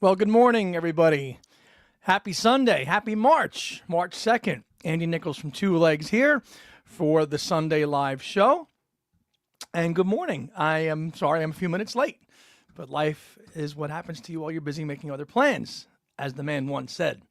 Well, good morning, everybody. Happy Sunday. Happy March 2nd. Andy Nichols from Two Legs here for the Sunday live show. And good morning. I am sorry I'm a few minutes late, but life is what happens to you while you're busy making other plans, as the man once said.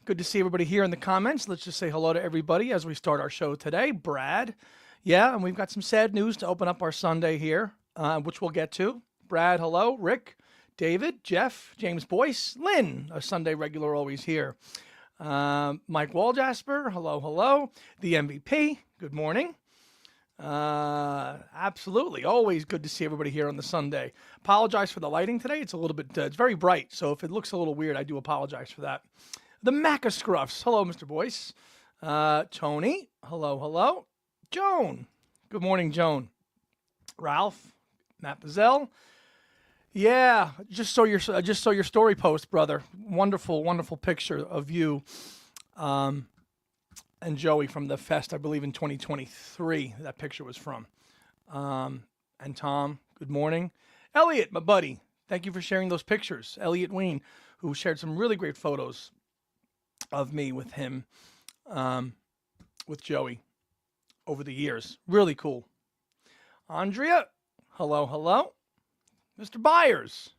Good to see everybody here in the comments. Let's just say hello to everybody as we start our show today. Brad. Yeah, and we've got some sad news to open up our Sunday here, which we'll get to. Brad, hello. Rick, David, Jeff, James Boyce, Lynn, a Sunday regular always here. Mike Waljasper, hello. The MVP, good morning. Absolutely, always good to see everybody here on the Sunday. Apologize for the lighting today. It's a little bit, it's very bright, so if it looks a little weird, I do apologize for that. The Macascruffs, hello, Mr. Boyce. Tony, hello. Joan, good morning, Joan. Ralph, Matt Bazell. Yeah, just saw your story post, brother. Wonderful picture of you and Joey from the fest, I believe in 2023. That picture was from. And Tom, good morning. Elliot, my buddy, thank you for sharing those pictures. Elliot Ween, who shared some really great photos of me with him, with Joey over the years. Really cool. Andrea, hello. Mr. Byers.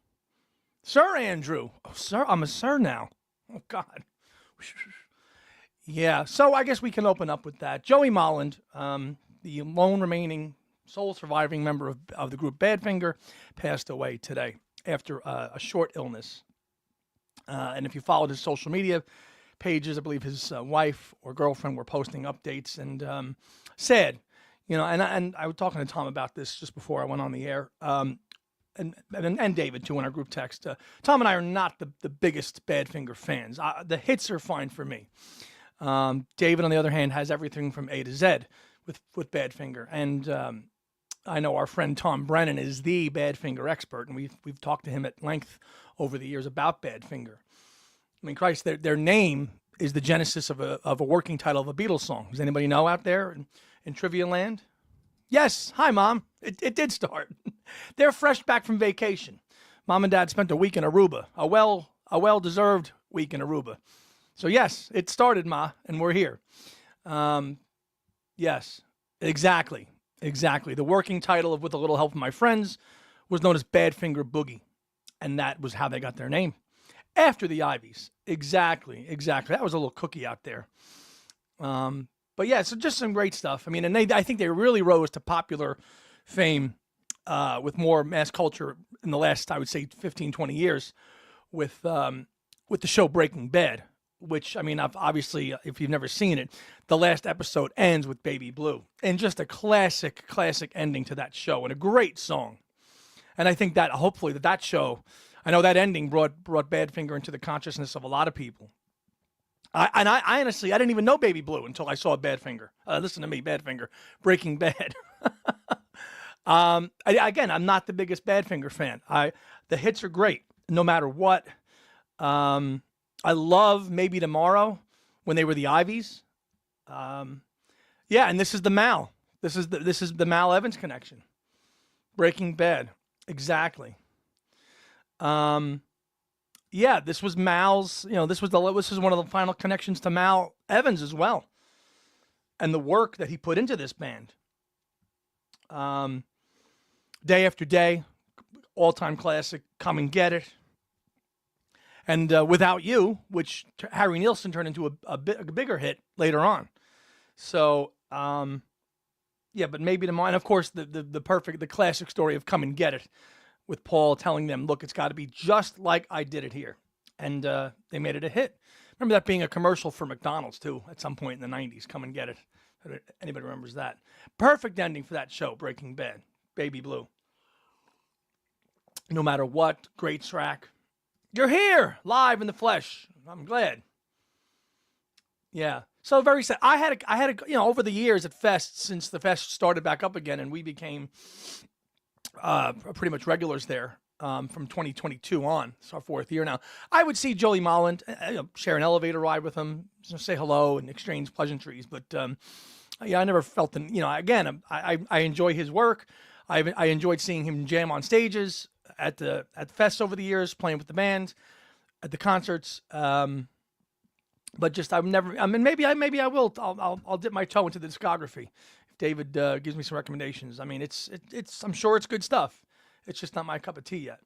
Sir Andrew. Oh, sir, I'm a sir now. Oh, God. Yeah, so I guess we can open up with that. Joey Molland, the lone remaining sole surviving member of the group Badfinger, passed away today after a short illness. And if you followed his social media pages, I believe his wife or girlfriend were posting updates and sad. You know, and I was talking to Tom about this just before I went on the air. And David, too, in our group text. Tom and I are not the biggest Badfinger fans. The hits are fine for me. David, on the other hand, has everything from A to Z with Badfinger. And I know our friend Tom Brennan is the Badfinger expert, and we've talked to him at length over the years about Badfinger. I mean, Christ, their name is the genesis of a working title of a Beatles song. Does anybody know out there in Trivia Land? Yes. Hi, Mom. It did start. They're fresh back from vacation. Mom and Dad spent a week in Aruba, a well-deserved week in Aruba. So, yes, it started, Ma, and we're here. Yes, exactly. The working title of With a Little Help from My Friends was known as Badfinger Boogie, and that was how they got their name. After the Ivies. Exactly. That was a little cookie out there. But yeah, so just some great stuff. I mean, and I think they really rose to popular fame with more mass culture in the last, I would say, 15, 20 years with the show Breaking Bad, which, I mean, obviously, if you've never seen it, the last episode ends with Baby Blue. And just a classic ending to that show and a great song. And I think that hopefully that show, I know that ending brought Badfinger into the consciousness of a lot of people. I honestly, I didn't even know Baby Blue until I saw Badfinger. Listen to me, Badfinger, Breaking Bad. Again, I'm not the biggest Badfinger fan. The hits are great, no matter what. I love Maybe Tomorrow when they were the Ivies. Yeah, and this is the Mal. This is the Mal Evans connection. Breaking Bad, exactly. Yeah, this was Mal's, this was one of the final connections to Mal Evans as well. And the work that he put into this band. Day After Day, all-time classic, Come and Get It. And Without You, which Harry Nilsson turned into a bigger hit later on. So, yeah, but Maybe Tomorrow, and of course the classic story of Come and Get It, with Paul telling them, look, it's got to be just like I did it here. And they made it a hit. Remember that being a commercial for McDonald's, too, at some point in the 90s. Come and Get It. Anybody remembers that? Perfect ending for that show, Breaking Bad. Baby Blue. No matter what, great track. You're here, live in the flesh. I'm glad. Yeah. So very sad. I had over the years at Fest, since the Fest started back up again, and we became pretty much regulars there from 2022 on. It's our fourth year now. I would see Joey Molland, share an elevator ride with him, say hello and exchange pleasantries. But yeah, I never felt, again, I enjoy his work. I enjoyed seeing him jam on stages at the fests over the years, playing with the band, at the concerts. But just I've never. I mean, maybe I will. I'll dip my toe into the discography if David gives me some recommendations. I mean, it's I'm sure it's good stuff. It's just not my cup of tea yet.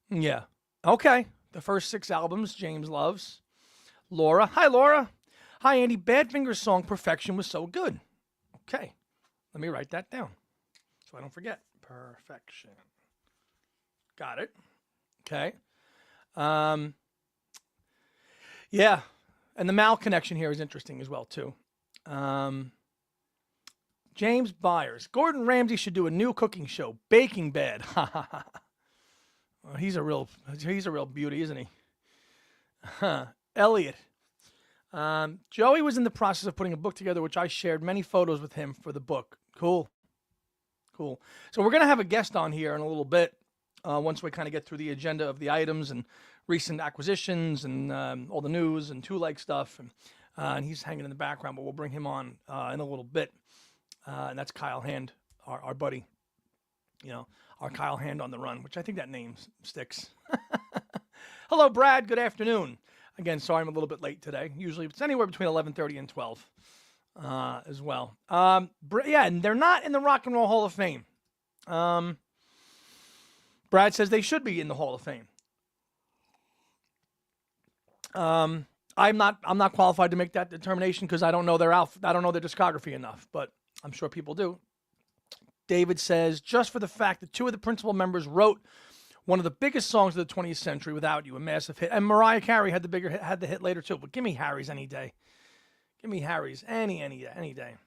Yeah. Okay. The first 6 albums James loves. Laura. Hi, Laura. Hi, Andy. Badfinger's song Perfection was so good. Okay. Let me write that down so I don't forget. Perfection. Got it. Okay. Yeah. And the Mal connection here is interesting as well, too. James Byers. Gordon Ramsay should do a new cooking show, Baking Bad. Well, he's a real beauty, isn't he? Elliot. Joey was in the process of putting a book together, which I shared many photos with him for the book. Cool. So we're going to have a guest on here in a little bit once we kind of get through the agenda of the items and recent acquisitions and all the news and two-leg stuff. And he's hanging in the background, but we'll bring him on in a little bit. And that's Kyle Hand, our buddy. You know, our Kyle Hand on the Run, which I think that name sticks. Hello, Brad. Good afternoon. Again, sorry I'm a little bit late today. Usually it's anywhere between 11:30 and 12 as well. Yeah, and they're not in the Rock and Roll Hall of Fame. Brad says they should be in the Hall of Fame. I'm not qualified to make that determination because I don't know their discography enough, but I'm sure people do. David says, just for the fact that 2 of the principal members wrote one of the biggest songs of the 20th century, Without You, a massive hit. And Mariah Carey had the hit later too. But give me Harry's any day. Give me Harry's any day.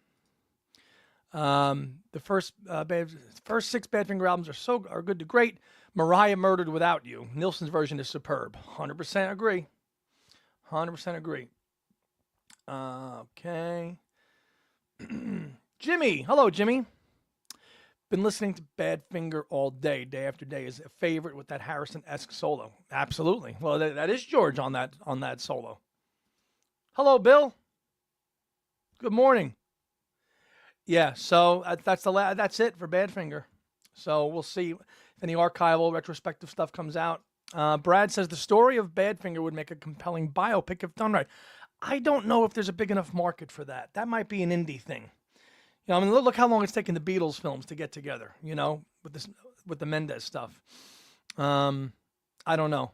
The first 6 Badfinger albums are good to great. Mariah murdered Without You. Nilsson's version is superb. 100% agree. 100% agree. Okay. Jimmy. Hello, Jimmy. Been listening to Badfinger all day after day. Is a favorite with that Harrison-esque solo. Absolutely. Well, that is George on that solo. Hello, Bill. Good morning. Yeah, so that's it for Badfinger. So we'll see if any archival retrospective stuff comes out. Brad says the story of Badfinger would make a compelling biopic if done right. I don't know if there's a big enough market for that. That might be an indie thing. You know, I mean, look how long it's taken the Beatles films to get together, you know, with the Mendez stuff. I don't know.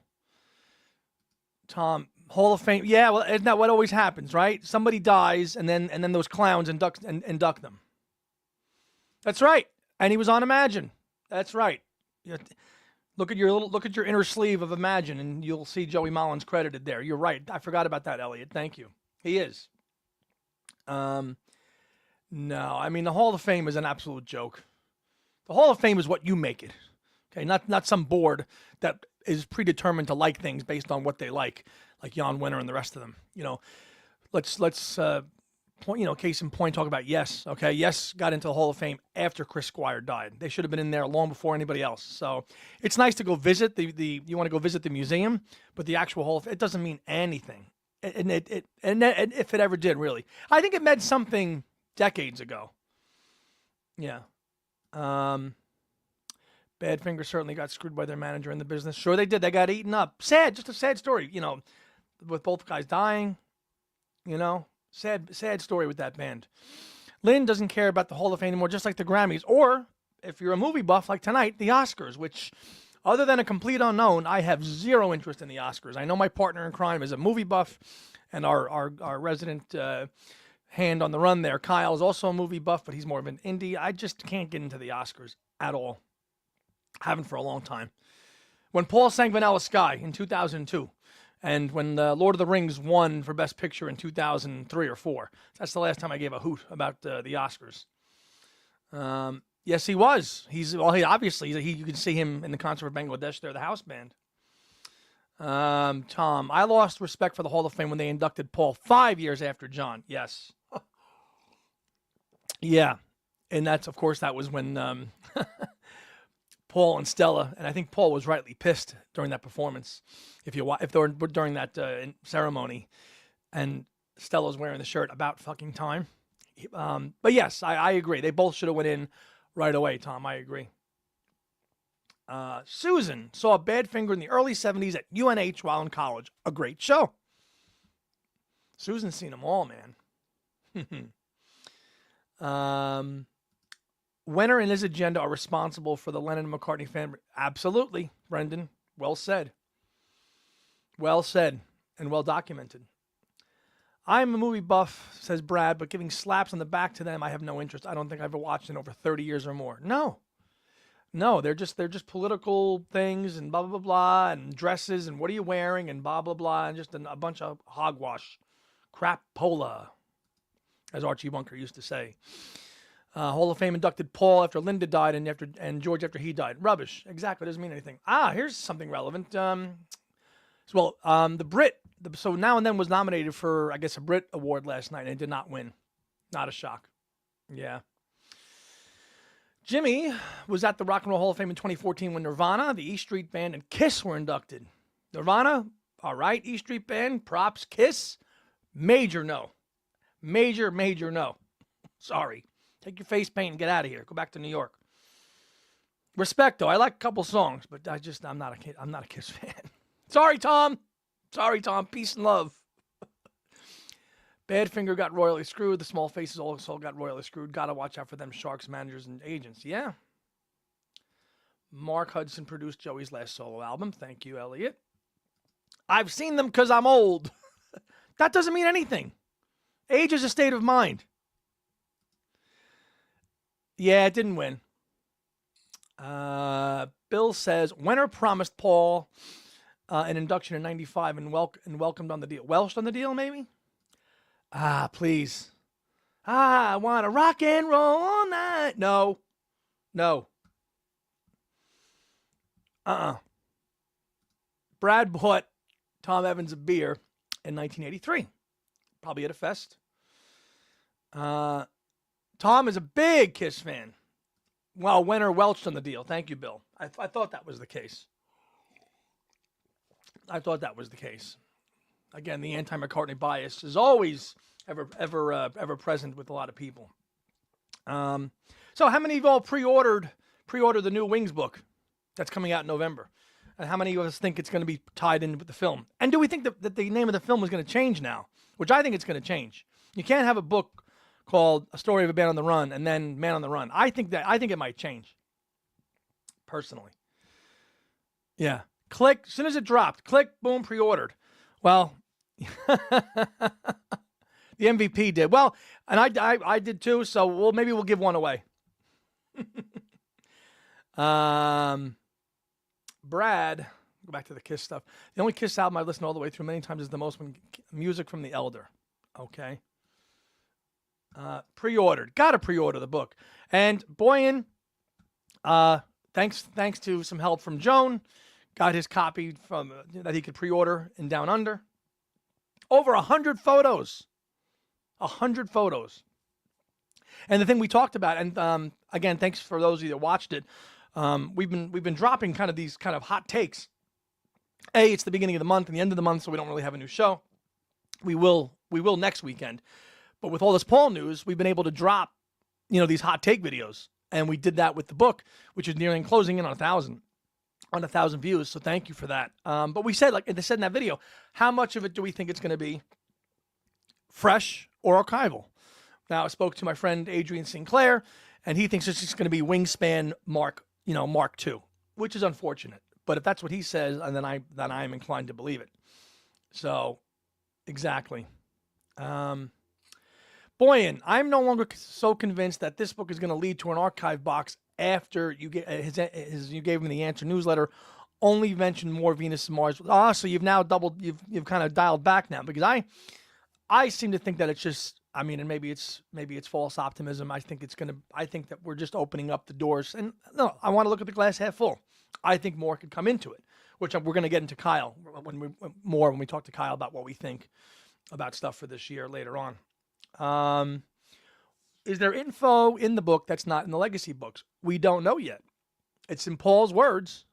Tom, Hall of Fame. Yeah, well, isn't that what always happens, right? Somebody dies, and then those clowns induct them. That's right. And he was on Imagine. That's right. Look at your inner sleeve of Imagine, and you'll see Joey Molland's credited there. You're right. I forgot about that, Elliot. Thank you. He is. No, I mean, the Hall of Fame is an absolute joke. The Hall of Fame is what you make it. Okay, not some board that is predetermined to like things based on what they like Jan Winter and the rest of them. You know, let's point, you know, case in point, talk about Yes. Okay, Yes got into the Hall of Fame after Chris Squire died. They should have been in there long before anybody else. So it's nice to go visit you want to go visit the museum, but the actual Hall of Fame, it doesn't mean anything. And if it ever did, really, I think it meant something decades ago. Yeah. Badfinger certainly got screwed by their manager in the business. Sure they did. They got eaten up. Sad, just a sad story, you know, with both guys dying, you know. Sad story with that band. Lynn doesn't care about the Hall of Fame anymore, just like the Grammys. Or, if you're a movie buff like tonight, the Oscars, which, other than a complete unknown, I have zero interest in the Oscars. I know my partner in crime is a movie buff, and our resident hand on the run there, Kyle, is also a movie buff, but he's more of an indie. I just can't get into the Oscars at all. Haven't for a long time. When Paul sang Vanilla Sky in 2002, and when Lord of the Rings won for Best Picture in 2003 or 4, that's the last time I gave a hoot about the Oscars. Yes, he was. You can see him in the concert for Bangladesh. They're the house band. Tom, I lost respect for the Hall of Fame when they inducted Paul 5 years after John. Yes. Yeah, and that was when Paul and Stella, and I think Paul was rightly pissed during that performance. If they were during that ceremony, and Stella's wearing the shirt about fucking time. But yes, I agree. They both should have went in right away, Tom. I agree. Susan saw Badfinger in the early 70s at UNH while in college. A great show. Susan's seen them all, man. Wenner and his agenda are responsible for the Lennon and McCartney fan. Absolutely, Brendan. Well said. Well said and well documented. I'm a movie buff, says Brad, but giving slaps on the back to them, I have no interest. I don't think I've ever watched in over 30 years or more. No, they're just political things and blah, blah, blah, blah, and dresses and what are you wearing and blah, blah, blah, and just a bunch of hogwash. Crapola, as Archie Bunker used to say. Hall of Fame inducted Paul after Linda died and George after he died. Rubbish. Exactly. Doesn't mean anything. Here's something relevant. The Brit, so Now and Then was nominated for, I guess, a Brit Award last night and did not win. Not a shock. Yeah. Jimmy was at the Rock and Roll Hall of Fame in 2014 when Nirvana, the E Street Band, and Kiss were inducted. Nirvana, all right. E Street Band, props. Kiss, major no. Major no. Sorry. Take your face paint and get out of here. Go back to New York. Respect, though. I like a couple songs, but I'm not a Kiss fan. Sorry, Tom. Peace and love. Badfinger got royally screwed. The Small Faces also got royally screwed. Got to watch out for them Sharks managers and agents. Yeah. Mark Hudson produced Joey's last solo album. Thank you, Elliot. I've seen them because I'm old. That doesn't mean anything. Age is a state of mind. Yeah, it didn't win. Bill says, Wenner promised Paul an induction in 95 and welcomed on the deal. Welched on the deal, maybe? Please. I want to rock and roll all night. No. Brad bought Tom Evans a beer in 1983. Probably at a fest. Tom is a big Kiss fan. Well, Wenner welched on the deal. Thank you, Bill. I thought that was the case. Again, the anti-McCartney bias is always ever present with a lot of people. So how many of you all pre-ordered the new Wings book that's coming out in November? And how many of us think it's going to be tied in with the film? And do we think that the name of the film is going to change now? Which I think it's going to change. You can't have a book called A Story of a Band on the Run and then Man on the Run. I think it might change. Personally. Yeah. Click, as soon as it dropped, click, boom, pre-ordered. Well, the MVP did. Well, and I did too, so maybe we'll give one away. Brad, go back to the Kiss stuff. The only Kiss album I listened all the way through many times is the most one, Music from the Elder. Okay. Pre-ordered. Got to pre-order the book. And Boyan, thanks to some help from Joan, got his copy from that he could pre-order in Down Under. Over 100 photos. 100 photos. And the thing we talked about, and again, thanks for those of you that watched it. We've been dropping kind of these kind of hot takes. It's the beginning of the month and the end of the month, so we don't really have a new show. We will next weekend. But with all this Paul news, we've been able to drop, these hot take videos. And we did that with the book, which is nearing closing in on 1,000 views. So thank you for that. But we said, like they said in that video, how much of it do we think it's going to be fresh or archival? Now, I spoke to my friend Adrian Sinclair, and he thinks it's just going to be Wingspan Mark II, which is unfortunate. But if that's what he says, and then I'm inclined to believe it. So, exactly. Boyan, I'm no longer so convinced that this book is going to lead to an archive box after you get you gave him the answer newsletter. Only mentioned more Venus and Mars. So you've now you've kind of dialed back now, because I seem to think that it's just, and maybe it's false optimism. I think that we're just opening up the doors. And no, I want to look at the glass half full. I think more could come into it, which we're going to get into Kyle when we talk to Kyle about what we think about stuff for this year later on. Is there info in the book that's not in the legacy books? We don't know yet. It's in Paul's words.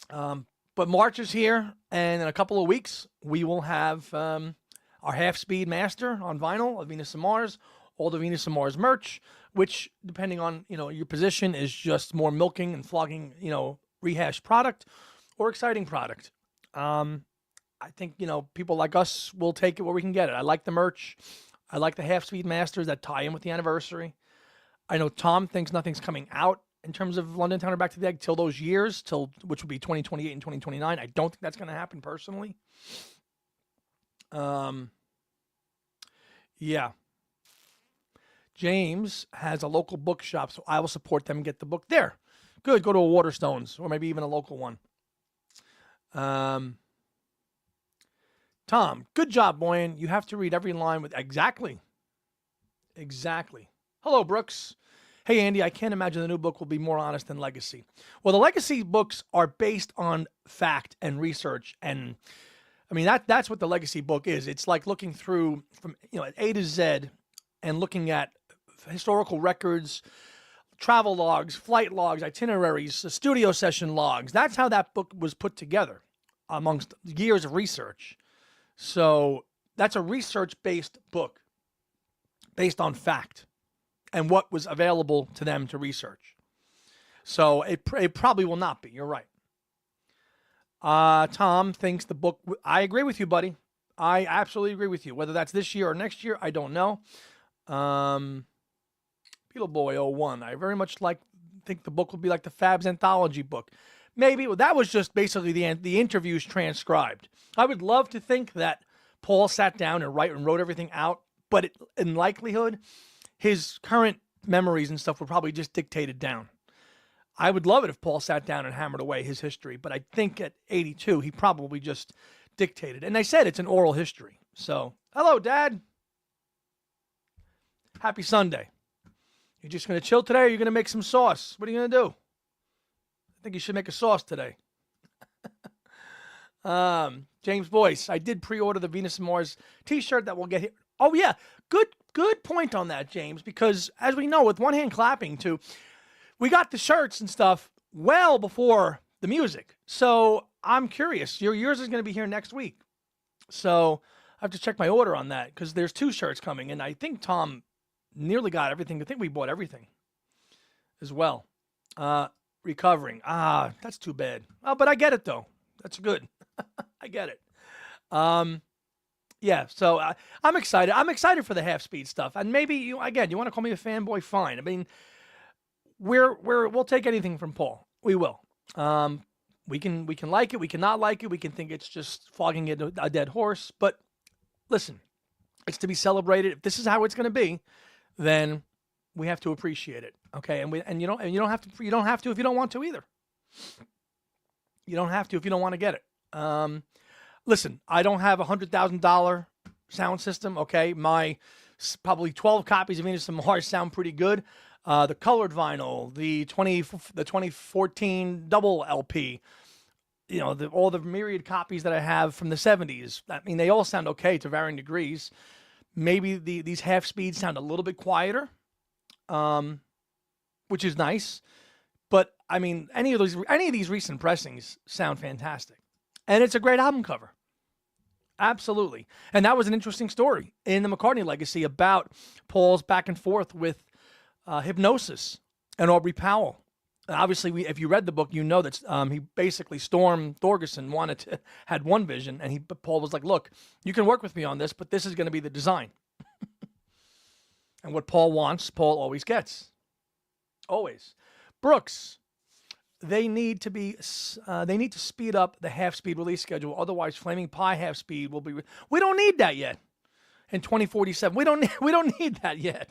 But March is here, and in a couple of weeks, we will have our half-speed master on vinyl of Venus and Mars, all the Venus and Mars merch, which, depending on, your position, is just more milking and flogging, rehashed product or exciting product. I think, people like us will take it where we can get it. I like the merch. I like the half-speed masters that tie in with the anniversary. I know Tom thinks nothing's coming out in terms of London Town or Back to the Egg till those years, which would be 2028 and 2029. I don't think that's going to happen personally. Yeah. James has a local bookshop, so I will support them and get the book there. Good. Go to a Waterstones or maybe even a local one. Tom, good job, Boyan. You have to read every line with exactly. Hello, Brooks. Hey, Andy, I can't imagine the new book will be more honest than Legacy. Well, the Legacy books are based on fact and research, and I mean that's what the Legacy book is. It's like looking through from A to Z and looking at historical records, travel logs, flight logs, itineraries, studio session logs. That's how that book was put together amongst years of research. So that's a research-based book based on fact and what was available to them to research. So it probably will not be. You're right. Tom thinks the book... I agree with you, buddy. I absolutely agree with you. Whether that's this year or next year, I don't know. Beetleboy01. I very much think the book will be like the Fabs anthology book. Maybe. Well, that was just basically the interviews transcribed. I would love to think that Paul sat down and wrote everything out, but in likelihood, his current memories and stuff were probably just dictated down. I would love it if Paul sat down and hammered away his history, but I think at 82, he probably just dictated. And they said it's an oral history. So, hello, Dad. Happy Sunday. You just going to chill today or you're going to make some sauce? What are you going to do? I think you should make a sauce today. James Boyce, I did pre-order the Venus and Mars t-shirt that we'll get here. Oh, yeah. Good point on that, James, because as we know, with one hand clapping, too, we got the shirts and stuff well before the music. So I'm curious. Yours is going to be here next week. So I have to check my order on that because there's 2 shirts coming, and I think Tom nearly got everything. I think we bought everything as well. Recovering. That's too bad. Oh, but I get it, though. That's good. I get it. Yeah, so I'm excited. I'm excited for the half-speed stuff. And maybe, you want to call me a fanboy? Fine. I mean, we'll take anything from Paul. We will. We can like it. We can not like it. We can think it's just flogging a dead horse. But listen, it's to be celebrated. If this is how it's going to be, then we have to appreciate it. Okay, and you don't have to if you don't want to either. You don't have to if you don't want to get it. Listen, I don't have $100,000 sound system. Okay, my probably 12 copies of Venus and Mars sound pretty good. The colored vinyl, the 2014 double LP, all the myriad copies that I have from the 70s. I mean, they all sound okay to varying degrees. Maybe these half speeds sound a little bit quieter, which is nice. But I mean, any of these recent pressings sound fantastic, and it's a great album cover. Absolutely. And that was an interesting story in the McCartney legacy about Paul's back and forth with Hypnosis and Aubrey Powell. And obviously, if you read the book, you know that he basically Storm Thorgerson had one vision, and Paul was like, "Look, you can work with me on this, but this is going to be the design." And what Paul wants, Paul always gets. Always. Brooks, they need to speed up the half-speed release schedule. Otherwise, Flaming Pie half-speed will be. We don't need that yet. In 2047, we don't need that yet.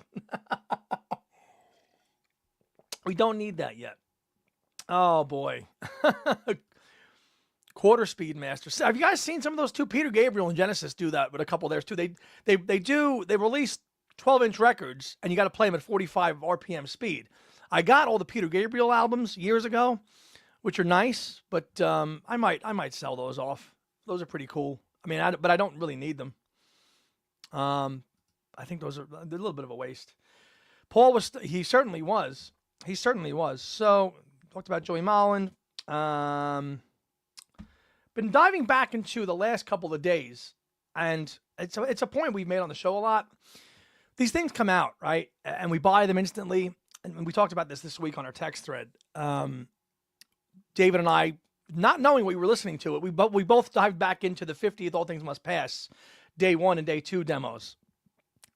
We don't need that yet. Oh boy. Quarter speed master. Have you guys seen some of those two? Peter Gabriel and Genesis do that with a couple of theirs too. They release 12-inch records and you got to play them at 45 RPM speed. I got all the Peter Gabriel albums years ago, which are nice, but I might sell those off. Those are pretty cool. I mean, but I don't really need them. I think they're a little bit of a waste. Paul he certainly was. So, talked about Joey Molland. Been diving back into the last couple of days, and it's a point we've made on the show a lot. these things come out, right? And we buy them instantly. And we talked about this week on our text thread. David and I, not knowing what we were listening to it, we both dived back into the 50th All Things Must Pass, day 1 and day 2 demos,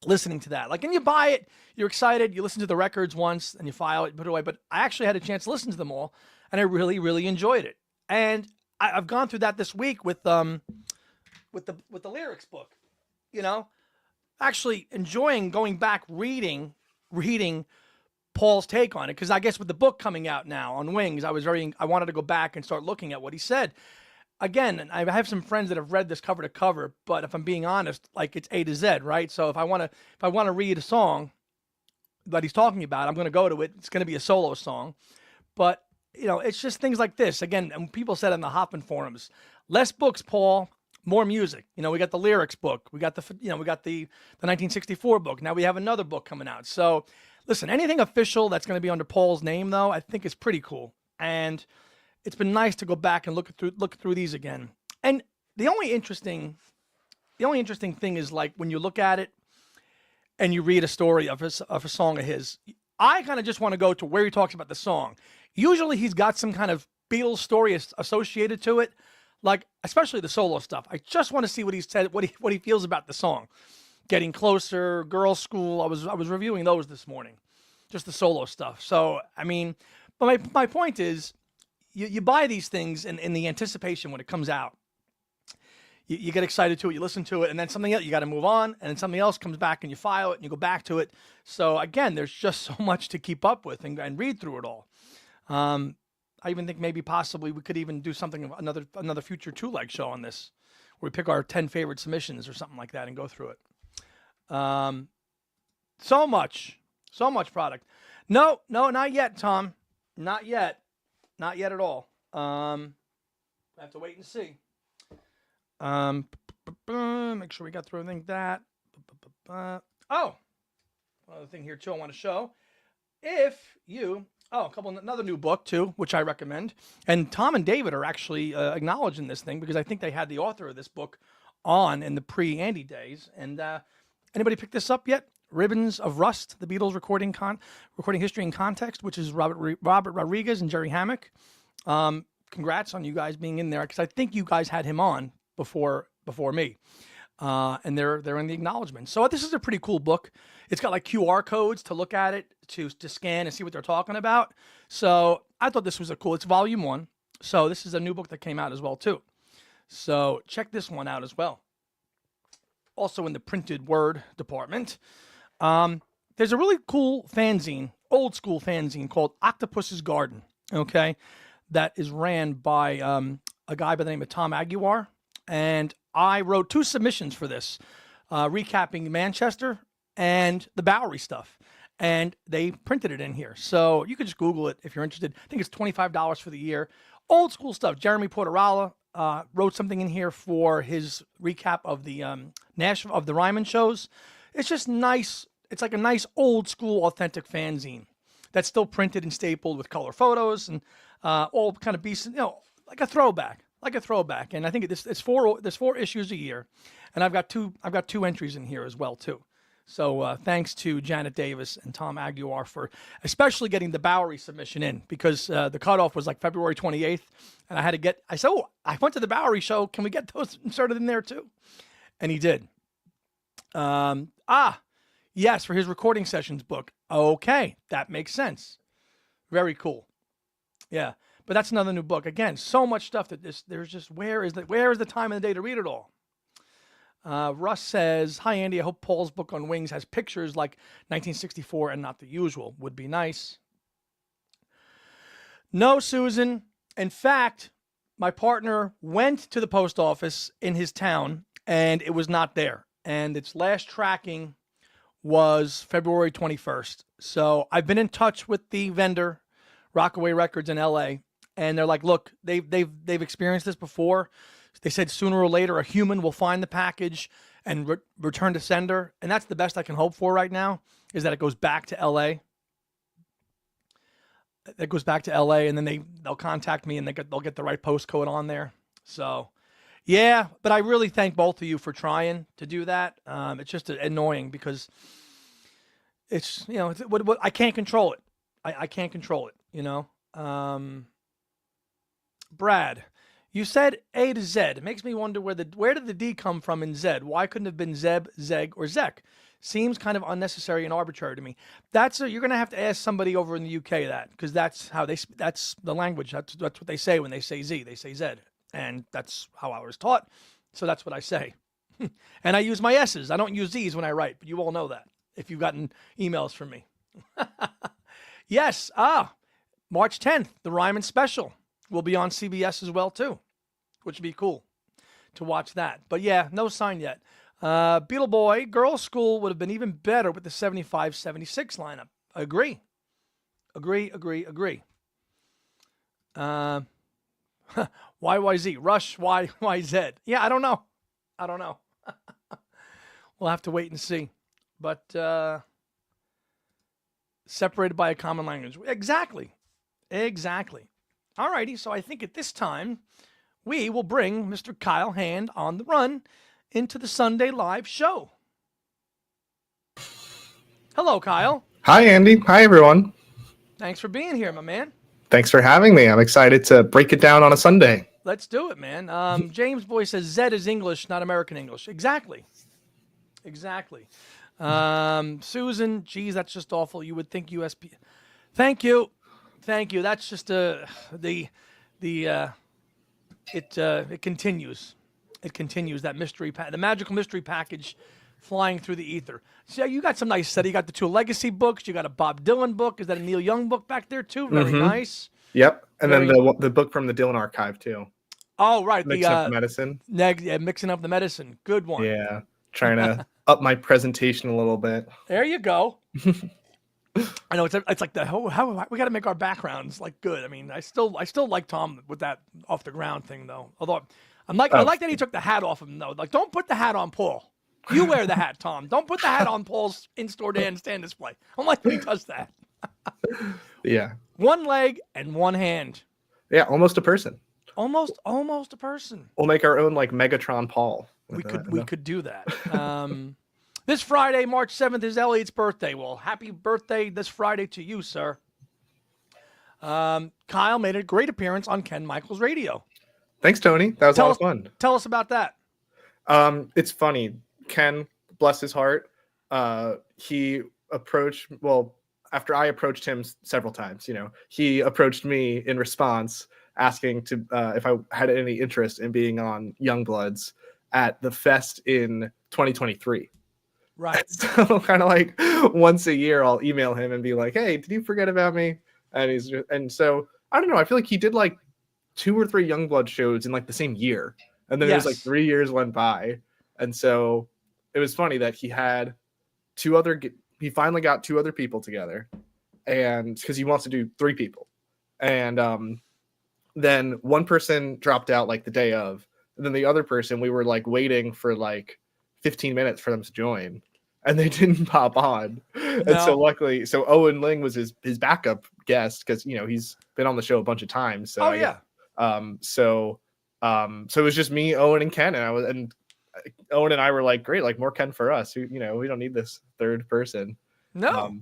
listening to that. Like, and you buy it, you're excited, you listen to the records once, and you file it, put it away. But I actually had a chance to listen to them all, and I really, really enjoyed it. And I've gone through that this week with the lyrics book, you know, actually enjoying going back reading Paul's take on it, because I guess with the book coming out now on Wings, I wanted to go back and start looking at what he said. Again, I have some friends that have read this cover to cover, but if I'm being honest, like, it's A to Z, right? So if I want to read a song that he's talking about, I'm going to go to it. It's going to be a solo song, but you know, it's just things like this. Again, and people said in the Hoppin' forums, less books, Paul, more music. You know, we got the lyrics book, we got the 1964 book. Now we have another book coming out. So listen, anything official that's going to be under Paul's name, though, I think is pretty cool. And it's been nice to go back and look through these again. And the only interesting thing is, like, when you look at it and you read a story of a song of his, I kind of just want to go to where he talks about the song. Usually he's got some kind of Beatles story associated to it, like especially the solo stuff. I just want to see what he said, what he feels about the song. Getting Closer, Girls' School. I was reviewing those this morning, just the solo stuff. So I mean, but my point is, you buy these things in the anticipation when it comes out. You get excited to it, you listen to it, and then something else, you got to move on, and then something else comes back and you file it and you go back to it. So again, there's just so much to keep up with and read through it all. I even think maybe possibly we could even do something, another future two-leg show on this, where we pick our 10 favorite submissions or something like that and go through it. So much product. No, not yet, Tom. Not yet at all. I have to wait and see. Make sure we got through everything that. Oh, another thing here too I want to show. Another new book too, which I recommend. And Tom and David are actually acknowledging this thing, because I think they had the author of this book on in the pre-Andy days. And anybody pick this up yet? Ribbons of Rust, the Beatles recording history and context, which is Robert Rodriguez and Jerry Hammock. Congrats on you guys being in there, because I think you guys had him on before me. And they're in the acknowledgement. So this is a pretty cool book. It's got like QR codes to look at it, to scan and see what they're talking about. So I thought this was it's volume 1. So this is a new book that came out as well too. So check this one out as well. Also in the printed word department, there's a really cool fanzine, old school fanzine called Octopus's Garden. Okay. That is ran by a guy by the name of Tom Aguiar. And I wrote 2 submissions for this, recapping Manchester and the Bowery stuff. And they printed it in here. So you could just Google it if you're interested. I think it's $25 for the year. Old school stuff. Jeremy Porteralla wrote something in here for his recap of the the Ryman shows. It's just nice. It's like a nice old school authentic fanzine that's still printed and stapled with color photos and all kind of decent, like a throwback. And I think there's 4 issues a year, and I've got two entries in here as well too. So thanks to Janet Davis and Tom Aguiar for especially getting the Bowery submission in, because the cutoff was like February 28th, and I said, I went to the Bowery show. Can we get those inserted in there too? And he did. Yes, for his recording sessions book. Okay, that makes sense. Very cool. Yeah. But that's another new book. Again, so much stuff that there's just, where is the time of the day to read it all? Russ says, hi, Andy. I hope Paul's book on Wings has pictures like 1964 and not the usual. Would be nice. No, Susan. In fact, my partner went to the post office in his town, and it was not there. And its last tracking was February 21st. So I've been in touch with the vendor, Rockaway Records in LA. And they're like, look, they've experienced this before. They said sooner or later a human will find the package and return to sender. And that's the best I can hope for right now, is that it goes back to LA. It goes back to LA, and then they'll contact me, and they'll get the right postcode on there. So, yeah, but I really thank both of you for trying to do that. It's just annoying because it's what I can't control it. I can't control it. Brad, you said A to Z. It makes me wonder where did the D come from in Z? Why couldn't it have been Zeb, Zeg, or Zek? Seems kind of unnecessary and arbitrary to me. You're going to have to ask somebody over in the UK that, because that's the language. That's what they say when they say Z. They say Z, and that's how I was taught. So that's what I say. And I use my S's. I don't use Z's when I write, but you all know that if you've gotten emails from me. Yes. March 10th, the Ryman special will be on CBS as well too, which would be cool to watch that. But yeah, no sign yet. Beetle Boy, Girls School would have been even better with the 75-76 lineup. Agree. YYZ, Rush, YYZ. Yeah, I don't know. We'll have to wait and see. But separated by a common language. Exactly. All righty, so I think at this time, we will bring Mr. Kyle Hand on the run into the Sunday Live show. Hello, Kyle. Hi, Andy. Hi, everyone. Thanks for being here, my man. Thanks for having me. I'm excited to break it down on a Sunday. Let's do it, man. James Boy says Z is English, not American English. Exactly. Susan, geez, that's just awful. You would think USP. Thank you. That's just it continues. It continues that the magical mystery package flying through the ether. So you got some nice stuff. You got the two Legacy books. You got a Bob Dylan book. Is that a Neil Young book back there too? Very nice. Yep. And then the book from the Dylan archive too. Oh, right. Mixing up the medicine. Mixing up the medicine. Good one. Yeah. Trying to up my presentation a little bit. There you go. I know it's like how we got to make our backgrounds like good. I mean, I still like Tom with that off the ground thing though. Although I like that he took the hat off him though. Like, don't put the hat on Paul. You wear the hat, Tom. Don't put the hat on Paul's in-store stand display. I don't like when he does that. Yeah. One leg and one hand. Yeah, almost a person. Almost a person. We'll make our own like Megatron Paul. We could do that. This Friday, March 7th, is Elliot's birthday. Well, happy birthday this Friday to you, sir. Kyle made a great appearance on Ken Michaels Radio. Thanks, Tony. That was a lot of fun. Tell us about that. It's funny. Ken, bless his heart, he approached, after I approached him several times, he approached me in response, asking to if I had any interest in being on Youngbloods at the fest in 2023. Right. So kind of like once a year, I'll email him and be like, "Hey, did you forget about me?" And so I don't know. I feel like he did like 2 or 3 Youngblood shows in like the same year, and then it was like 3 years went by, and so it was funny that he had he finally got 2 other people together, and because he wants to do 3 people, and then one person dropped out like the day of, and then the other person we were like waiting for like 15 minutes for them to join, and they didn't pop on. No. And so luckily, Owen Ling was his backup guest because he's been on the show a bunch of times. So so it was just me, Owen, and Ken, and Owen and I were like, great, like more Ken for us. We don't need this third person. No.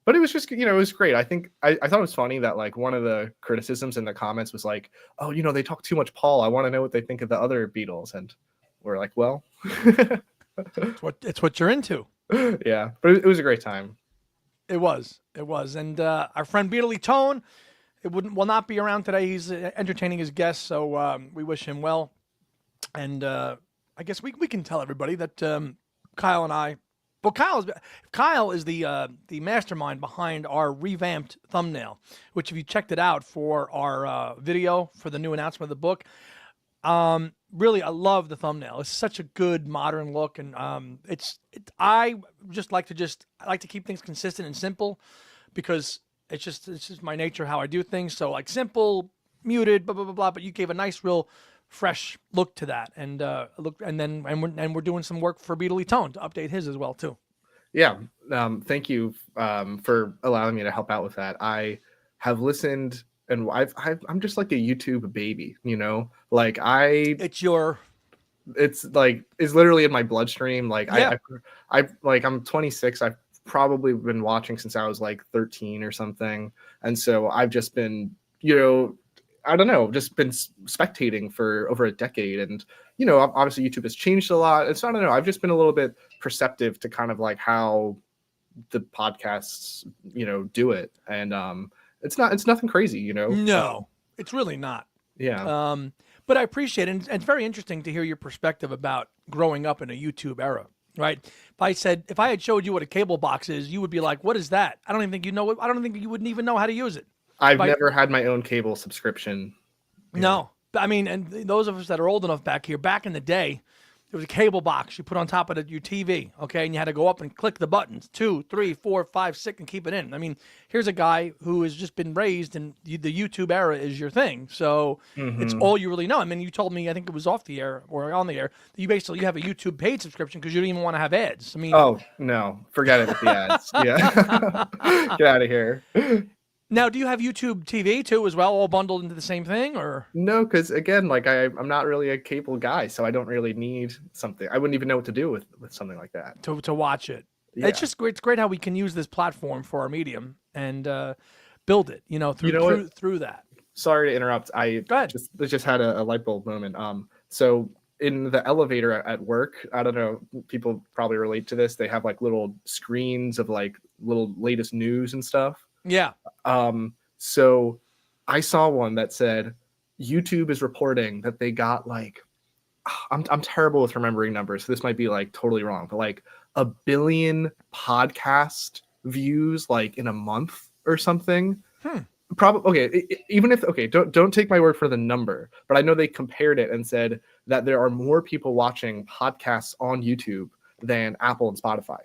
But it was just, it was great. I think I thought it was funny that like one of the criticisms in the comments was like, oh, they talk too much Paul. I want to know what they think of the other Beatles. And we're like, well, it's what you're into. Yeah, but it was a great time. It was. And our friend Beatley Tone, will not be around today. He's entertaining his guests, so we wish him well. And I guess we can tell everybody that Kyle and I. Well, Kyle is the mastermind behind our revamped thumbnail, which if you checked it out for our video for the new announcement of the book, really I love the thumbnail. It's such a good modern look, and I like to keep things consistent and simple because it's just my nature how I do things. So like simple, muted, blah blah blah blah. But you gave a nice, real fresh look to that, and we're doing some work for Beatley Tone to update his as well too. Yeah, thank you for allowing me to help out with that. I have listened, and I'm just like a YouTube baby, like it's literally in my bloodstream. Like yeah. I'm 26. I've probably been watching since I was like 13 or something. And so I've just been, you know, I don't know, just been spectating for over a decade. And, you know, obviously YouTube has changed a lot. And so I don't know, I've just been a little bit perceptive to kind of like how the podcasts, you know, do it. And it's nothing crazy, you know. No, it's really not. Yeah. But I appreciate it. And it's very interesting to hear your perspective about growing up in a YouTube era, right? If I had showed you what a cable box is, you would be like, what is that? I don't even think you know it. I don't think you wouldn't even know how to use it. I've never had my own cable subscription. No. I mean, and those of us that are old enough back here, back in the day, there was a cable box you put on top of your TV, okay? And you had to go up and click the buttons, 2, 3, 4, 5, 6, and keep it in. I mean, here's a guy who has just been raised, and the YouTube era is your thing. So it's all you really know. I mean, you told me, I think it was off the air or on the air, that you basically have a YouTube paid subscription because you don't even want to have ads. I mean, oh, no, forget it with the ads. Yeah. Get out of here. Now, do you have YouTube TV too as well, all bundled into the same thing, or? No, because again, like I'm not really a cable guy, so I don't really need something. I wouldn't even know what to do with something like that. To watch it. Yeah. It's just great. It's great how we can use this platform for our medium and build it, you know, through that. Sorry to interrupt. I just had a light bulb moment. So in the elevator at work, I don't know, people probably relate to this. They have like little screens of like little latest news and stuff. Yeah. So I saw one that said YouTube is reporting that they got like, I'm terrible with remembering numbers, so this might be like totally wrong, but like 1 billion podcast views like in a month or something. Probably okay. Even if don't take my word for the number, but I know they compared it and said that there are more people watching podcasts on YouTube than Apple and Spotify.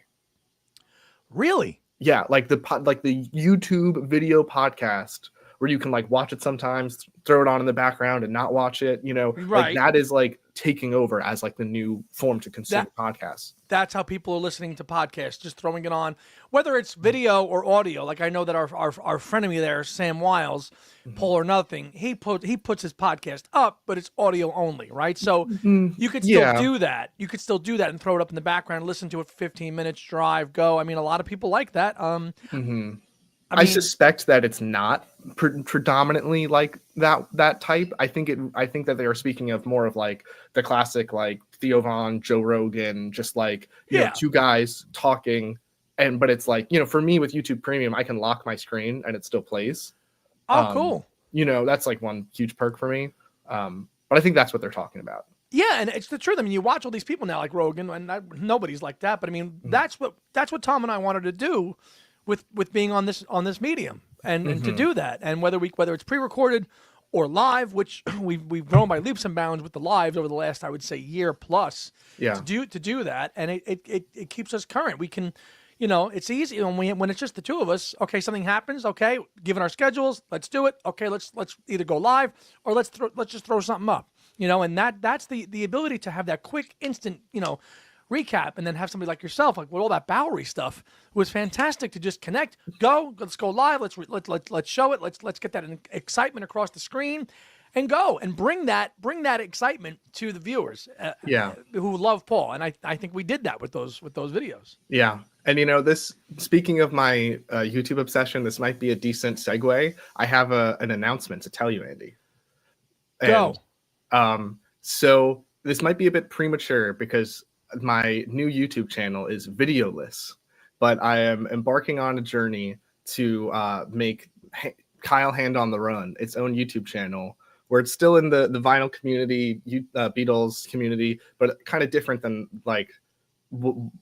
Really? Yeah, like the YouTube video podcast where you can like watch it sometimes, throw it on in the background and not watch it, you know, right. Like that is like taking over as like the new form to consume podcasts. That's how people are listening to podcasts, just throwing it on, whether it's video or audio. Like I know that our frenemy there, Sam Wiles, Paul or Nothing, he puts his podcast up, but it's audio only, right? So you could still do that. You could still do that and throw it up in the background, listen to it for 15 minutes, drive, go. I mean, a lot of people like that. I suspect that it's not predominantly like that type. I think that they are speaking of more of like the classic like Theo Von, Joe Rogan, just like you know, two guys talking, but it's like, you know, for me with YouTube Premium, I can lock my screen and it still plays. Oh, cool. You know, that's like one huge perk for me. But I think that's what they're talking about. Yeah, and it's the truth. I mean, you watch all these people now like Rogan, and nobody's like that. But I mean, that's what Tom and I wanted to do with being on this medium, and to do that, and whether it's pre-recorded or live, which we've grown by leaps and bounds with the lives over the last, I would say, year plus. Yeah. To do that, and it keeps us current. We can, you know, it's easy when it's just the two of us. Okay, something happens. Okay, given our schedules, let's do it. Okay, let's either go live or let's just throw something up. You know, and that's the ability to have that quick, instant, you know, recap, and then have somebody like yourself, like with all that Bowery stuff, was fantastic to just connect, let's go live, let's show it, let's get that excitement across the screen, and go and bring that excitement to the viewers, who love Paul, and I think we did that with those videos. Yeah, and you know, this, speaking of my YouTube obsession, this might be a decent segue. I have an announcement to tell you, Andy. Go. So this might be a bit premature because my new YouTube channel is videoless, but I am embarking on a journey to make Kyle Hand on the Run its own YouTube channel, where it's still in the vinyl community, Beatles community, but kind of different than like,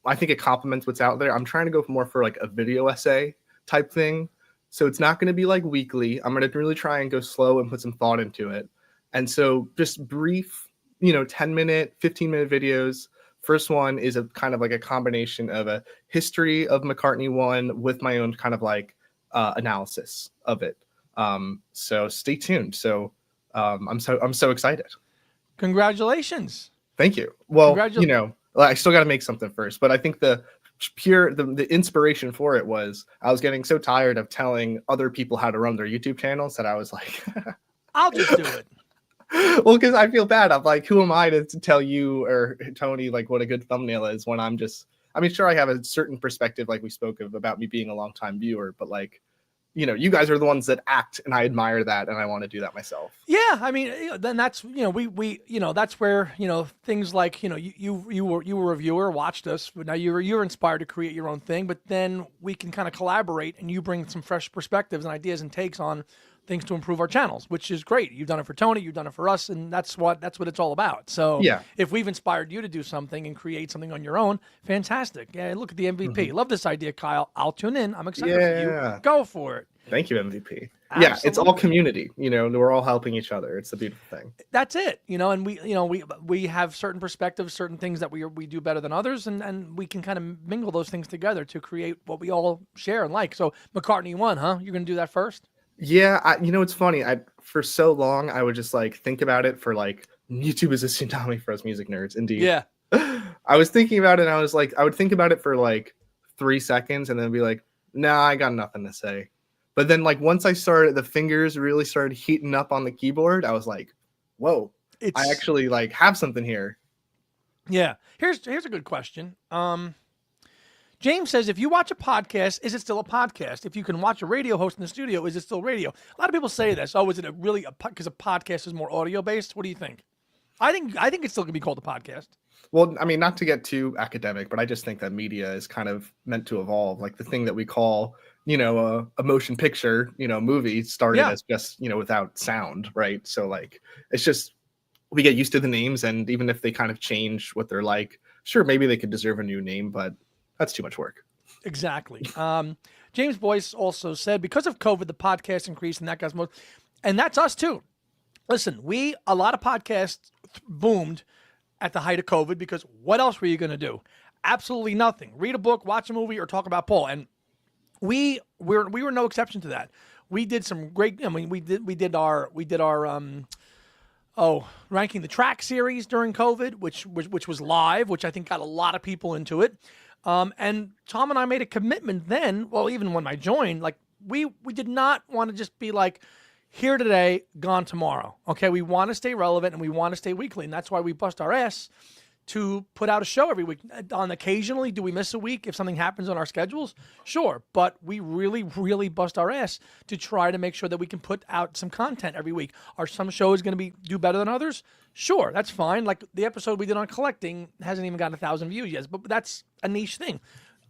I think it complements what's out there. I'm trying to go more for like a video essay type thing. So it's not going to be like weekly. I'm going to really try and go slow and put some thought into it. And so just brief, you know, 10-minute, 15-minute videos. First one is a kind of like a combination of a history of McCartney 1 with my own kind of like analysis of it. So stay tuned. So I'm so excited. Congratulations. Thank you. Well, you know, I still got to make something first, but I think the inspiration for it was I was getting so tired of telling other people how to run their YouTube channels that I was like, I'll just do it. Well, because I feel bad. I'm like, who am I to tell you or Tony like what a good thumbnail is when I'm just I mean, sure, I have a certain perspective, like we spoke of, about me being a longtime viewer, but like, you know, you guys are the ones that act, and I admire that, and I want to do that myself. Yeah, I mean, then that's, we that's where, things like, you were a viewer, watched us, but now you're inspired to create your own thing, but then we can kind of collaborate, and you bring some fresh perspectives and ideas and takes on things to improve our channels, which is great. You've done it for Tony, you've done it for us, and that's what it's all about. So Yeah. if we've inspired you to do something and create something on your own, fantastic. Yeah, look at the MVP. Love this idea, Kyle. I'll tune in. I'm excited for you. Go for it. Thank you, MVP. Absolutely. Yeah, it's all community. We're all helping each other. It's the beautiful thing. That's it. And we have certain perspectives, certain things that we do better than others, and we can kind of mingle those things together to create what we all share and like. So McCartney 1, huh? You're going to do that first? Yeah, it's funny. For so long I would just like think about it for like YouTube is a tsunami for us music nerds. Indeed. Yeah. I was thinking about it, and I was like, I would think about it for like 3 seconds, and then be like, nah, I got nothing to say. But then like once the fingers really started heating up on the keyboard, I was like, whoa, I actually like have something here. Yeah. Here's a good question. James says, if you watch a podcast, is it still a podcast? If you can watch a radio host in the studio, is it still radio? A lot of people say this. Oh, is it because a podcast is more audio based? What do you think? I think it's still going to be called a podcast. Well, I mean, not to get too academic, but I just think that media is kind of meant to evolve. Like the thing that we call, a motion picture, movie started as just, without sound, right? So like, it's just, we get used to the names, and even if they kind of change what they're like, sure, maybe they could deserve a new name, but that's too much work. Exactly. James Boyce also said, because of COVID, the podcast increased, and that got most, and that's us too. Listen, a lot of podcasts boomed at the height of COVID, because what else were you going to do? Absolutely nothing. Read a book, watch a movie, or talk about Paul. And we were no exception to that. We did some great. I mean, we did our ranking the track series during COVID, which was live, which I think got a lot of people into it. And Tom and I made a commitment then. Well, even when I joined, like we did not want to just be like, here today, gone tomorrow. Okay, we want to stay relevant, and we want to stay weekly, and that's why we bust our ass to put out a show every week. On occasionally, do we miss a week if something happens on our schedules? Sure, but we really, really bust our ass to try to make sure that we can put out some content every week. Are some shows going to do better than others? Sure, that's fine. Like the episode we did on collecting hasn't even gotten 1,000 views yet, but that's a niche thing.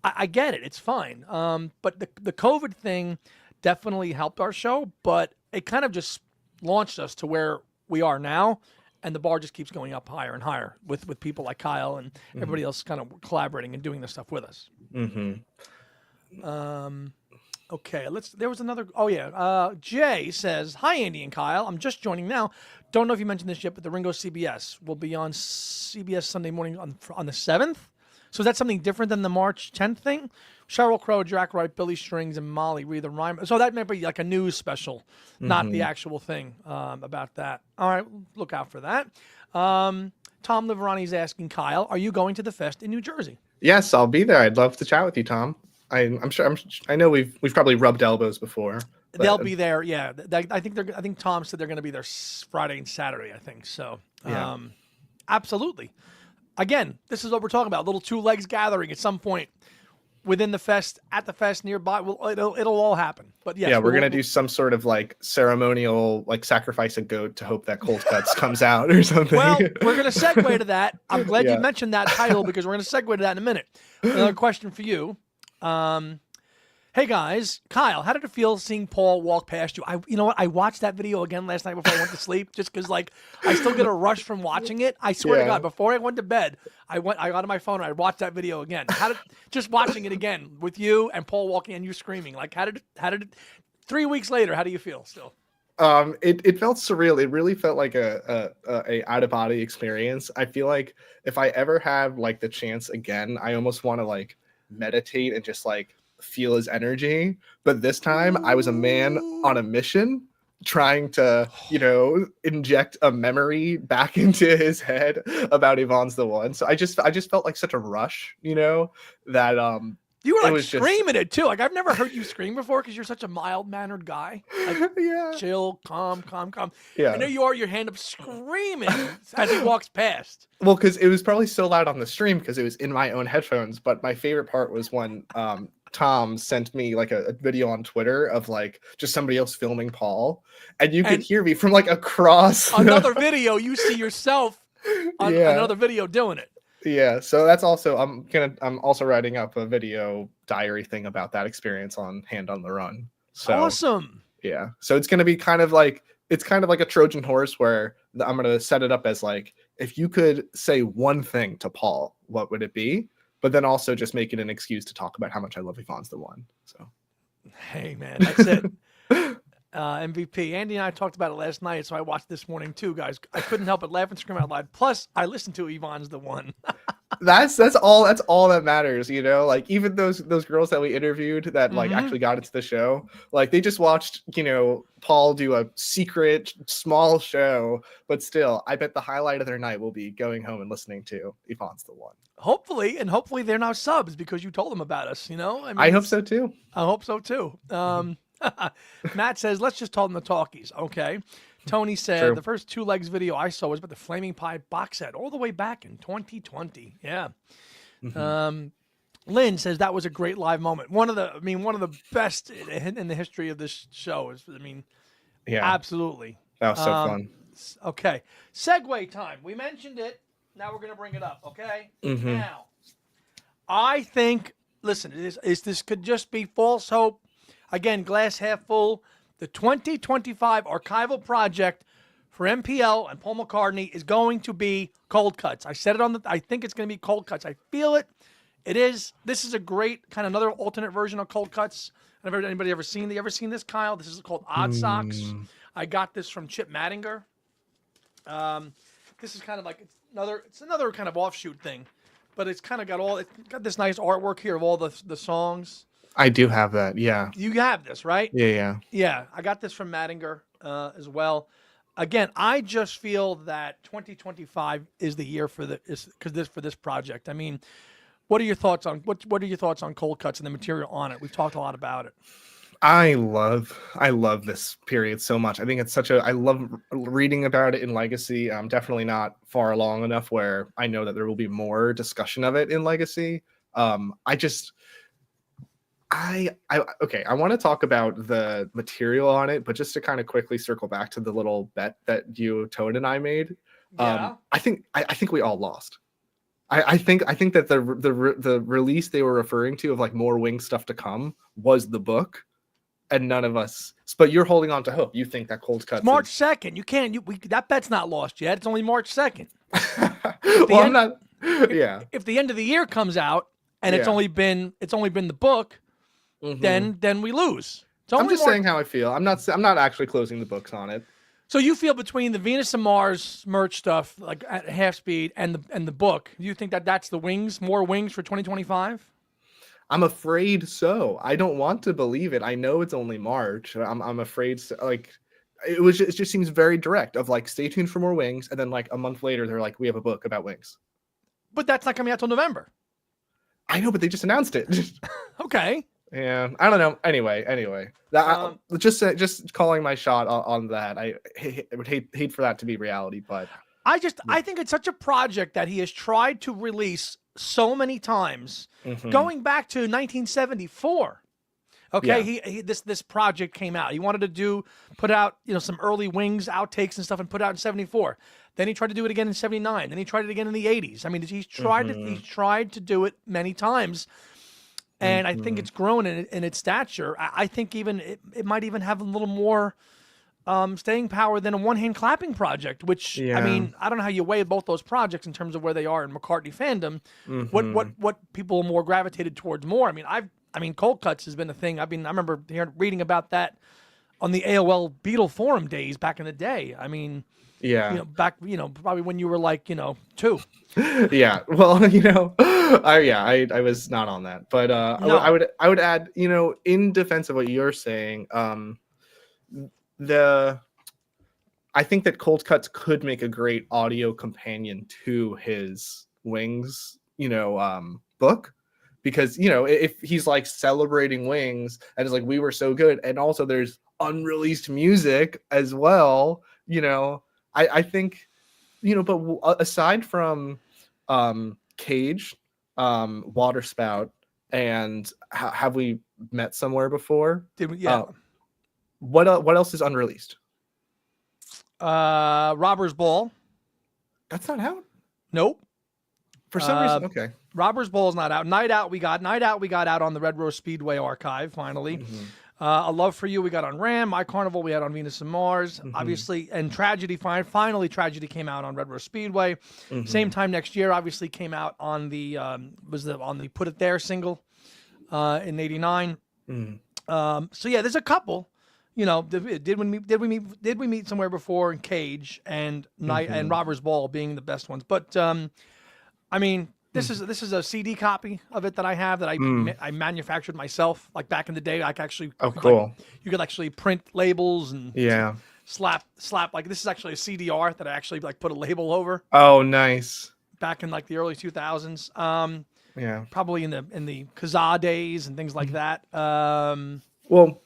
I get it. It's fine. But the COVID thing definitely helped our show, but it kind of just launched us to where we are now, and the bar just keeps going up higher and higher with people like Kyle and everybody else kind of collaborating and doing this stuff with us. Okay, there was another. Oh yeah, Jay says, "Hi Andy and Kyle. I'm just joining now. Don't know if you mentioned this yet, but the Ringo CBS will be on CBS Sunday morning on the 7th. So is that something different than the March 10th thing? Sheryl Crow, Jack Wright, Billy Strings, and Molly read the rhyme. So that might be like a news special, not the actual thing about that. All right, look out for that. Tom Liverani's asking Kyle, are you going to the fest in New Jersey? Yes, I'll be there. I'd love to chat with you, Tom. I'm sure. I know we've probably rubbed elbows before. But they'll be there. Yeah, I think Tom said they're going to be there Friday and Saturday. I think so. Yeah. Absolutely. Again, this is what we're talking about. A little two legs gathering at some point within the fest, at the fest nearby. It'll all happen. But yes, yeah, we're going to do some sort of like ceremonial, like sacrifice a goat to hope that Cold Cuts comes out or something. Well, we're going to segue to that. I'm glad you mentioned that title, because we're going to segue to that in a minute. Another question for you. Hey guys, Kyle, how did it feel seeing Paul walk past you? You know what? I watched that video again last night before I went to sleep, just because like I still get a rush from watching it. I swear to God, before I went to bed, I got on my phone and I watched that video again. Just watching it again with you and Paul walking and you screaming? Like how did it 3 weeks later? How do you feel still? It felt surreal. It really felt like a out of body experience. I feel like if I ever have like the chance again, I almost want to like meditate and just like feel his energy. But this time I was a man on a mission trying to, inject a memory back into his head about Yvonne's the One. So I just felt like such a rush, that You were like screaming it too. Like I've never heard you scream before because you're such a mild-mannered guy. Like chill, calm. Yeah. And there you are, your hand up screaming as he walks past. Well, because it was probably so loud on the stream because it was in my own headphones. But my favorite part was when Tom sent me like a video on Twitter of like just somebody else filming Paul, and you could hear me from like across another video. You see yourself on another video doing it. Yeah, so that's also I'm also writing up a video diary thing about that experience on Hand on the Run. So awesome. Yeah. So it's gonna be kind of like a Trojan horse where I'm gonna set it up as like, if you could say one thing to Paul, what would it be? But then also just make it an excuse to talk about how much I love Yvonne's the One. So hey man, that's it. MVP. Andy and I talked about it last night, so I watched this morning too, guys. I couldn't help but laugh and scream out loud. Plus, I listened to Yvonne's the One. That's all that matters, you know. Like even those girls that we interviewed that like actually got into the show, like they just watched, you know, Paul do a secret small show, but still, I bet the highlight of their night will be going home and listening to Yvonne's the One. Hopefully they're now subs because you told them about us. You know, I hope so too. I hope so too. Matt says, let's just tell them the talkies. Okay. Tony said, True. The first Two Legs video I saw was about the Flaming Pie box set all the way back in 2020. Yeah. Lynn says that was a great live moment. One of the best in the history of this show is, absolutely. That was so fun. Okay. Segue time. We mentioned it. Now we're going to bring it up. Okay. Now, I think, listen, this could just be false hope. Again, glass half full. The 2025 archival project for MPL and Paul McCartney is going to be Cold Cuts. I said it I think it's going to be Cold Cuts. I feel it. It is. This is a great kind of another alternate version of Cold Cuts. I don't know if anybody ever seen. You ever seen this, Kyle? This is called Odd Socks. I got this from Chip Mattinger. This is kind of like it's another kind of offshoot thing, but it's kind of got this nice artwork here of all the songs. I do have that, yeah. You have this, right? Yeah. I got this from Mattinger as well. Again, I just feel that 2025 is the year for this project. I mean, what are your thoughts on Cold Cuts and the material on it? We've talked a lot about it. I love this period so much. I think it's I love reading about it in Legacy. I'm definitely not far along enough where I know that there will be more discussion of it in Legacy. I want to talk about the material on it, but just to kind of quickly circle back to the little bet that you, Toad, and I made. I think we all lost. I think that the release they were referring to of like more Wings stuff to come was the book, and none of us. But you're holding on to hope. You think that Cold Cuts March 2nd. You can't. That bet's not lost yet. It's only March 2nd. I'm not. Yeah. If the end of the year comes out and it's only been the book. Then we lose. I'm just saying how I feel. I'm not actually closing the books on it. So you feel between the Venus and Mars merch stuff, like at half speed, and the book, do you think that's the Wings, more Wings for 2025? I'm afraid so. I don't want to believe it. I know it's only March. I'm afraid. Like it just seems very direct. Of like, stay tuned for more Wings, and then like a month later, they're like, we have a book about Wings. But that's not coming out till November. I know, but they just announced it. Okay. Yeah, I don't know. Anyway, just calling my shot on that. I would hate for that to be reality, but I think it's such a project that he has tried to release so many times, going back to 1974. Okay, this project came out. He wanted to put out some early Wings outtakes and stuff and put out in 74. Then he tried to do it again in 79. Then he tried it again in the 80s. I mean, he's tried to do it many times. And I think it's grown in its stature. I think even it might even have a little more staying power than a one-hand clapping project, which, I mean, I don't know how you weigh both those projects in terms of where they are in McCartney fandom, what people more gravitated towards more. I mean, Cold Cuts has been a thing. I remember reading about that on the AOL Beatle forum days back in the day. I mean, probably when you were like, 2. Yeah. Well, I was not on that, but no. I would add, in defense of what you're saying, I think that Cold Cuts could make a great audio companion to his Wings, book, because, you know, if he's like celebrating Wings and it's like, we were so good, and also there's unreleased music as well, you know, I think, you know, but aside from Cage, Waterspout, and Have We Met Somewhere Before? Did we? Yeah. What else is unreleased? Robber's Ball. That's not out? Nope. For some reason, okay. Robber's Ball is not out. Night Out we got out on the Red Rose Speedway archive, finally. Mm-hmm. A Love for You we got on Ram. My Carnival we had on Venus and Mars, obviously. And Tragedy, finally Tragedy came out on Red Rose Speedway. Same time next year, obviously, came out on the Put It There single in '89. So yeah, there's a couple. You know, did we meet somewhere before? And Cage and Night and Robber's Ball being the best ones. But I mean, this is a CD copy of it that I have that I manufactured myself. Like back in the day, I could actually you could actually print labels and slap like this is actually a CDR that I actually like put a label over. Oh, nice. Back in like the early 2000s. Probably in the Kazaa days and things like that. Well,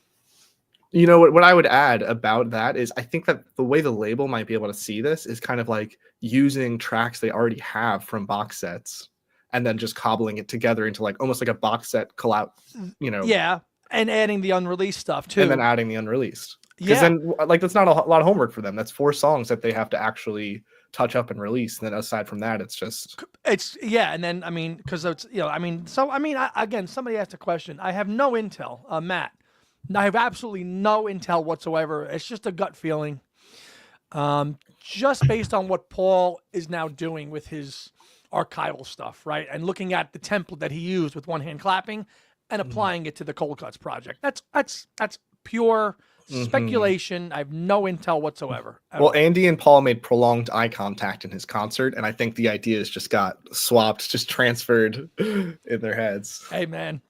you know what I would add about that is I think that the way the label might be able to see this is kind of like using tracks they already have from box sets and then just cobbling it together into like almost like a box set collab, you know. Yeah, and adding the unreleased stuff too. And then adding the unreleased. Because then like that's not a lot of homework for them. That's 4 songs that they have to actually touch up and release. And then aside from that, and then I mean, because it's, you know, I mean, so I mean, again, somebody asked a question. I have no intel, Matt. I have absolutely no intel whatsoever. It's just a gut feeling, just based on what Paul is now doing with his archival stuff, right? And looking at the template that he used with one hand clapping and applying it to the Cold Cuts project. That's pure speculation. I have no intel whatsoever. Well, Andy and Paul made prolonged eye contact in his concert, and I think the ideas just got swapped, just transferred in their heads. Hey, man.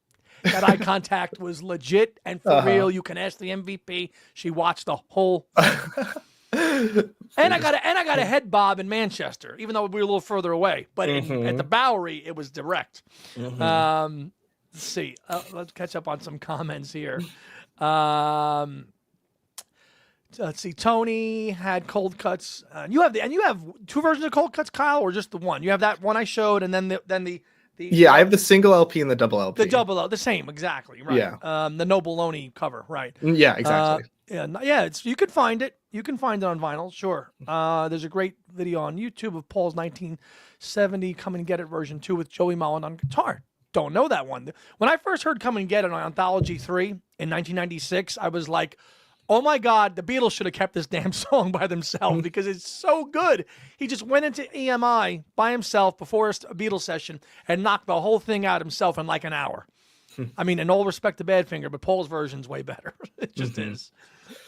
That eye contact was legit and for real. You can ask the MVP. She watched the whole thing. And I got a head bob in Manchester, even though we were a little further away. But at the Bowery, it was direct. Let's see. Let's catch up on some comments here. Let's see. Tony had Cold Cuts. You have 2 versions of Cold Cuts, Kyle, or just the one? You have that one I showed, and then the I have the single LP and the double LP. The double LP, the same, exactly, right? Yeah. The No Baloney cover, right? Yeah, exactly. You can find it. You can find it on vinyl, sure. There's a great video on YouTube of Paul's 1970 Come and Get It version 2 with Joey Molland on guitar. Don't know that one. When I first heard Come and Get It on Anthology 3 in 1996, I was like, oh my God, the Beatles should have kept this damn song by themselves because it's so good. He just went into EMI by himself before a Beatles session and knocked the whole thing out himself in like an hour. I mean, in all respect to Badfinger, but Paul's version's way better. It just is.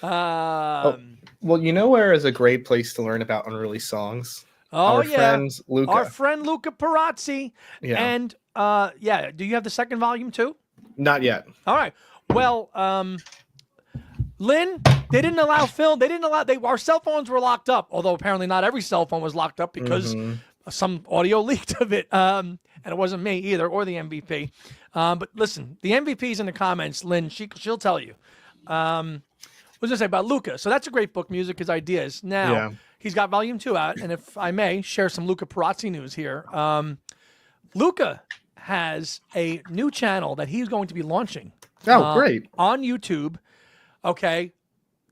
Well, you know where is a great place to learn about unreleased songs? Our friend Luca. Our friend Luca Perazzi. Yeah. And do you have the second volume too? Not yet. All right. Well, Lynn, they didn't allow film. They didn't allow. Our cell phones were locked up, although apparently not every cell phone was locked up because some audio leaked of it, and it wasn't me either or the MVP. But listen, the MVP's in the comments. Lynn, she'll tell you. What was I say about Luca? So that's a great book, Music is Ideas. Now he's got volume 2 out, and if I may share some Luca Perazzi news here, Luca has a new channel that he's going to be launching. Oh, great! On YouTube. Okay,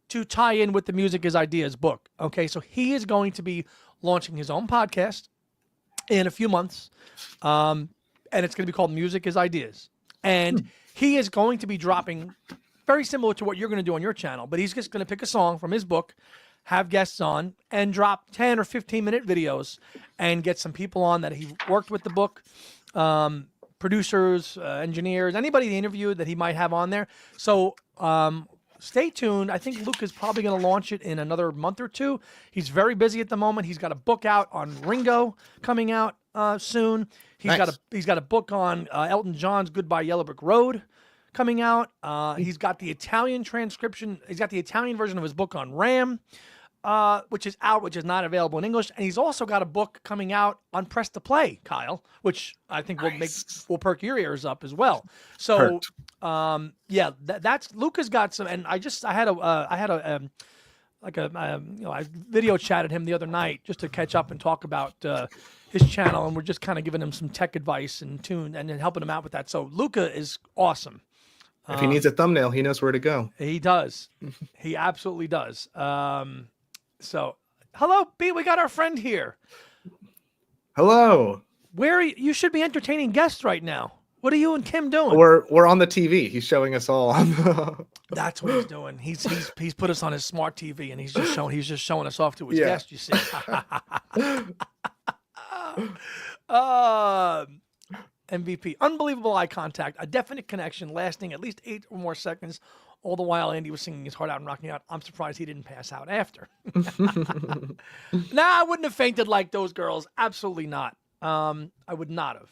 to tie in with the Music is Ideas book. Okay, so he is going to be launching his own podcast in a few months, and it's going to be called Music is Ideas. And he is going to be dropping, very similar to what you're going to do on your channel, but he's just going to pick a song from his book, have guests on, and drop 10 or 15-minute videos and get some people on that he worked with the book, producers, engineers, anybody he interviewed that he might have on there. So, stay tuned. I think Luke is probably going to launch it in another month or 2. He's very busy at the moment. He's got a book out on Ringo coming out soon. He's got a book on Elton John's Goodbye Yellow Brick Road coming out. He's got the Italian transcription. He's got the Italian version of his book on Ram. which is out, which is not available in English, and he's also got a book coming out on Press to Play, Kyle, which I think will perk your ears up as well. So, that's Luca's got some, and I video chatted him the other night just to catch up and talk about his channel, and we're just kind of giving him some tech advice and helping him out with that. So Luca is awesome. If he needs a thumbnail, he knows where to go. He does. He absolutely does. So, hello, B. We got our friend here. Hello. You should be entertaining guests right now. What are you and Kim doing? We're on the TV. He's showing us all. That's what he's doing. He's put us on his smart TV, and he's just showing us off to his guest. You see. MVP, unbelievable eye contact, a definite connection lasting at least 8 or more seconds. All the while Andy was singing his heart out and rocking out. I'm surprised he didn't pass out after. Nah, I wouldn't have fainted like those girls. Absolutely not. I would not have.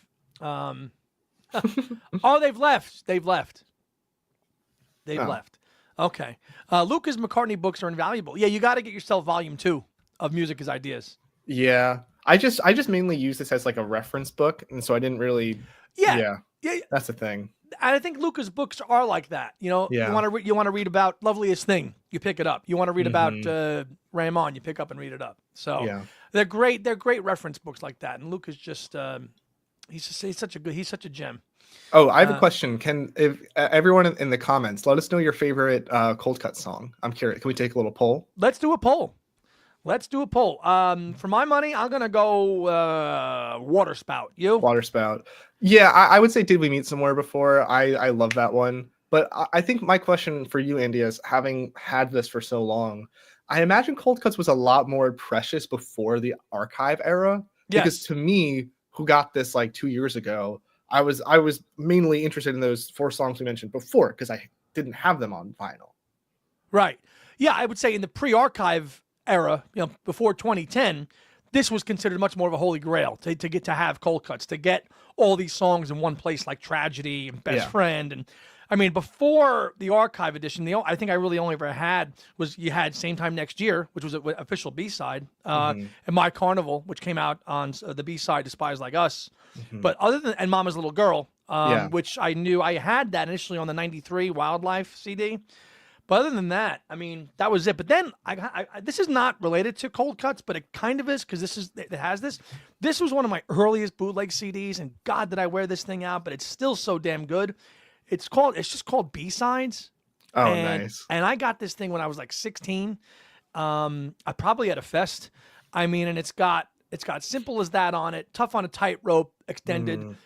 Oh, they've left. They've left. Okay. Luca's McCartney books are invaluable. Yeah, you got to get yourself volume 2 of Music is Ideas. Yeah. I just mainly use this as like a reference book, and so I didn't really. Yeah. That's the thing. And I think Luca's books are like that. You know, you want to read about Loveliest Thing, you pick it up. You want to read about Ramon, you pick up and read it up. So they're great. They're great reference books like that. And Luca's just he's such a gem. Oh, I have a question. If everyone in the comments, let us know your favorite Cold Cut song. I'm curious. Can we take a little poll? Let's do a poll. For my money, I'm gonna go Water Spout. You? Water Spout. Yeah, I would say Did We Meet Somewhere Before? I love that one. But I think my question for you, Andy, is having had this for so long, I imagine Cold Cuts was a lot more precious before the archive era. Yes. Because to me, who got this like 2 years ago, I was mainly interested in those 4 songs we mentioned before because I didn't have them on vinyl. Right. Yeah, I would say in the pre-archive era, before 2010, this was considered much more of a holy grail to get to have Cold Cuts, to get all these songs in one place like Tragedy and Best Friend. And I mean, before the archive edition, I think I really only ever had was you had Same Time Next Year, which was an official B-side, and My Carnival, which came out on the B-side to Spies Like Us. But other than, and Mama's Little Girl, which I knew I had that initially on the 93 Wildlife CD. But other than that, I mean, that was it. But then this is not related to Cold Cuts, but it kind of is because it has this. This was one of my earliest bootleg CDs, and God, did I wear this thing out? But it's still so damn good. It's just called B-Sides. Oh, nice. And I got this thing when I was like 16. I probably at a fest. I mean, and it's got Simple as That on it, Tough on a Tightrope, Extended,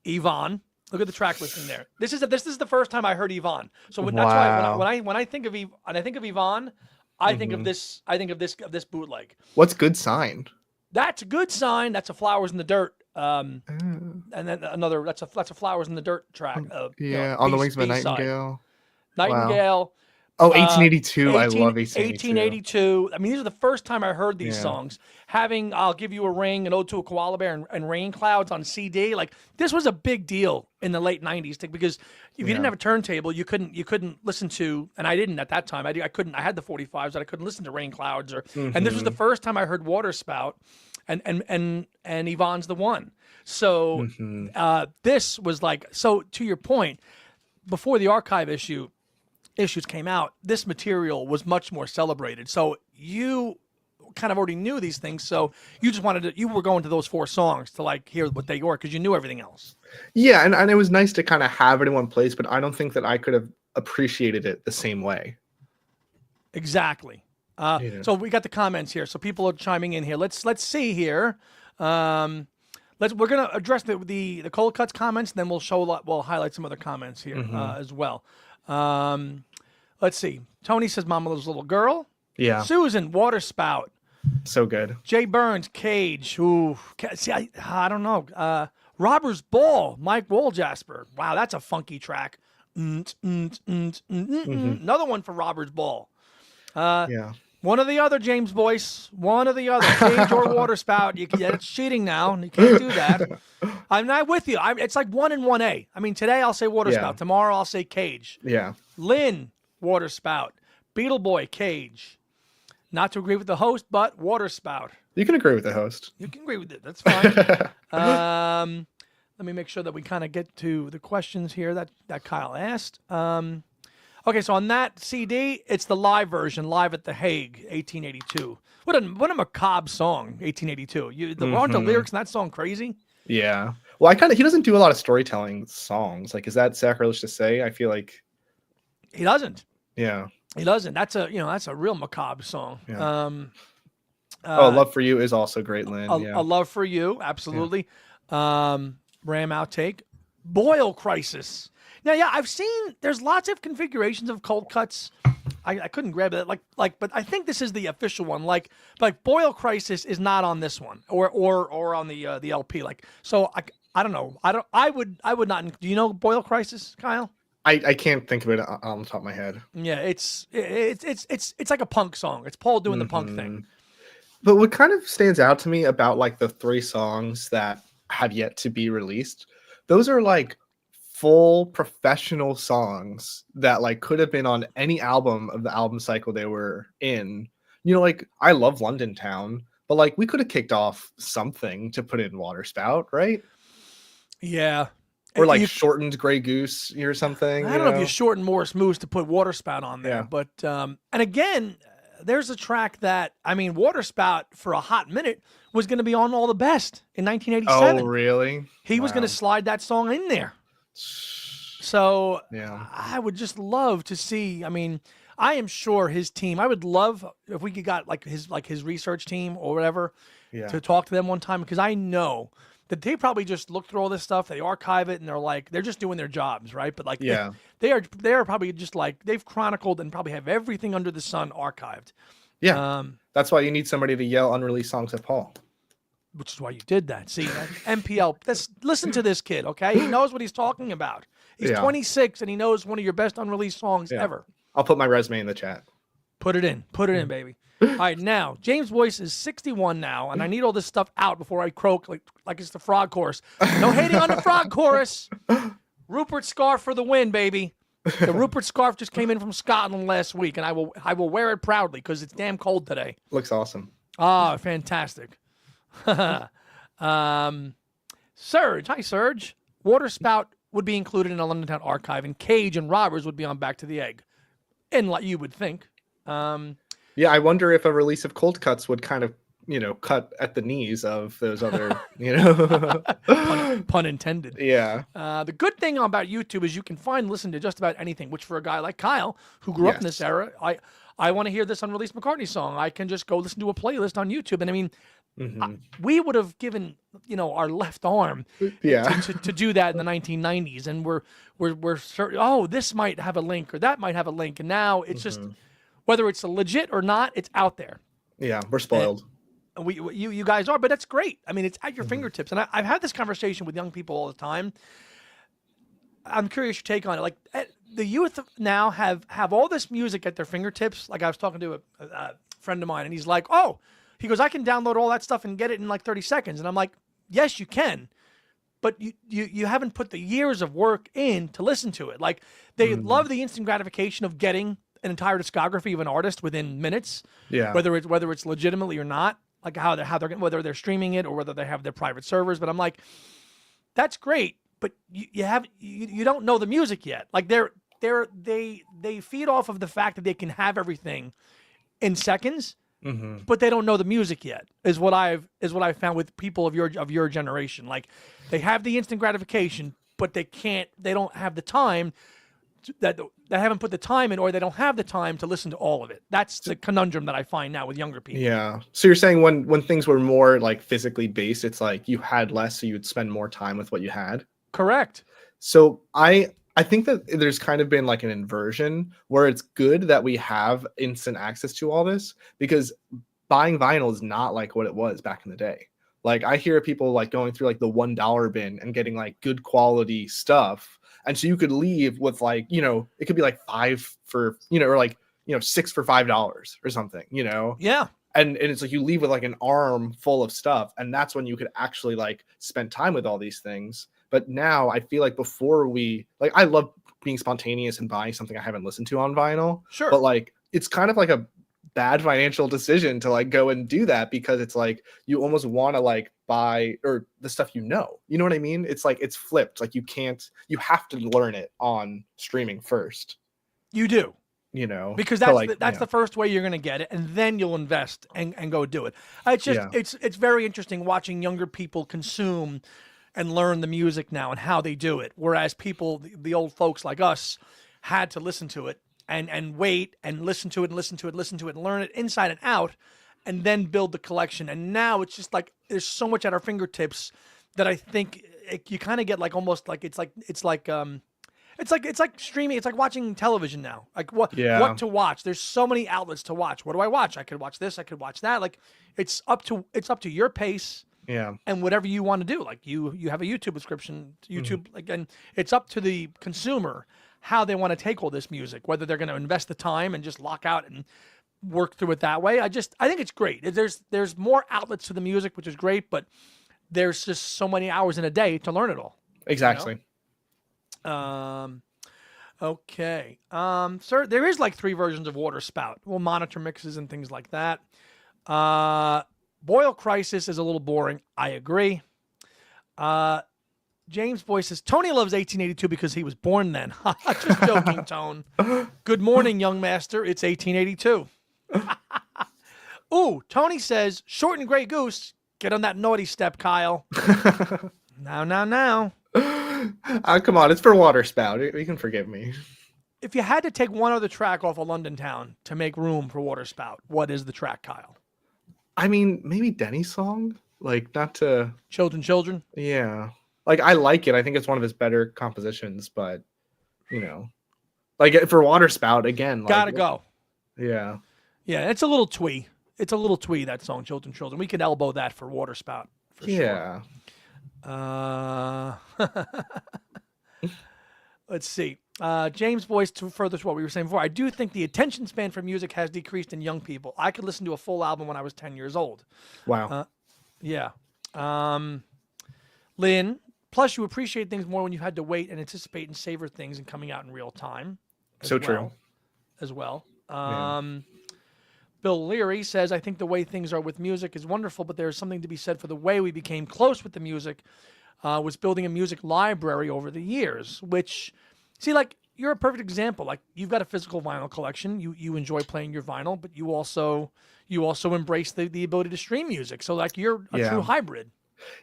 Yvonne. Look at the track listing there. This is the first time I heard Yvonne. So that's why when I think of Yvonne, I think of this. I think of this bootleg. What's Good Sign? That's a Good Sign. That's a Flowers in the Dirt. And then another. That's a Flowers in the Dirt track. On the Wings of a Nightingale. Nightingale. Wow. Oh, 1882. I love 1882. I mean, these are the first time I heard these songs. Having I'll Give You a Ring, an Ode to a Koala Bear, and Rain Clouds on CD. Like, this was a big deal in the late 90s because if you didn't have a turntable, you couldn't listen to, and I didn't at that time. I couldn't. I had the 45s, but I couldn't listen to Rain Clouds and this was the first time I heard Water Spout, and Yvonne's the one. So this was like, so to your point, before the archive issues came out, this material was much more celebrated. So you kind of already knew these things, so you just you were going to those 4 songs to like hear what they were because you knew everything else. Yeah, and it was nice to kind of have it in one place, but I don't think that I could have appreciated it the same way. Exactly. So we got the comments here, so people are chiming in here. Let's see here. We're gonna address the Cold Cuts comments, and then we'll highlight some other comments here as well. Let's see. Tony says Mama's Little Girl. Yeah. Susan, Water Spout. So good. Jay Burns, Cage. Ooh. See, I don't know. Robber's Ball, Mike Woljasper. Wow, that's a funky track. Another one for Robber's Ball. One or the other, James Boyce. One or the other. Cage or Water Spout. It's cheating now. You can't do that. I'm not with you. It's like 1 and 1A. I mean, today I'll say Water Spout. Tomorrow I'll say Cage. Yeah. Lynn, Water Spout. Beetle Boy, Cage. Not to agree with the host, but water spout. You can agree with the host. You can agree with it. That's fine. Let me make sure that we kind of get to the questions here that Kyle asked. Okay, so on that CD, it's the live version, Live at The Hague, 1882. What a macabre song, 1882. Aren't the lyrics in that song crazy? Yeah. Well, he doesn't do a lot of storytelling songs. Like, is that sacrilege to say? I feel like he doesn't. Yeah. He doesn't. That's a real macabre song. Yeah. Love for You is also great, Lynn. A Love for You, absolutely. Yeah. Ram outtake. Boyle Crisis. Now, yeah, I've seen there's lots of configurations of cold cuts. I couldn't grab it, but I think this is the official one. Like Boyle Crisis is not on this one, or on the LP. So I don't know. I would not. Do you know Boyle Crisis, Kyle? I can't think of it on the top of my head. Yeah, it's like a punk song. It's Paul doing the punk thing. But what kind of stands out to me about like the 3 songs that have yet to be released, those are like full professional songs that like could have been on any album of the album cycle they were in. You know, like I love London Town, but like we could have kicked off something to put in Waterspout, right? Yeah. Or like shortened Grey Goose or something. I don't know if you shortened Morris Moose to put Waterspout on there, but and again, there's a track that Waterspout for a hot minute was going to be on All the Best in 1987. Oh, really? He was going to slide that song in there. So I would just love to see. I am sure his team. I would love if we could got his research team or whatever to talk to them one time, because I know that they probably just look through all this stuff, they archive it, and they're just doing their jobs, right? But they are probably just they've chronicled and probably have everything under the sun archived. Yeah, that's why you need somebody to yell unreleased songs at Paul. Which is why you did that. See, MPL. Listen to this kid, okay? He knows what he's talking about. He's 26 and he knows one of your best unreleased songs ever. I'll put my resume in the chat. Put it in, baby. All right, now, James Boyce is 61 now, and I need all this stuff out before I croak like it's the frog chorus. No hating on the frog chorus. Rupert scarf for the win, baby. The Rupert scarf just came in from Scotland last week, and I will wear it proudly because it's damn cold today. Looks awesome. Ah, fantastic. Serge. Hi, Serge. Waterspout would be included in a London Town archive, and Cage and Robbers would be on Back to the Egg. And like you would think. Yeah, I wonder if a release of Cold Cuts would kind of, cut at the knees of those other, pun intended. Yeah. The good thing about YouTube is you can find and listen to just about anything, which for a guy like Kyle, who grew up in this era, I want to hear this unreleased McCartney song. I can just go listen to a playlist on YouTube. And we would have given, our left arm to do that in the 1990s. And we're certain, this might have a link or that might have a link. And now it's just, whether it's legit or not, it's out there. Yeah, we're spoiled. And you guys are, but that's great. It's at your fingertips. And I've had this conversation with young people all the time. I'm curious your take on it. The youth now have all this music at their fingertips. Like I was talking to a friend of mine, and he's like, he goes, I can download all that stuff and get it in like 30 seconds. And I'm like, yes, you can. But you haven't put the years of work in to listen to it. Like they love the instant gratification of getting an entire discography of an artist within minutes. Yeah. Whether it's legitimately or not, like how they're whether they're streaming it or whether they have their private servers. But I'm like, that's great, but you don't know the music yet. Like they feed off of the fact that they can have everything in seconds. But they don't know the music yet. Is what I've found with people of your generation. Like they have the instant gratification, but they don't have the time that they haven't put the time in, or they don't have the time to listen to all of it. That's the conundrum that I find now with younger people. Yeah. So you're saying when things were more like physically based, it's like you had less, so you'd spend more time with what you had. Correct. So I think that there's kind of been like an inversion where it's good that we have instant access to all this, because buying vinyl is not like what it was back in the day. Like I hear people like going through like the $1 bin and getting like good quality stuff. And so you could leave with like, it could be like 5 for, or like, 6 for $5 or something, Yeah. And it's like you leave with like an arm full of stuff. And that's when you could actually like spend time with all these things. But now I feel like before I love being spontaneous and buying something I haven't listened to on vinyl. Sure. But like, it's kind of like bad financial decision to like go and do that, because it's like you almost want to like buy or the stuff, you know what I mean? It's like it's flipped. Like you have to learn it on streaming first. You do. Because that's the first way you're going to get it, and then you'll invest and go do it. It's just it's very interesting watching younger people consume and learn the music now and how they do it, whereas people, the old folks like us, had to listen to it and wait and listen to it and learn it inside and out, and then build the collection. And now it's just like there's so much at our fingertips that I think you kind of get like almost like it's like streaming. It's like watching television now. Like what to watch. There's so many outlets to watch. What do I watch? I could watch this. I could watch that. Like it's up to your pace. Yeah. And whatever you want to do. Like you have a YouTube subscription. YouTube and it's up to the consumer how they want to take all this music. Whether they're going to invest the time and just lock out and work through it that way. I think it's great. There's more outlets to the music, which is great. But there's just so many hours in a day to learn it all. Exactly. Okay. Sir, there is like 3 versions of Water Spout. We'll monitor mixes and things like that. Boil Crisis is a little boring. I agree. James Boy says, Tony loves 1882 because he was born then. Just joking, Tone. Good morning, young master. It's 1882. Ooh, Tony says, short and gray goose. Get on that naughty step, Kyle. Now. Come on, it's for Water Spout. You can forgive me. If you had to take one other track off of London Town to make room for Water Spout, what is the track, Kyle? I mean, maybe Denny's song? Like, not to... Children? Yeah. Like, I like it. I think it's one of his better compositions, but, like, for Water Spout, again... Gotta go. Yeah. Yeah, it's a little twee. It's a little twee, that song, Children. We could elbow that for Water Spout, for sure. Let's see. James Boyce, to further to what we were saying before, I do think the attention span for music has decreased in young people. I could listen to a full album when I was 10 years old. Wow. Yeah. Lynn, plus you appreciate things more when you had to wait and anticipate and savor things and coming out in real time. True. As well. Bill Leary says, I think the way things are with music is wonderful, but there's something to be said for the way we became close with the music, was building a music library over the years, which, see, like, you're a perfect example. Like, you've got a physical vinyl collection. You enjoy playing your vinyl, but you also embrace the ability to stream music. So, like, you're a true hybrid.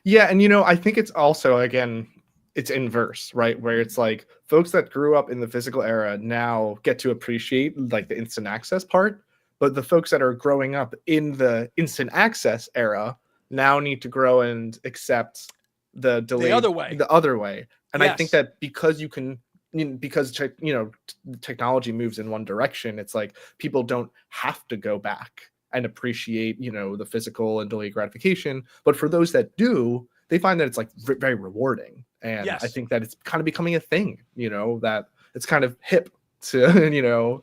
Yeah, and, I think it's also, again, it's inverse, right? Where it's like folks that grew up in the physical era now get to appreciate, like, the instant access part. But the folks that are growing up in the instant access era now need to grow and accept the delay the other way. And I think that because technology moves in one direction, it's like people don't have to go back and appreciate, the physical and delayed gratification. But for those that do, they find that it's like very rewarding. And I think that it's kind of becoming a thing, that it's kind of hip to,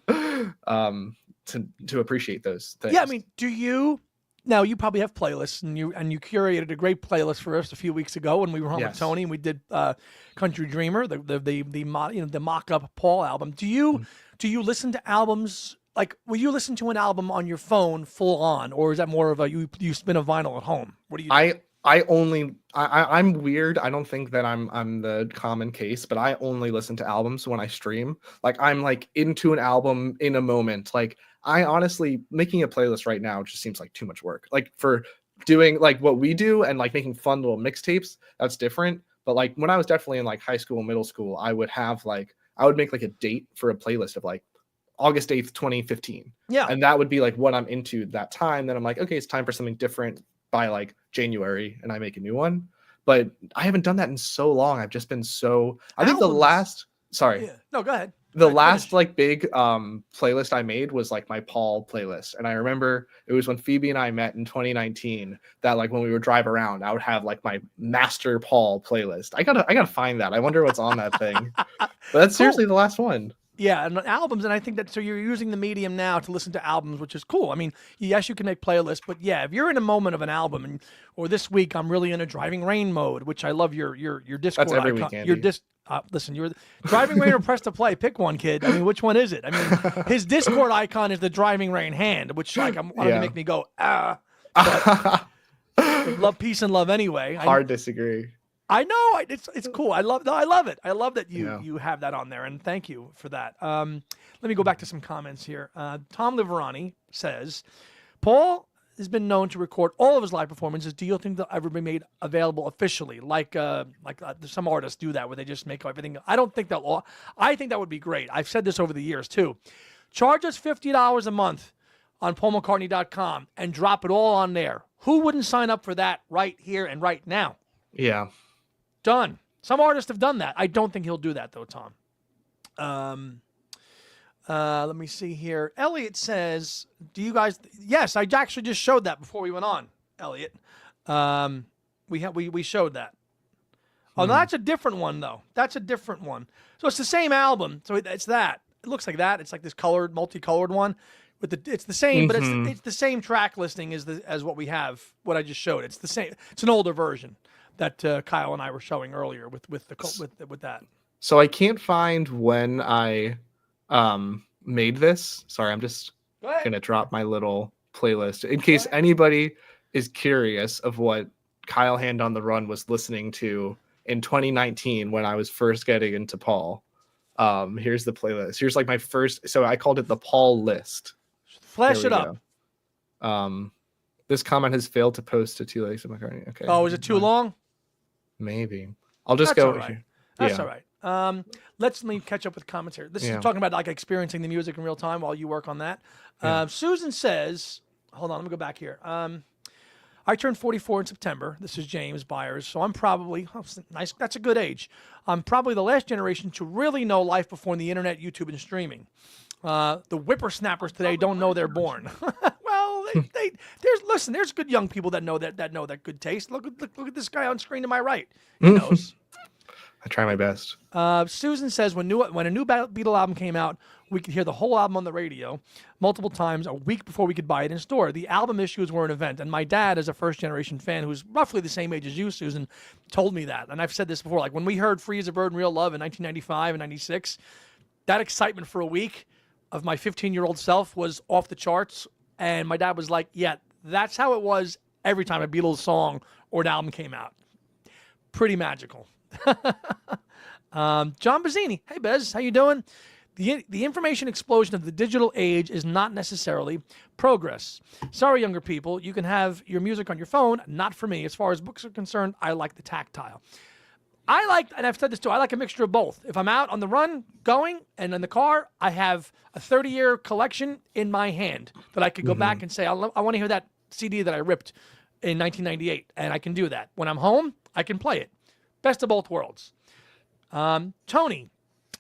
to appreciate those things. Yeah, I mean, now you probably have playlists, and you curated a great playlist for us a few weeks ago when we were home with Tony and we did Country Dreamer, the mock-up Paul album. Do you listen to albums, like, will you listen to an album on your phone full on, or is that more of a you spin a vinyl at home? What do you do? I'm weird. I don't think that I'm the common case, but I only listen to albums when I stream. Like, I'm like into an album in a moment. Like, I honestly, making a playlist right now just seems like too much work. Like, for doing like what we do and like making fun little mixtapes, that's different. But like when I was definitely in like high school, middle school, I would make like a date for a playlist of like August 8th, 2015. Yeah. And that would be like what I'm into that time. Then I'm like, okay, it's time for something different by like January, and I make a new one. But I haven't done that in so long. I've just been so, I think the last, sorry. Yeah. No, go ahead. The last like big playlist I made was like my Paul playlist. And I remember it was when Phoebe and I met in 2019 that like when we would drive around, I would have like my master Paul playlist. I gotta find that. I wonder what's on that thing. But that's seriously the last one. Yeah, and albums, and I think that so you're using the medium now to listen to albums, which is cool. I mean, yes, you can make playlists, but yeah, if you're in a moment of an album, or this week I'm really in a driving rain mode, which I love your Discord That's every icon. week, Andy. Your listen, you're driving rain or press to play. Pick one, kid. I mean, which one is it? I mean, his Discord icon is the driving rain hand, which like I'm wanting to make me go but love, peace, and love anyway. Hard disagree. I know it's cool. I love it. I love that you have that on there, and thank you for that. Let me go back to some comments here. Tom Liverani says, Paul has been known to record all of his live performances. Do you think they'll ever be made available officially, like some artists do that, where they just make everything? I don't think they'll. I think that would be great. I've said this over the years too. Charge us $50 a month on PaulMcCartney.com and drop it all on there. Who wouldn't sign up for that right here and right now? Yeah. Done. Some artists have done that. I don't think he'll do that, though, Tom. Let me see here. Elliot says, do you guys... Yes, I actually just showed that before we went on, Elliot. We showed that. Oh, no, that's a different one, though. That's a different one. So it's the same album. So it's that. It looks like that. It's like this colored, multicolored one. It's the same, but it's the same track listing as what we have, what I just showed. It's the same. It's an older version that Kyle and I were showing earlier with that. So I can't find when I made this. Sorry, I'm just gonna drop my little playlist in case anybody is curious of what Kyle Hand on the Run was listening to in 2019 when I was first getting into Paul. Here's the playlist. Here's like my first. So I called it the Paul list. Flash it up. This comment has failed to post to Two Legs of McCartney. Okay. Oh, is it too long? Maybe. I'll just That's go. All right. That's all right. Let me catch up with comments here. This is talking about like experiencing the music in real time while you work on that. Susan says, hold on, let me go back here. I turned 44 in September. This is James Byers. So I'm probably, nice. That's a good age. I'm probably the last generation to really know life before the internet, YouTube, and streaming. The whippersnappers today don't know they're born. Well, there's good young people that know that good taste. Look at this guy on screen to my right. He knows. I try my best. Susan says when a new Beatle album came out, we could hear the whole album on the radio multiple times a week before we could buy it in store. The album issues were an event, and my dad, as a first-generation fan who's roughly the same age as you, Susan, told me that. And I've said this before, like when we heard Free as a Bird and Real Love in 1995 and 96, that excitement for a week of my 15-year-old self was off the charts. And my dad was like, yeah, that's how it was every time a Beatles song or an album came out. Pretty magical. John Bazzini. Hey, Bez, how you doing? The information explosion of the digital age is not necessarily progress. Sorry, younger people, you can have your music on your phone. Not for me. As far as books are concerned, I like the tactile. And I've said this too, I like a mixture of both. If I'm out on the run, going, and in the car, I have a 30-year collection in my hand that I could go back and say, I want to hear that CD that I ripped in 1998, and I can do that. When I'm home, I can play it. Best of both worlds. Tony,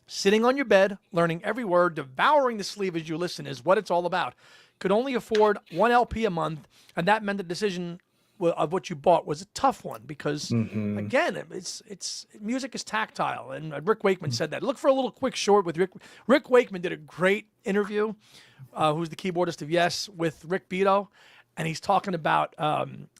sitting on your bed, learning every word, devouring the sleeve as you listen is what it's all about. Could only afford one LP a month, and that meant the decision of what you bought was a tough one because, again, it's music is tactile, and Rick Wakeman said that. Look for a little quick short with Rick. Rick Wakeman did a great interview, who's the keyboardist of Yes, with Rick Beato, and he's talking about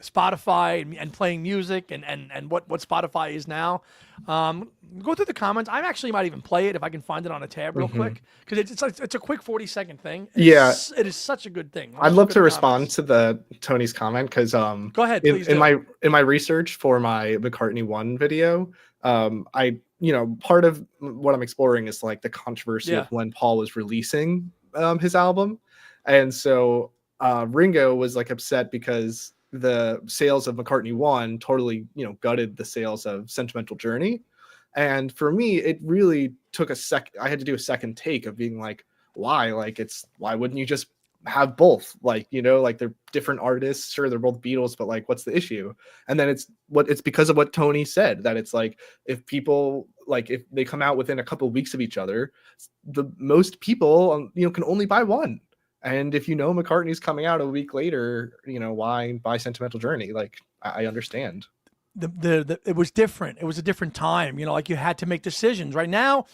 Spotify and playing music and what Spotify is now. Go through the comments. I actually might even play it if I can find it on a tab real quick because it's a quick 40-second thing. It is such a good thing. I'd love to respond to Tony's comment because go ahead, please. In my research for my McCartney 1 video, part of what I'm exploring is like the controversy of when Paul was releasing his album, and so Ringo was like upset because the sales of McCartney 1 totally gutted the sales of Sentimental Journey. And for me, it really took I had to do a second take of being like, why? Like, why wouldn't you just have both? Like, like they're different artists. Sure, they're both Beatles, but like, what's the issue? And then it's because of what Tony said, that it's like, if people, like, if they come out within a couple of weeks of each other, the most people, can only buy one. And if McCartney's coming out a week later, why buy Sentimental Journey? Like, I understand. It was different. It was a different time. Like you had to make decisions. Right now,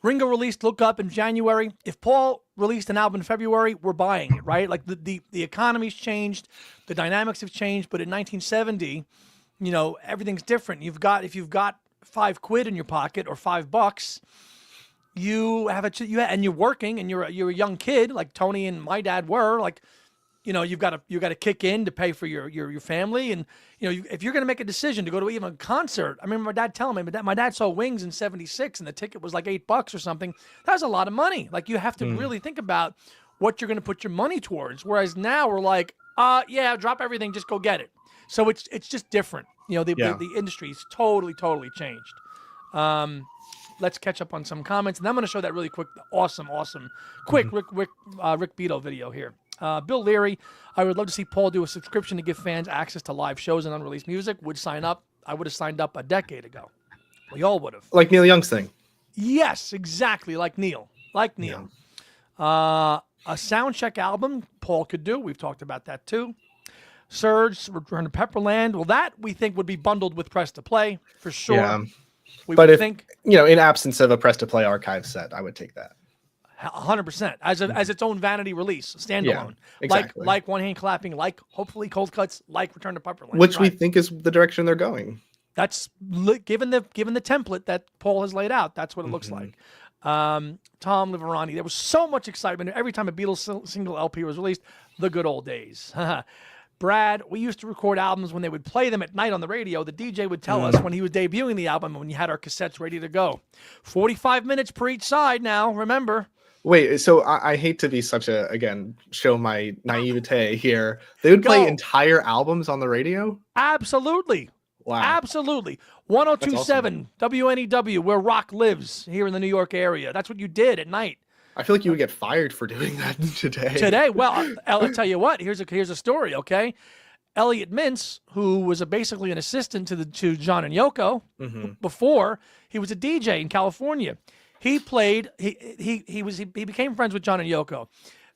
Ringo released Look Up in January. If Paul released an album in February, we're buying it, right? Like the economy's changed, the dynamics have changed, but in 1970, everything's different. If you've got £5 in your pocket or $5, you have and you're working and you're a young kid like Tony and my dad were, like, you've got to kick in to pay for your family, and if you're going to make a decision to go to even a concert. I remember my dad telling me, my dad saw Wings in '76, and the ticket was like $8 or something. That was a lot of money. Like, you have to really think about what you're going to put your money towards. Whereas now we're like, yeah, drop everything, just go get it. So it's just different. The industry's totally changed. Let's catch up on some comments, and I'm going to show that really quick, awesome, quick Rick Beato video here. Bill Leary, I would love to see Paul do a subscription to give fans access to live shows and unreleased music. Would sign up. I would have signed up a decade ago. We all would have. Like Neil Young's thing. Yes, exactly. Like Neil. Yeah. A soundcheck album Paul could do. We've talked about that too. Surge, Return to Pepperland. Well, that we think would be bundled with Press to Play for sure. Yeah. But if in absence of a Press to Play archive set, I would take that. 100% as its own vanity release, standalone. Yeah, exactly. Like One Hand Clapping, like hopefully Cold Cuts, like Return to Pepperland, which we think is the direction they're going. That's given the template that Paul has laid out. That's what it looks like. Tom Liverani, there was so much excitement every time a Beatles single LP was released. The good old days. Brad, we used to record albums when they would play them at night on the radio. The DJ would tell us when he was debuting the album, when you had our cassettes ready to go. 45 minutes per each side now, remember. Wait, so I hate to be show my naivete here. They would play entire albums on the radio? Absolutely. Wow. Absolutely. 102.7 WNEW, where rock lives here in the New York area. That's what you did at night. I feel like you would get fired for doing that today. Today? Well, I'll tell you what. Here's a story, okay? Elliot Mintz, who was basically an assistant to John and Yoko before, he was a DJ in California. He played. He became friends with John and Yoko.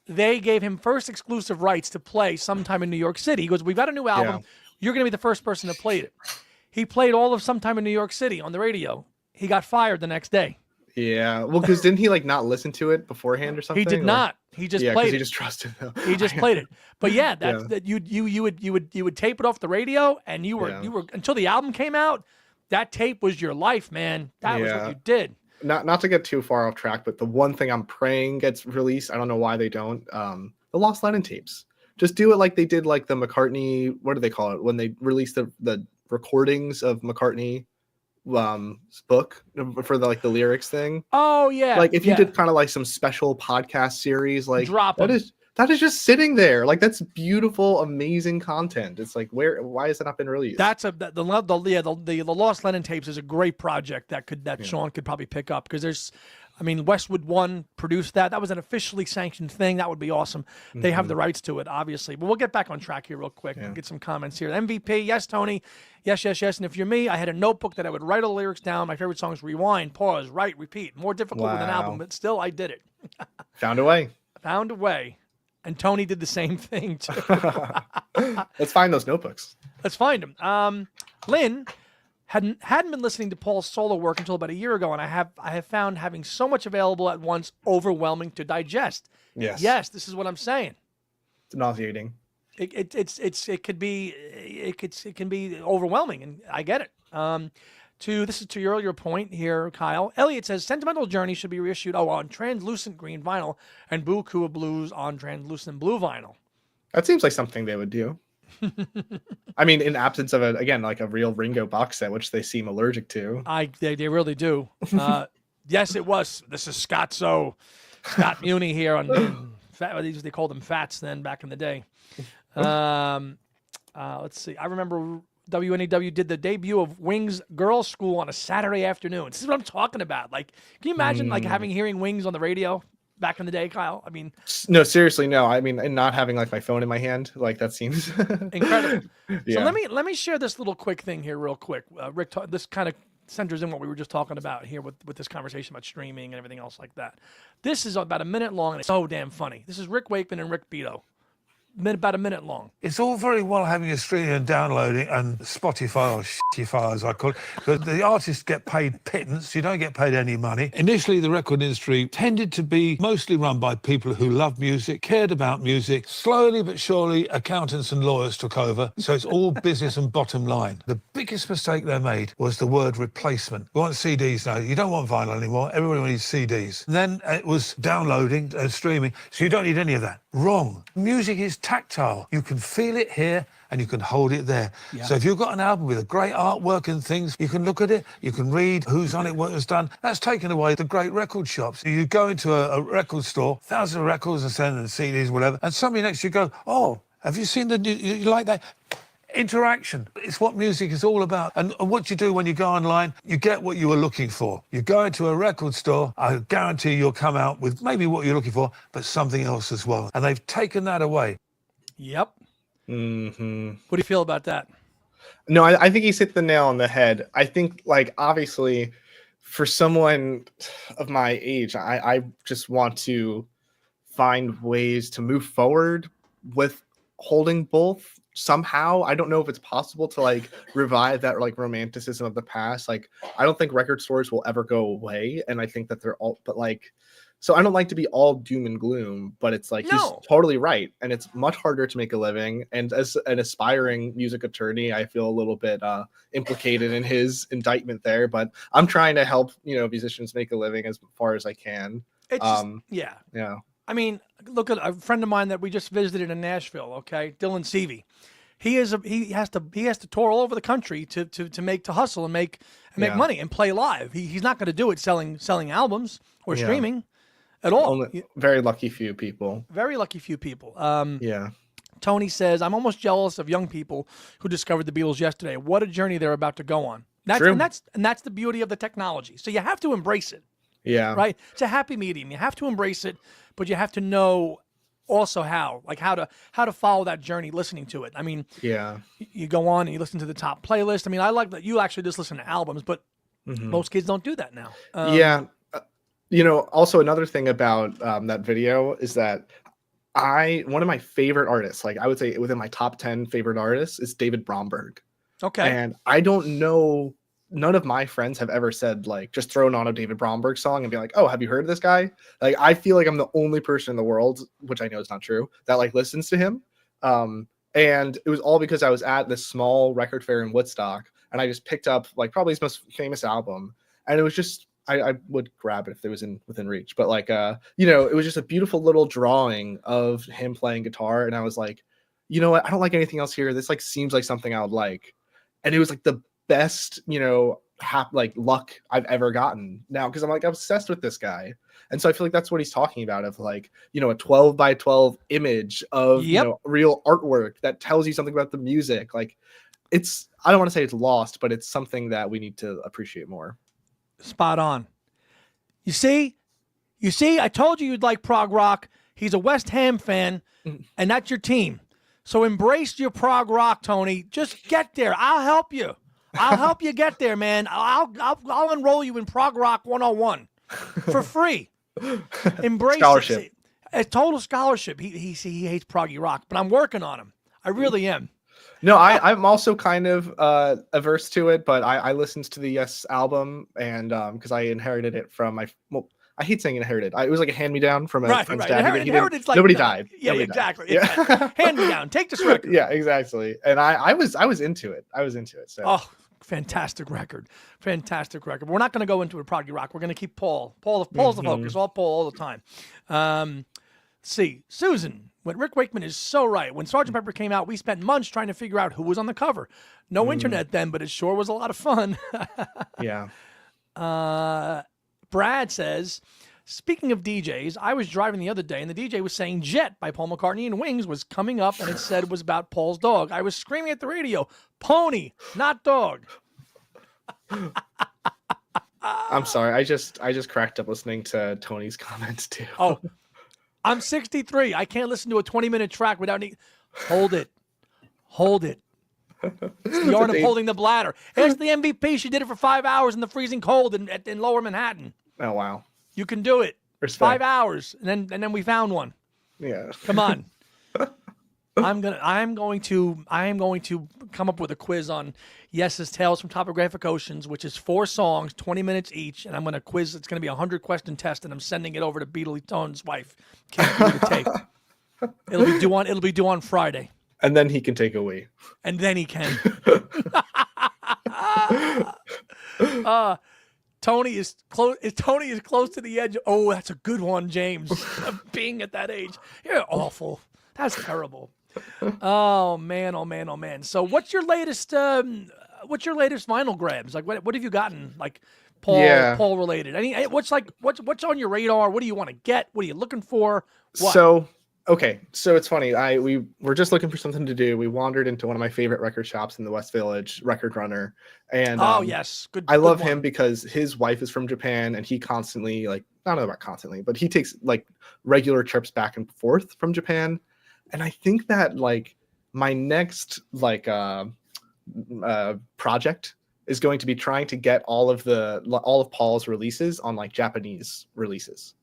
They gave him first exclusive rights to play sometime in New York City. He goes, "We've got a new album. Yeah. You're going to be the first person to play it." He played all of Sometime in New York City on the radio. He got fired the next day. Yeah, well, because didn't he not listen to it beforehand or something? He did not. He just played it. He just trusted them. He just played it. But yeah, that you would tape it off the radio, and you were until the album came out. That tape was your life, man. That was what you did. Not to get too far off track, but the one thing I'm praying gets released, I don't know why they don't, the Lost Lennon tapes. Just do it like they did like the McCartney, what do they call it? When they released the recordings of McCartney book for the lyrics thing. Oh yeah. Like if you did kind of like some special podcast series, like drop that is just sitting there. Like that's beautiful, amazing content. It's like why has it not been released? That's the Lost Lennon tapes is a great project that Sean could probably pick up, because Westwood One produced that. That was an officially sanctioned thing. That would be awesome. They have the rights to it, obviously. But we'll get back on track here real quick and get some comments here. MVP, yes, Tony. Yes. And if you're me, I had a notebook that I would write all the lyrics down. My favorite songs: rewind, pause, write, repeat. More difficult with an album, but still I did it. Found a way. And Tony did the same thing too. Let's find those notebooks. Let's find them. Lynn hadn't been listening to Paul's solo work until about a year ago, and I have found having so much available at once overwhelming to digest. Yes, this is what I'm saying. It's nauseating. It can be overwhelming, and I get it. This is to your earlier point here, Kyle. Elliot says Sentimental Journey should be reissued on translucent green vinyl and Buku Blues on translucent blue vinyl. That seems like something they would do. In absence of a real Ringo box set, which they seem allergic to. They really do. Yes, it was. This is Scott Muni here on they called them Fats then back in the day. Let's see. I remember WNEW did the debut of Wings Girls School on a Saturday afternoon. This is what I'm talking about. Like, can you imagine hearing Wings on the radio back in the day, Kyle? No, seriously, no. And not having my phone in my hand, that seems incredible. Yeah. So let me share this little quick thing here, real quick. Rick, this kind of centers in what we were just talking about here with this conversation about streaming and everything else like that. This is about a minute long and it's so damn funny. This is Rick Wakeman and Rick Beato. about a minute long. It's all very well having a stream and downloading and Spotify, or shittify as I call it, because the artists get paid pittance. You don't get paid any money. Initially, the record industry tended to be mostly run by people who loved music, cared about music. Slowly but surely, accountants and lawyers took over. So it's all business and bottom line. The biggest mistake they made was the word replacement. We want CDs now. You don't want vinyl anymore. Everybody needs CDs. Then it was downloading and streaming. So you don't need any of that. Wrong. Music is tactile. You can feel it here and you can hold it there. Yeah. So if you've got an album with a great artwork and things, you can look at it, you can read who's on it, what was done. That's taken away the great record shops. You go into a record store, thousands of records and sending CDs, whatever, and somebody next to you go, oh, have you seen the new, you like that? Interaction. It's what music is all about. And what you do when you go online, you get what you were looking for. You go into a record store, I guarantee you'll come out with maybe what you're looking for, but something else as well. And they've taken that away. Yep. Mm-hmm. What do you feel about that? No, I think he's hit the nail on the head. I think, like, obviously, for someone of my age, I just want to find ways to move forward with holding both. Somehow, I don't know if it's possible to like revive that like romanticism of the past. Like, I don't think record stores will ever go away, and I think that they're all, but like, so I don't like to be all doom and gloom, but it's like, he's totally right, and it's much harder to make a living. And as an aspiring music attorney, I feel a little bit implicated in his indictment there. But I'm trying to help musicians make a living as far as I can. It's just, yeah. I mean, look at a friend of mine that we just visited in Nashville. Okay, Dylan Seavey. He has to tour all over the country to hustle and make money and play live. He's not going to do it selling albums or streaming at all. Very lucky few people. Very lucky few people. Yeah. Tony says, I'm almost jealous of young people who discovered the Beatles yesterday. What a journey they're about to go on. True. And that's the beauty of the technology. So you have to embrace it. Yeah. Right? It's a happy medium. You have to embrace it, but you have to know also how to follow that journey listening to it. I mean, you go on and you listen to the top playlist. I mean, I like that you actually just listen to albums, but most kids don't do that now. Also another thing about that video is that one of my favorite artists, like I would say within my top 10 favorite artists, is David Bromberg. Okay. And I don't know, none of my friends have ever said, like, just thrown on a David Bromberg song and be like, oh, have you heard of this guy? Like, I feel like I'm the only person in the world, which I know is not true, that like listens to him. And it was all because I was at this small record fair in Woodstock, and I just picked up like probably his most famous album. And it was just, I would grab it if it was within reach. But like, it was just a beautiful little drawing of him playing guitar. And I was like, you know what? I don't like anything else here. This like seems like something I would like. And it was like the best, luck I've ever gotten now, because I'm like obsessed with this guy. And so I feel like that's what he's talking about, of like, a 12 by 12 image of real artwork that tells you something about the music. Like, it's, I don't want to say it's lost, but it's something that we need to appreciate more. Spot on. You see, I told you you'd like prog rock. He's a West Ham fan, and that's your team. So embrace your prog rock, Tony. Just get there. I'll help you. I'll help you get there, man. I'll enroll you in Prog Rock 101 for free. Embrace scholarship. A total scholarship. He hates proggy rock, but I'm working on him. I really am. No, I'm also kind of averse to it, but I listened to the Yes album, and because I inherited it from I hate saying inherited. It was like a hand-me-down from a friend's dad. Inherited's like nobody died. Yeah, nobody exactly. Died. Yeah. Hand-me-down. Take this record. Yeah, exactly. And I was into it. So. Oh, fantastic record. Fantastic record. We're not going to go into a proggy rock. We're going to keep Paul. Paul's the focus. All Paul all the time. See, Susan, when Rick Wakeman is so right. When Sgt. Pepper came out, we spent months trying to figure out who was on the cover. No internet then, but it sure was a lot of fun. Yeah. Brad says, speaking of DJs, I was driving the other day and the DJ was saying Jet by Paul McCartney and Wings was coming up, and it said it was about Paul's dog. I was screaming at the radio, pony, not dog. I'm sorry. I just cracked up listening to Tony's comments too. Oh, I'm 63. I can't listen to a 20-minute track without hold it. It's the art of holding the bladder. Ask the MVP. She did it for 5 hours in the freezing cold in Lower Manhattan. Oh, wow. You can do it. Respect. 5 hours, and then we found one. Yeah. Come on. I am going to come up with a quiz on Yes's Tales from Topographic Oceans, which is 4 songs, 20 minutes each, and I'm going to quiz. It's going to be a 100-question test, and I'm sending it over to Beatley Tone's wife, Kim, for you to take. It'll be due on Friday, and then he can take a wee. and then he can. Tony is close. Tony is close to the edge. Oh, that's a good one, James. Being at that age, you're awful. That's terrible. Oh man, oh man, oh man. So, what's your latest vinyl grabs? Like, what have you gotten? Like, Paul related. What's on your radar? What do you want to get? What are you looking for? What? So it's funny. We were just looking for something to do. We wandered into one of my favorite record shops in the West Village, Record Runner, and yes, good. I love one. him because his wife is from Japan, and he constantly, like, I don't know about constantly, but he takes like regular trips back and forth from Japan. And I think that like my next project is going to be trying to get all of Paul's releases on like Japanese releases.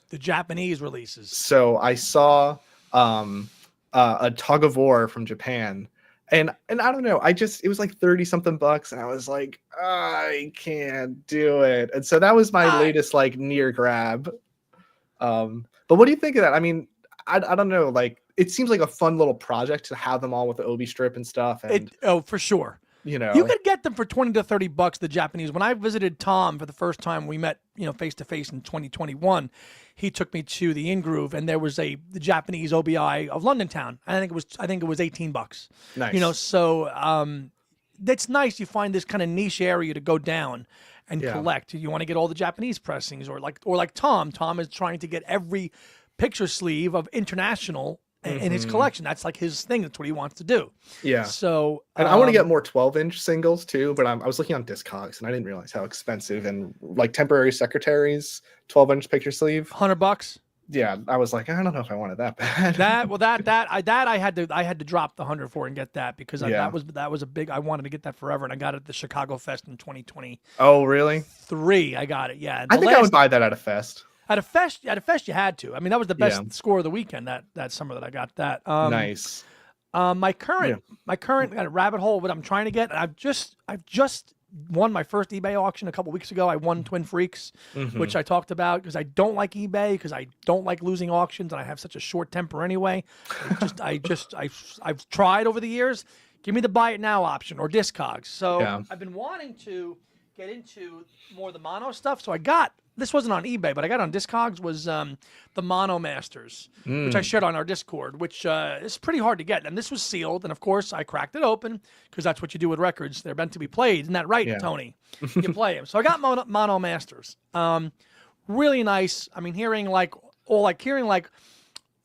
The Japanese releases. So I saw a Tug of War from Japan, and I don't know, it was like 30 something bucks, and I was like, I can't do it. And so that was my latest like near grab. But what do you think of that? I mean, I don't know, like, it seems like a fun little project to have them all with the Obi strip and stuff. And for sure. You know, you could get them for $20 to $30, the Japanese. When I visited Tom for the first time, we met, face to face in 2021. He took me to the In Groove, and there was the Japanese OBI of London Town. I think it was $18. Nice. So that's nice. You find this kind of niche area to go down and collect. You want to get all the Japanese pressings, or like Tom. Tom is trying to get every picture sleeve of international in his collection. That's like his thing. That's what he wants to do. Yeah. So, and I want to get more 12-inch singles too, but I was looking on Discogs and I didn't realize how expensive, and like Temporary Secretaries 12-inch picture sleeve, $100. Yeah, I was like, I don't know if I wanted that bad. I had to drop the 100 for and get that, because that was a big. I wanted to get that forever, and I got it at the Chicago Fest in 2020. Oh, really? I got it. Yeah. I think I would buy that at a fest. At a fest, you had to. I mean, that was the best score of the weekend that summer that I got that. Nice. My current rabbit hole, what I'm trying to get, I've just won my first eBay auction a couple weeks ago. I won Twin Freaks, which I talked about, because I don't like eBay, because I don't like losing auctions, and I have such a short temper anyway. I've tried over the years. Give me the buy it now option or Discogs. So I've been wanting to get into more of the mono stuff. So this wasn't on eBay, but I got on Discogs, was the Mono Masters, which I shared on our Discord, which is pretty hard to get. And this was sealed, and of course I cracked it open, because that's what you do with records. They're meant to be played. Isn't that right, Tony? You play them. So I got Mono Masters. Really nice. I mean, hearing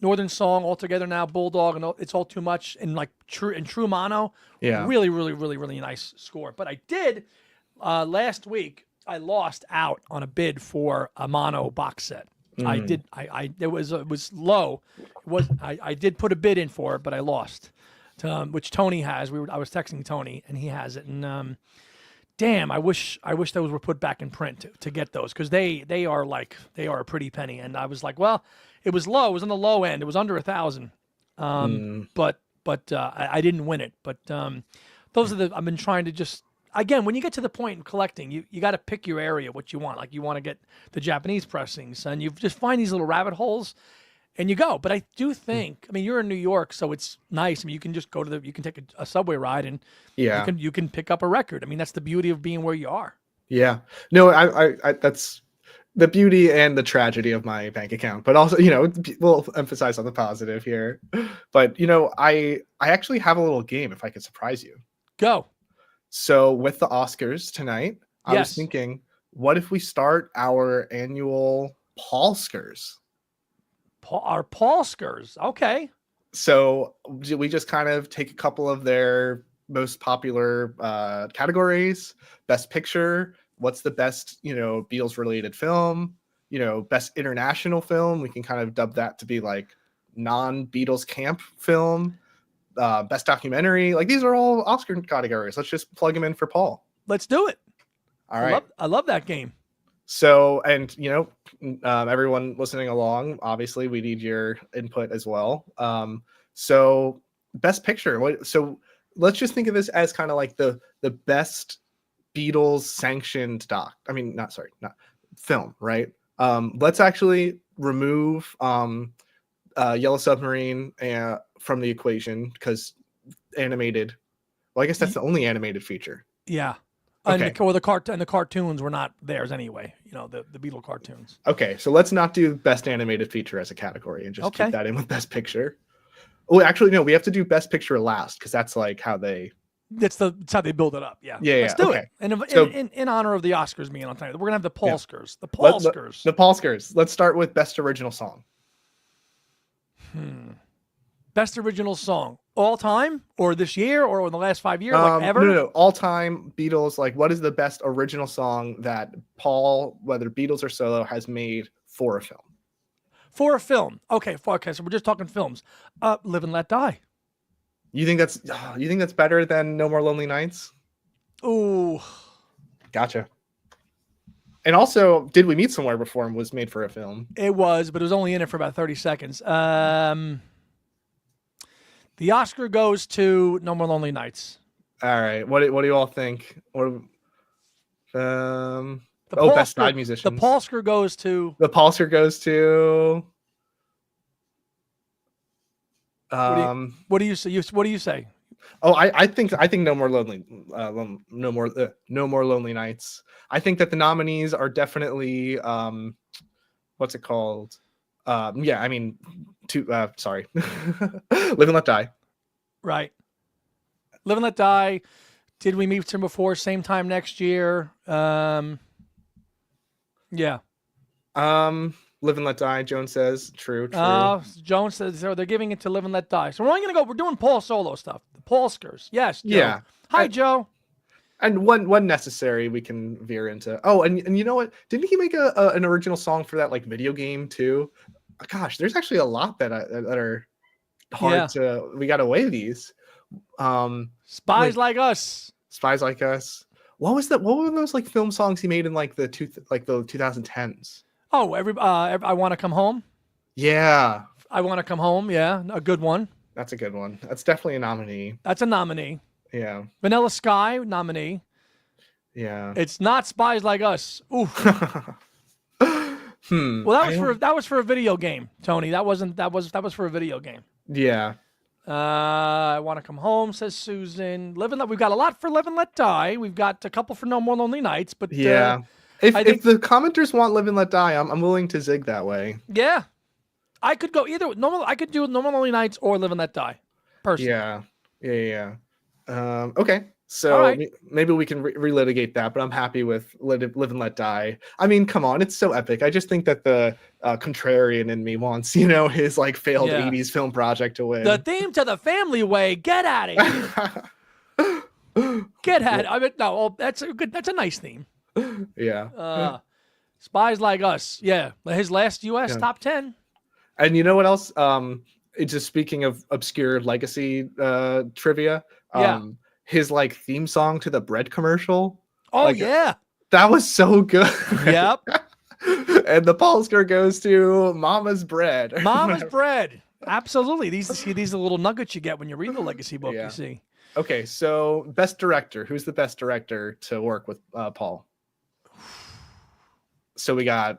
Northern Song, All Together Now, Bulldog, and It's All Too Much, and like true mono. Yeah. Really, really, really, really nice score. But I did last week. I lost out on a bid for a mono box set. I did. It was low. I did put a bid in for it, but I lost. Which Tony has. I was texting Tony, and he has it. And damn, I wish those were put back in print to get those, because they are a pretty penny. And I was like, well, it was low. It was on the low end. It was under 1,000. But I didn't win it. But those are I've been trying to just. Again, when you get to the point in collecting, you got to pick your area, what you want. Like, you want to get the Japanese pressings, and you just find these little rabbit holes, and you go. But I do think, I mean, you're in New York, so it's nice. I mean, you can just you can take a subway ride, and you can pick up a record. I mean, that's the beauty of being where you are. Yeah. No, I that's the beauty and the tragedy of my bank account. But also, we'll emphasize on the positive here. But, I actually have a little game, if I could surprise you. Go. So with the Oscars tonight, I was thinking, what if we start our annual Paulskers? Our Paulskers. Okay. So we just kind of take a couple of their most popular categories. Best Picture. What's the best, Beatles related film? Best international film. We can kind of dub that to be like non-Beatles camp film. Best documentary. Like, these are all Oscar categories. Let's just plug them in for Paul. Let's do it. All right. I love that game. So, and everyone listening along, obviously we need your input as well. So Best Picture. So let's just think of this as kind of like the best Beatles sanctioned not film, right? Let's actually remove Yellow Submarine from the equation because animated. Well, I guess that's the only animated feature. Yeah. Okay. And the cartoons were not theirs anyway. The Beatle cartoons. Okay, so let's not do best animated feature as a category and just keep that in with Best Picture. Oh, actually, no, we have to do Best Picture last because that's like how they. That's how they build it up. Yeah. Yeah. Let's do it. And in honor of the Oscars being on time, we're gonna have the Paulskers. The Paulskers. The Paulskers. Let's start with Best Original Song. Best original song all time, or this year, or in the last 5 years, like ever? No, all time Beatles. Like, what is the best original song that Paul, whether Beatles or solo, has made for a film? For a film, okay. So we're just talking films. Live and Let Die. You think that's better than No More Lonely Nights? Ooh, gotcha. And also, Did We Meet Somewhere Before was made for a film. It was, but it was only in it for about 30 seconds. The Oscar goes to No More Lonely Nights. All right. What do you all think? Best side musicians. The Paulsker goes to. What do you say? What do you say? Oh, I think No More Lonely Nights. I think that the nominees are definitely what's it called? Live and Let Die. Right. Live and Let Die. Did We Meet Him Before? Same time next year. Yeah. Live and Let Die, Joan says. True. Joan says so they're giving it to Live and Let Die. So we're doing Paul solo stuff. The Paulskers. Yes, Joe. Yeah. Hi, Joe. And one necessary we can veer into. Oh, and you know what? Didn't he make an original song for that like video game too? Gosh, there's actually a lot that are hard to. We got to weigh these. Spies Like Us. Spies Like Us. What were those like film songs he made in like the 2010s? Oh, I Want to Come Home. Yeah. I Want to Come Home. Yeah, a good one. That's a good one. That's definitely a nominee. That's a nominee. Yeah. Vanilla Sky, nominee. Yeah. It's not Spies Like Us. Ooh. Well, that was for a video game, Tony. That was for a video game. Yeah. I Want to Come Home, says Susan. We've got a lot for Live and Let Die. We've got a couple for No More Lonely Nights, but yeah. If the commenters want Live and Let Die, I'm willing to zig that way. Yeah. I could go either. I could do No More Lonely Nights or Live and Let Die. Personally. Yeah. Okay. So maybe we can relitigate that, but I'm happy with Live and Let Die. I mean, come on, it's so epic. I just think that the contrarian in me wants, his like failed 80s film project to win. The theme to The Family Way. Get at it. Get at it. I mean, no, that's a nice theme. Yeah. Spies Like Us. Yeah. His last US top 10. And you know what else? It's just speaking of obscure legacy trivia. His like theme song to the bread commercial. Oh yeah. That was so good. Yep. And the Paulsker goes to Mama's Bread. Mama's Bread. Absolutely. These are the little nuggets you get when you read the legacy book, you see. Okay, so best director. Who's the best director to work with Paul? So we got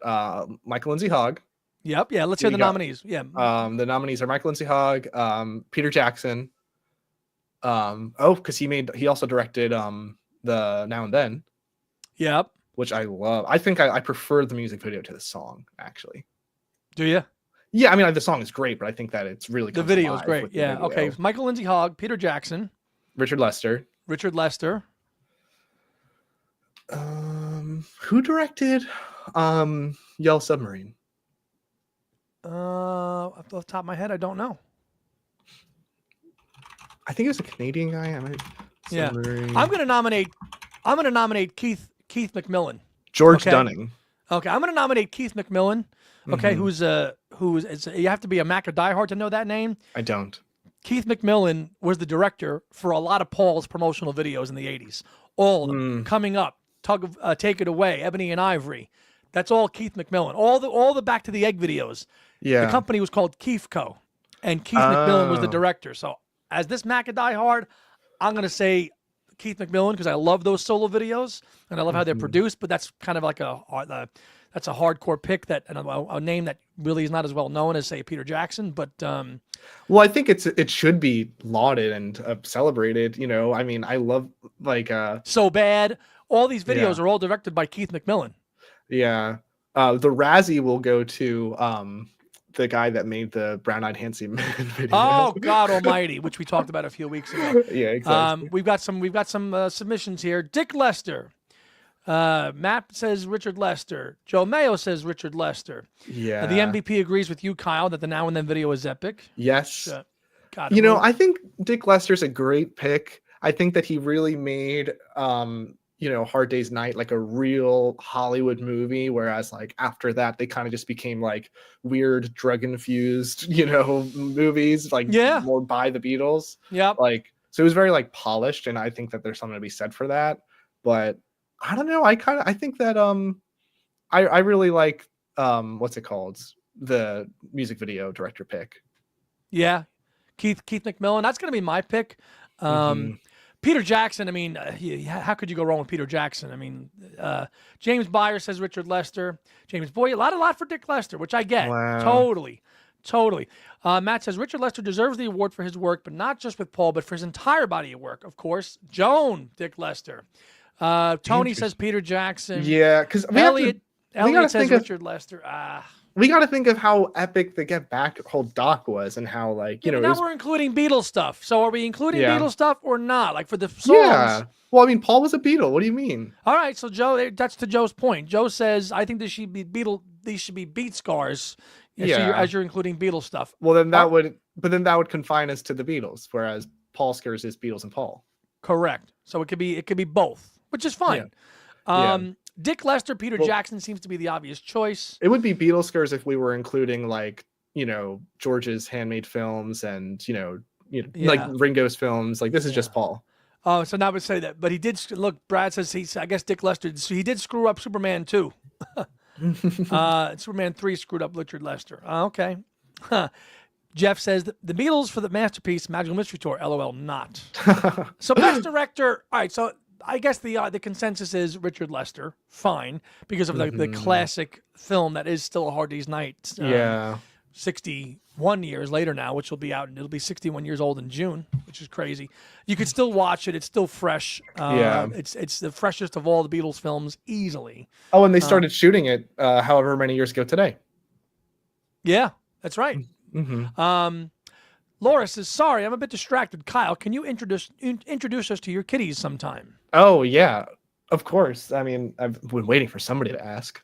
Michael Lindsay Hogg. Yep. Yeah. Let's hear the nominees. Yeah. The nominees are Michael Lindsay Hogg, Peter Jackson. Because he also directed the Now and Then. Yep. Which I love. I think I prefer the music video to the song, actually. Do you? Yeah, I mean the song is great, but I think that it's really the video is great. Yeah. Okay. Michael Lindsay Hogg, Peter Jackson, Richard Lester. Who directed Yellow Submarine? Off the top of my head, I don't know. I think it was a Canadian guy. I'm gonna nominate Keith McMillan. George Dunning. Okay, I'm gonna nominate Keith McMillan. Okay, who's you have to be a Mac or diehard to know that name. I don't. Keith McMillan was the director for a lot of Paul's promotional videos in the 80s. All of them. Coming Up, Take It Away, Ebony and Ivory. That's all Keith McMillan. All the Back to the Egg videos. Yeah. The company was called Keith Co. And Keith McMillan was the director. So as this Mac a diehard, I'm going to say Keith McMillan because I love those solo videos and I love how they're produced. But that's kind of like that's a hardcore pick that and a name that really is not as well known as say Peter Jackson. But well, I think it should be lauded and celebrated. You know, I mean, I love like So Bad. All these videos are all directed by Keith McMillan. Yeah, the Razzie will go to the guy that made the Brown-Eyed Handsome Man video. Oh God Almighty, which we talked about a few weeks ago. Yeah, exactly. We've got some submissions here. Dick Lester. Matt says Richard Lester. Joe Mayo says Richard Lester. Yeah. The MVP agrees with you, Kyle, that the Now and Then video is epic. Yes. You know, I think Dick Lester's a great pick. I think that he really made Hard Day's Night like a real Hollywood movie, whereas like after that they kind of just became like weird drug infused movies like more by the Beatles. Like so it was very like polished, and I think that there's something to be said for that. But I don't know, I think that I really like what's it called, the music video director pick. Keith McMillan, that's gonna be my pick. Peter Jackson, I mean, how could you go wrong with Peter Jackson? I mean, James Byer says Richard Lester. James Boy, a lot for Dick Lester, which I get. Wow. Totally. Matt says Richard Lester deserves the award for his work, but not just with Paul, but for his entire body of work. Of course, Dick Lester. Tony says Peter Jackson. Yeah, because Elliot says Richard Lester. We got to think of how epic the Get Back whole doc was, and how now we're including Beatles stuff. So are we including Beatles stuff or not? Like for the songs? Yeah. Well, I mean, Paul was a Beatle. What do you mean? All right. So Joe, that's to Joe's point. Joe says, I think this should be These should be Beat Scars. As you're including Beatles stuff. Well, then that would confine us to the Beatles, whereas Paul Scars is Beatles and Paul. Correct. So it could be both, which is fine. Dick Lester, Peter Jackson seems to be the obvious choice. It would be Beatles Scars if we were including George's handmade films and like Ringo's films. Like this is just Paul. Oh, so now I would say that, but he did look. Brad says I guess Dick Lester. He did screw up Superman 2. Superman 3 screwed up Richard Lester. Okay. Jeff says the Beatles for the masterpiece Magical Mystery Tour. LOL, not. So best director. All right. So I guess the consensus is Richard Lester. Fine, because of the classic film that is still A Hard Day's Night. 61 years later now, which will be out, and it'll be 61 years old in June, which is crazy. You could still watch it; it's still fresh. It's the freshest of all the Beatles films, easily. Oh, and they started shooting it however many years ago today. Yeah, that's right. Laura says, "Sorry, I'm a bit distracted. Kyle, can you introduce us to your kitties sometime?" Oh yeah, of course. I mean, I've been waiting for somebody to ask.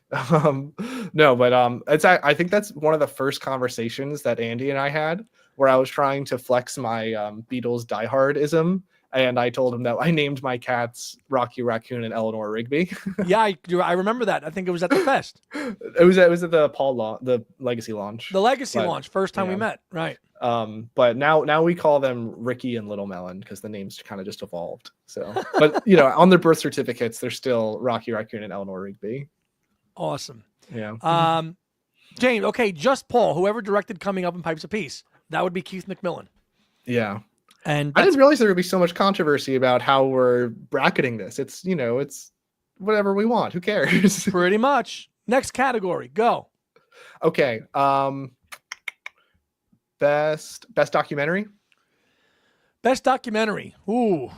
No, but I think that's one of the first conversations that Andy and I had, where I was trying to flex my Beatles diehardism, and I told him that I named my cats Rocky Raccoon and Eleanor Rigby. Yeah, I remember that. I think it was at the fest. It was at the Legacy launch. The Legacy launch, first time we met, right? But now we call them Ricky and Little Melon because the names kind of just evolved. So, but on their birth certificates, they're still Rocky Raccoon and Eleanor Rigby. Awesome. Yeah. James. Okay, just Paul. Whoever directed Coming Up in Pipes of Peace, that would be Keith McMillan. Yeah. And I didn't realize there would be so much controversy about how we're bracketing this. It's it's whatever we want. Who cares? Pretty much. Next category. Go. Okay. Best documentary. Best documentary. Ooh.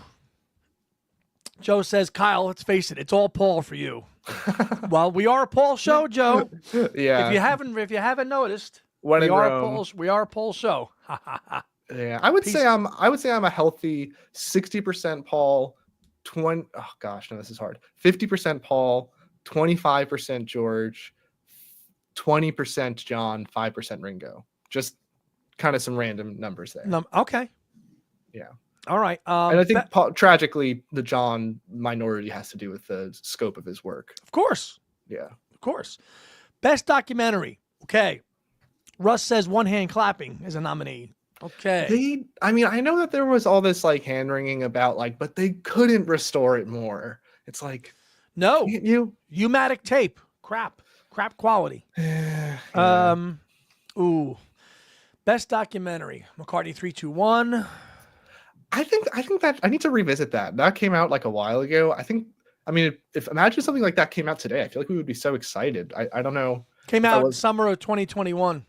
Joe says, Kyle, let's face it, it's all Paul for you. Well, we are a Paul show, Joe. Yeah. If you haven't noticed, we are a Paul show. Yeah. I would say I'm a healthy 60% Paul, 20 oh gosh, no, this is hard. 50% Paul, 25% George, 20% John, 5% Ringo. Just kind of some random numbers there. Okay. Yeah. All right. And I think tragically the John minority has to do with the scope of his work. Of course. Yeah. Of course. Best documentary. Okay. Russ says One Hand Clapping is a nominee. Okay. I know that there was all this like hand wringing about but they couldn't restore it more. It's like, no, U-matic tape. Crap quality. Yeah. Ooh. Best documentary. McCartney 321. I think that I need to revisit that. That came out like a while ago. I mean, if imagine something like that came out today, I feel like we would be so excited. I don't know. Came out summer of 2021.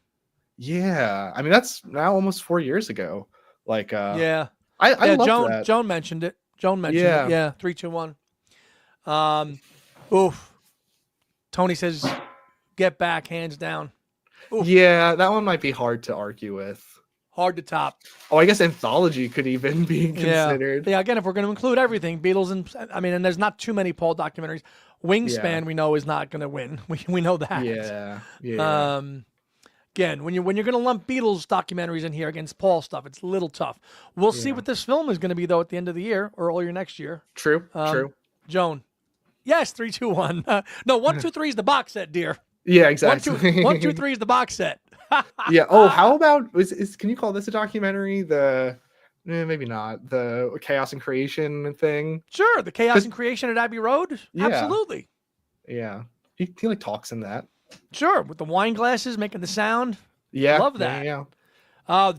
Yeah, I mean that's now almost 4 years ago. Like, yeah, I love that. Joan mentioned it. It. Yeah, 3, 2, 1. Oof. Tony says, "Get Back," hands down. Oof. Yeah, that one might be hard to argue with. Hard to top. Oh, I guess anthology could even be considered. Yeah. Again, if we're going to include everything, Beatles and there's not too many Paul documentaries. Wingspan, we know, is not going to win. We know that. Yeah. Again, when you're going to lump Beatles documentaries in here against Paul stuff, it's a little tough. We'll see what this film is going to be though at the end of the year or earlier next year. True. Joan. Yes, 3, 2, 1. No, 1, 2, 3 is the box set, dear. Yeah, exactly. 1, 2, 3 is the box set. Yeah. Oh, how about can you call this a documentary? Maybe not the Chaos and Creation thing. Sure, the Chaos and Creation at Abbey Road. Yeah. Absolutely. Yeah, he like talks in that. Sure, with the wine glasses making the sound. Yeah, love that. Yeah.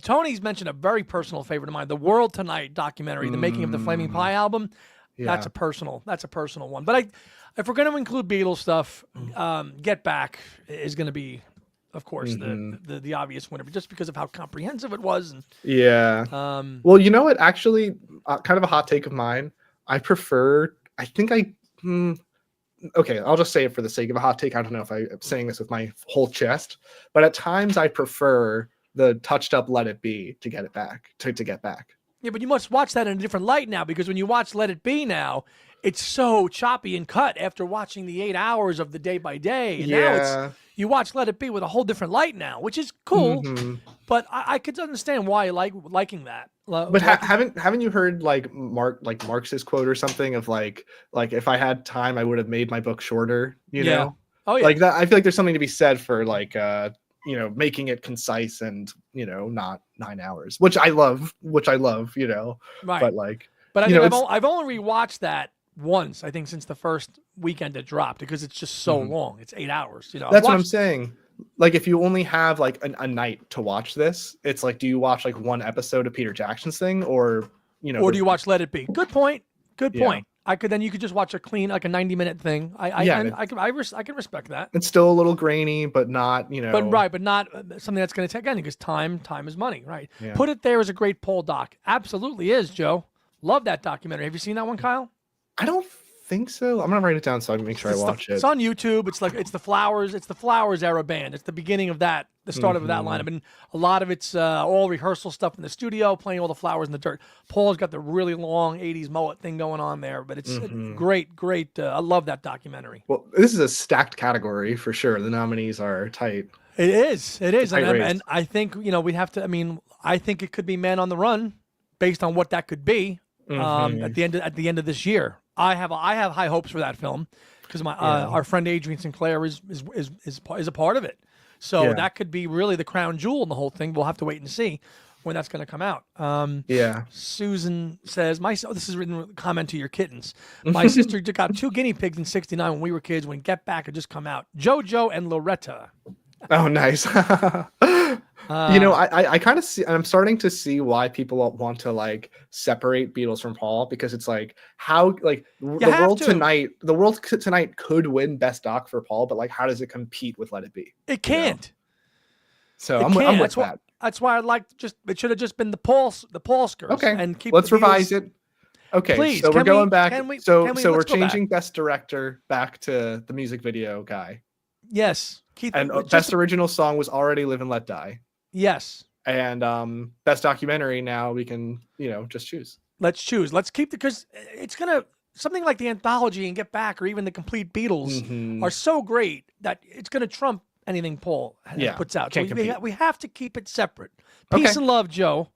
Tony's mentioned a very personal favorite of mine, the World Tonight documentary, the making of the Flaming Pie album. Yeah. That's a personal one. But if we're going to include Beatles stuff, Get Back is going to be, of course, the obvious winner, but just because of how comprehensive it was. And, well, you know what? Actually, kind of a hot take of mine. Okay, I'll just say it for the sake of a hot take. I don't know if I'm saying this with my whole chest, but at times I prefer the touched up Let It Be to Get It Back, to Get Back. Yeah, but you must watch that in a different light now, because when you watch Let It Be now, it's so choppy and cut after watching the 8 hours of the day by day. And now you watch Let It Be with a whole different light now, which is cool. But I could understand why liking that. But haven't you heard like Marx's quote or something of like if I had time I would have made my book shorter, you know? Oh yeah. Like that, I feel like there's something to be said for like making it concise and not 9 hours, which I love, Right. But I've only rewatched that once, I think, since the first weekend it dropped, because it's just so long. It's 8 hours. That's what I'm saying. Like, if you only have like a night to watch this, it's like, do you watch like one episode of Peter Jackson's thing, or or do you watch Let It Be? Good point. Then you could just watch a clean, like a 90-minute thing. I can respect that. It's still a little grainy, but not but not something that's going to take, again, because time is money, right? Yeah. Put It There is a great Paul doc. Absolutely is, Joe. Love that documentary. Have you seen that one, Kyle? I don't think so. I'm gonna write it down so I can make sure I watch it. It's on YouTube. It's the Flowers era band. It's the beginning of that, the start of that lineup, and a lot of it's all rehearsal stuff in the studio, playing all the flowers in the dirt. Paul's got the really long '80s mullet thing going on there, but it's great. I love that documentary. Well, this is a stacked category for sure. The nominees are tight. It is, and I think we have to. I mean, I think it could be Man on the Run, based on what that could be at the end of this year. I have high hopes for that film, because our friend Adrian Sinclair is a part of it. So that could be really the crown jewel in the whole thing. We'll have to wait and see when that's going to come out. Susan says, this is written comment to your kittens. My sister got 2 guinea pigs in '69 when we were kids, when Get Back had just come out. Jojo and Loretta. Oh, nice. I kind of see, I'm starting to see why people want to like separate Beatles from Paul, because it's like, how, like, the world tonight could win best doc for Paul, but like, how does it compete with Let It Be? It can't. So I'm with that. That's why I'd like it should have just been the Paulskers. Okay. And let's revise it. Okay. Please, so we're going back. So we're changing back. best director back to the music video guy. Yes. And best original song was already Live and Let Die. Yes. And best documentary, now we can, just choose. Let's choose. Let's keep because it's going to, something like the anthology and Get Back, or even the complete Beatles are so great that it's going to trump anything Paul puts out. So we have to keep it separate. Peace and love, Joe.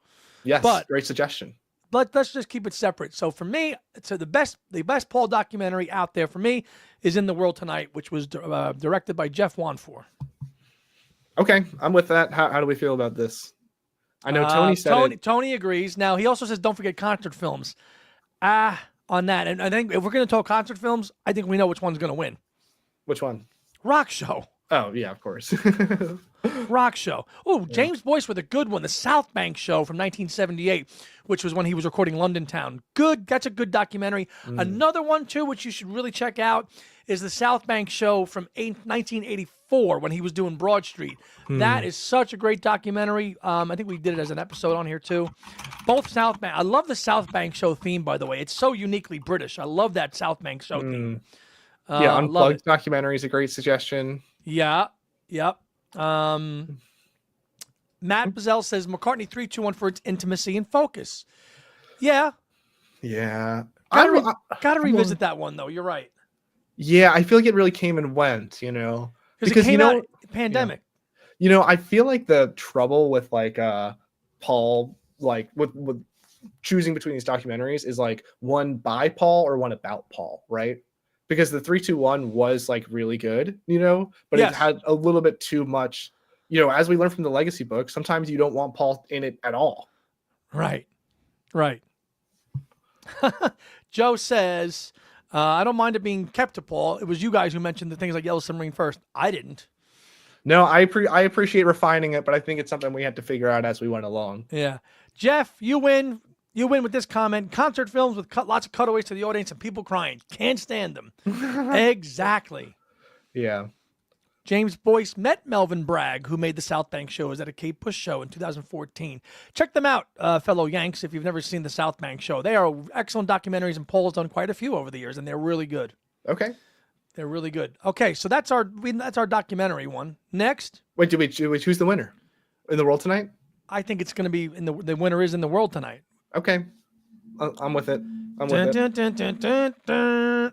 Yes, but great suggestion. Let's just keep it separate. So for me, the best Paul documentary out there for me is In the World Tonight, which was directed by Jeff Wanfor. Okay, I'm with that. How do we feel about this? I know Tony said Tony agrees. Now, he also says don't forget concert films. On that. And I think if we're going to talk concert films, I think we know which one's going to win. Which one? Rock Show. Oh yeah, of course. Rock show. Oh, James Boyce with a good one. The South Bank Show from 1978, which was when he was recording London Town. Good. That's a good documentary. Another one, too, which you should really check out, is the South Bank Show from 1984 when he was doing Broad Street. That is such a great documentary. I think we did it as an episode on here, too. Both South Bank. I love the South Bank Show theme, by the way. It's so uniquely British. I love that South Bank Show theme. Yeah, Unplugged documentary is a great suggestion. Yeah. Yep. Matt Bazell says McCartney 3-2-1 for its intimacy and focus. Yeah. Yeah. Gotta revisit that one though. You're right. Yeah, I feel like it really came and went, Because it came out pandemic. I feel like the trouble with like Paul, like with choosing between these documentaries is like one by Paul or one about Paul, right? Because the 3-2-1 was like really good, but it had a little bit too much, as we learned from the legacy book, sometimes you don't want Paul in it at all. Right. Joe says, I don't mind it being kept to Paul. It was you guys who mentioned the things like Yellow Submarine first. I didn't. No, I appreciate refining it, but I think it's something we had to figure out as we went along. Yeah. Jeff, you win. You win with this comment. Concert films with lots of cutaways to the audience and people crying. Can't stand them. Exactly. Yeah. James Boyce met Melvin Bragg, who made the South Bank shows at a Kate Bush show in 2014. Check them out, fellow Yanks, if you've never seen the South Bank show. They are excellent documentaries, and Paul's done quite a few over the years, and they're really good. Okay. They're really good. Okay, so that's our documentary one. Next. Wait, do we choose the winner in the world tonight? I think it's going to be the winner is in the world tonight. Okay, I'm with it. Dun, dun, dun.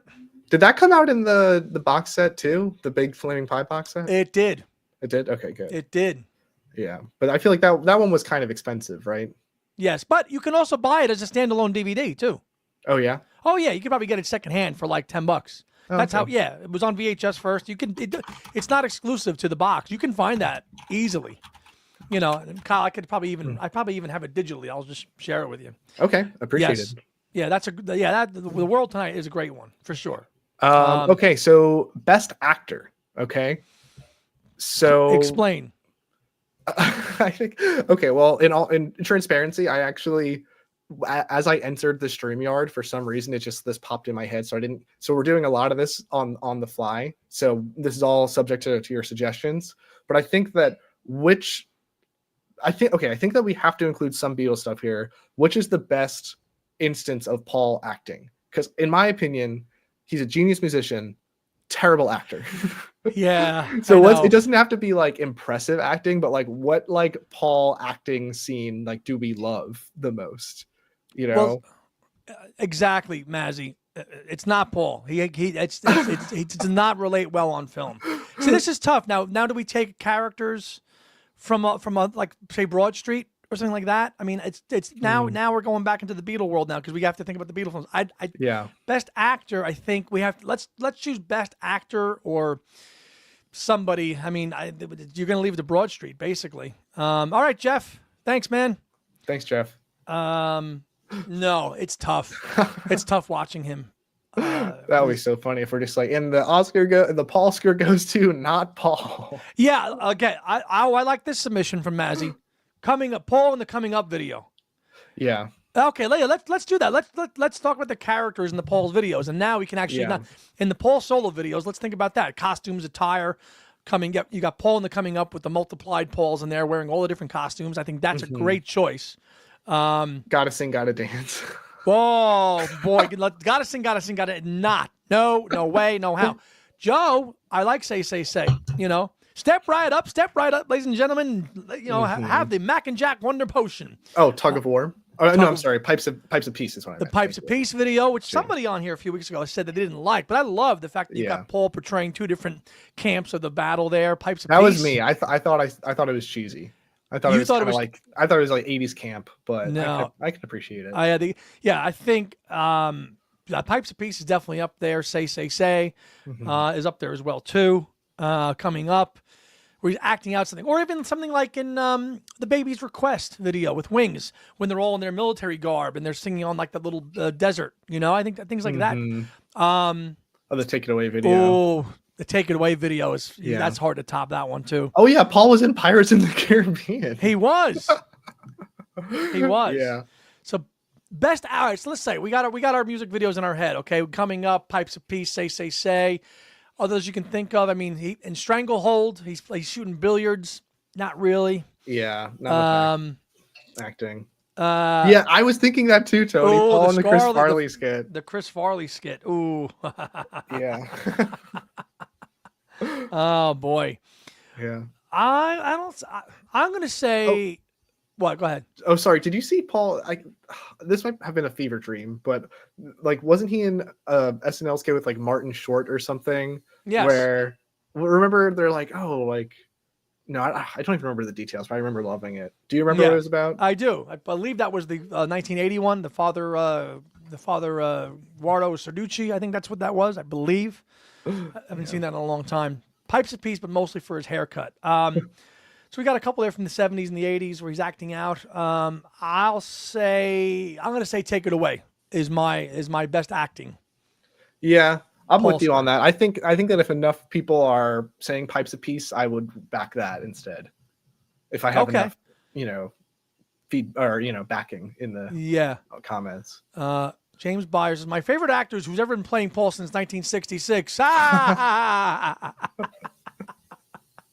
Did that come out in the box set too? The big Flaming Pie box set? It did. It did? Okay, good. It did. Yeah, but I feel like that one was kind of expensive, right? Yes, but you can also buy it as a standalone DVD too. Oh yeah? Oh yeah, you could probably get it secondhand for like $10. That's okay. how. Yeah, it was on VHS first. It's not exclusive to the box. You can find that easily. Kyle, I probably even have it digitally. I'll just share it with you. Okay, appreciate it. Yeah, the world tonight is a great one for sure. Okay, so best actor. Okay, so explain. I think well, in transparency, I actually, as I entered the StreamYard, for some reason this popped in my head, so we're doing a lot of this on the fly, so this is all subject to your suggestions, but I think that I think that we have to include some Beatles stuff here. Which is the best instance of Paul acting? Because in my opinion, he's a genius musician, terrible actor. Yeah. So it doesn't have to be like impressive acting, but like what like Paul acting scene like do we love the most? Well, exactly, Mazzy. It's not Paul. He does not relate well on film. See, this is tough. Now do we take characters from a like say Broad Street or something like that? I mean, it's now we're going back into the Beatle world now because we have to think about the Beatles films. Best actor, I think we have. Let's choose best actor or somebody. I mean, you're going to leave it to Broad Street basically. All right, Jeff. Thanks, man. Thanks, Jeff. No, it's tough. It's tough watching him. That would be so funny if we're just like, and the Paul score goes to not Paul. Yeah. Okay. I like this submission from Mazzy. Coming up, Paul in the coming up video. Yeah. Okay, let's do that. Let's talk about the characters in the Paul's videos, and now we can actually in the Paul solo videos. Let's think about that: costumes, attire. Coming up, you got Paul in the coming up with the multiplied Pauls in there, wearing all the different costumes. I think that's a great choice. Gotta sing, gotta dance. Oh boy, gotta sing, gotta not. No way, no how. Joe, I like say. Step right up, ladies and gentlemen. Have the Mac and Jack Wonder Potion. Oh, Tug of War. No, I'm sorry. Pipes of Peace is what I meant. The Pipes of Peace video, which somebody on here a few weeks ago said that they didn't like, but I love the fact that you got Paul portraying two different camps of the battle there. Pipes of Peace. That was me. I thought it was cheesy. I thought it was like 80s camp, but no, I can appreciate it. I think Pipes of Peace is definitely up there. Say is up there as well too. Coming up, where he's acting out something, or even something like in the Baby's Request video with Wings, when they're all in their military garb and they're singing on like the little desert. I think that things like that. The Take It Away video. Oh, The Take It Away video Yeah. that's hard to top that one too. Oh yeah, Paul was in Pirates in the Caribbean. He was. He was. Yeah. So best hours. So let's say we got our music videos in our head. Okay, coming up, Pipes of Peace, Say. Others you can think of. I mean, in Stranglehold, he's shooting billiards. Not really. Yeah. Not acting. I was thinking that too, Tony. Oh, Paul and the Chris Farley skit. The Chris Farley skit. Ooh. Yeah. Oh boy. Yeah. I'm gonna say. What? Go ahead. Oh, sorry. Did you see Paul? This might have been a fever dream, but like, wasn't he in a SNL skit with like Martin Short or something? Yes. Where remember they're like, oh, like, no, I don't even remember the details, but I remember loving it. Do you remember what it was about? I do. I believe that was the 1981. The father Guardo Sarducci. I think that's what that was. I believe. I haven't seen that in a long time. Pipes of Peace, but mostly for his haircut. So we got a couple there from the 70s and the 80s where he's acting out. I'm going to say Take It Away is my best acting. Yeah, I'm Paul with you on that. I think that if enough people are saying Pipes of Peace, I would back that instead. If I have enough, feed or backing in the comments. James Byers is my favorite actor who's ever been playing Paul since 1966.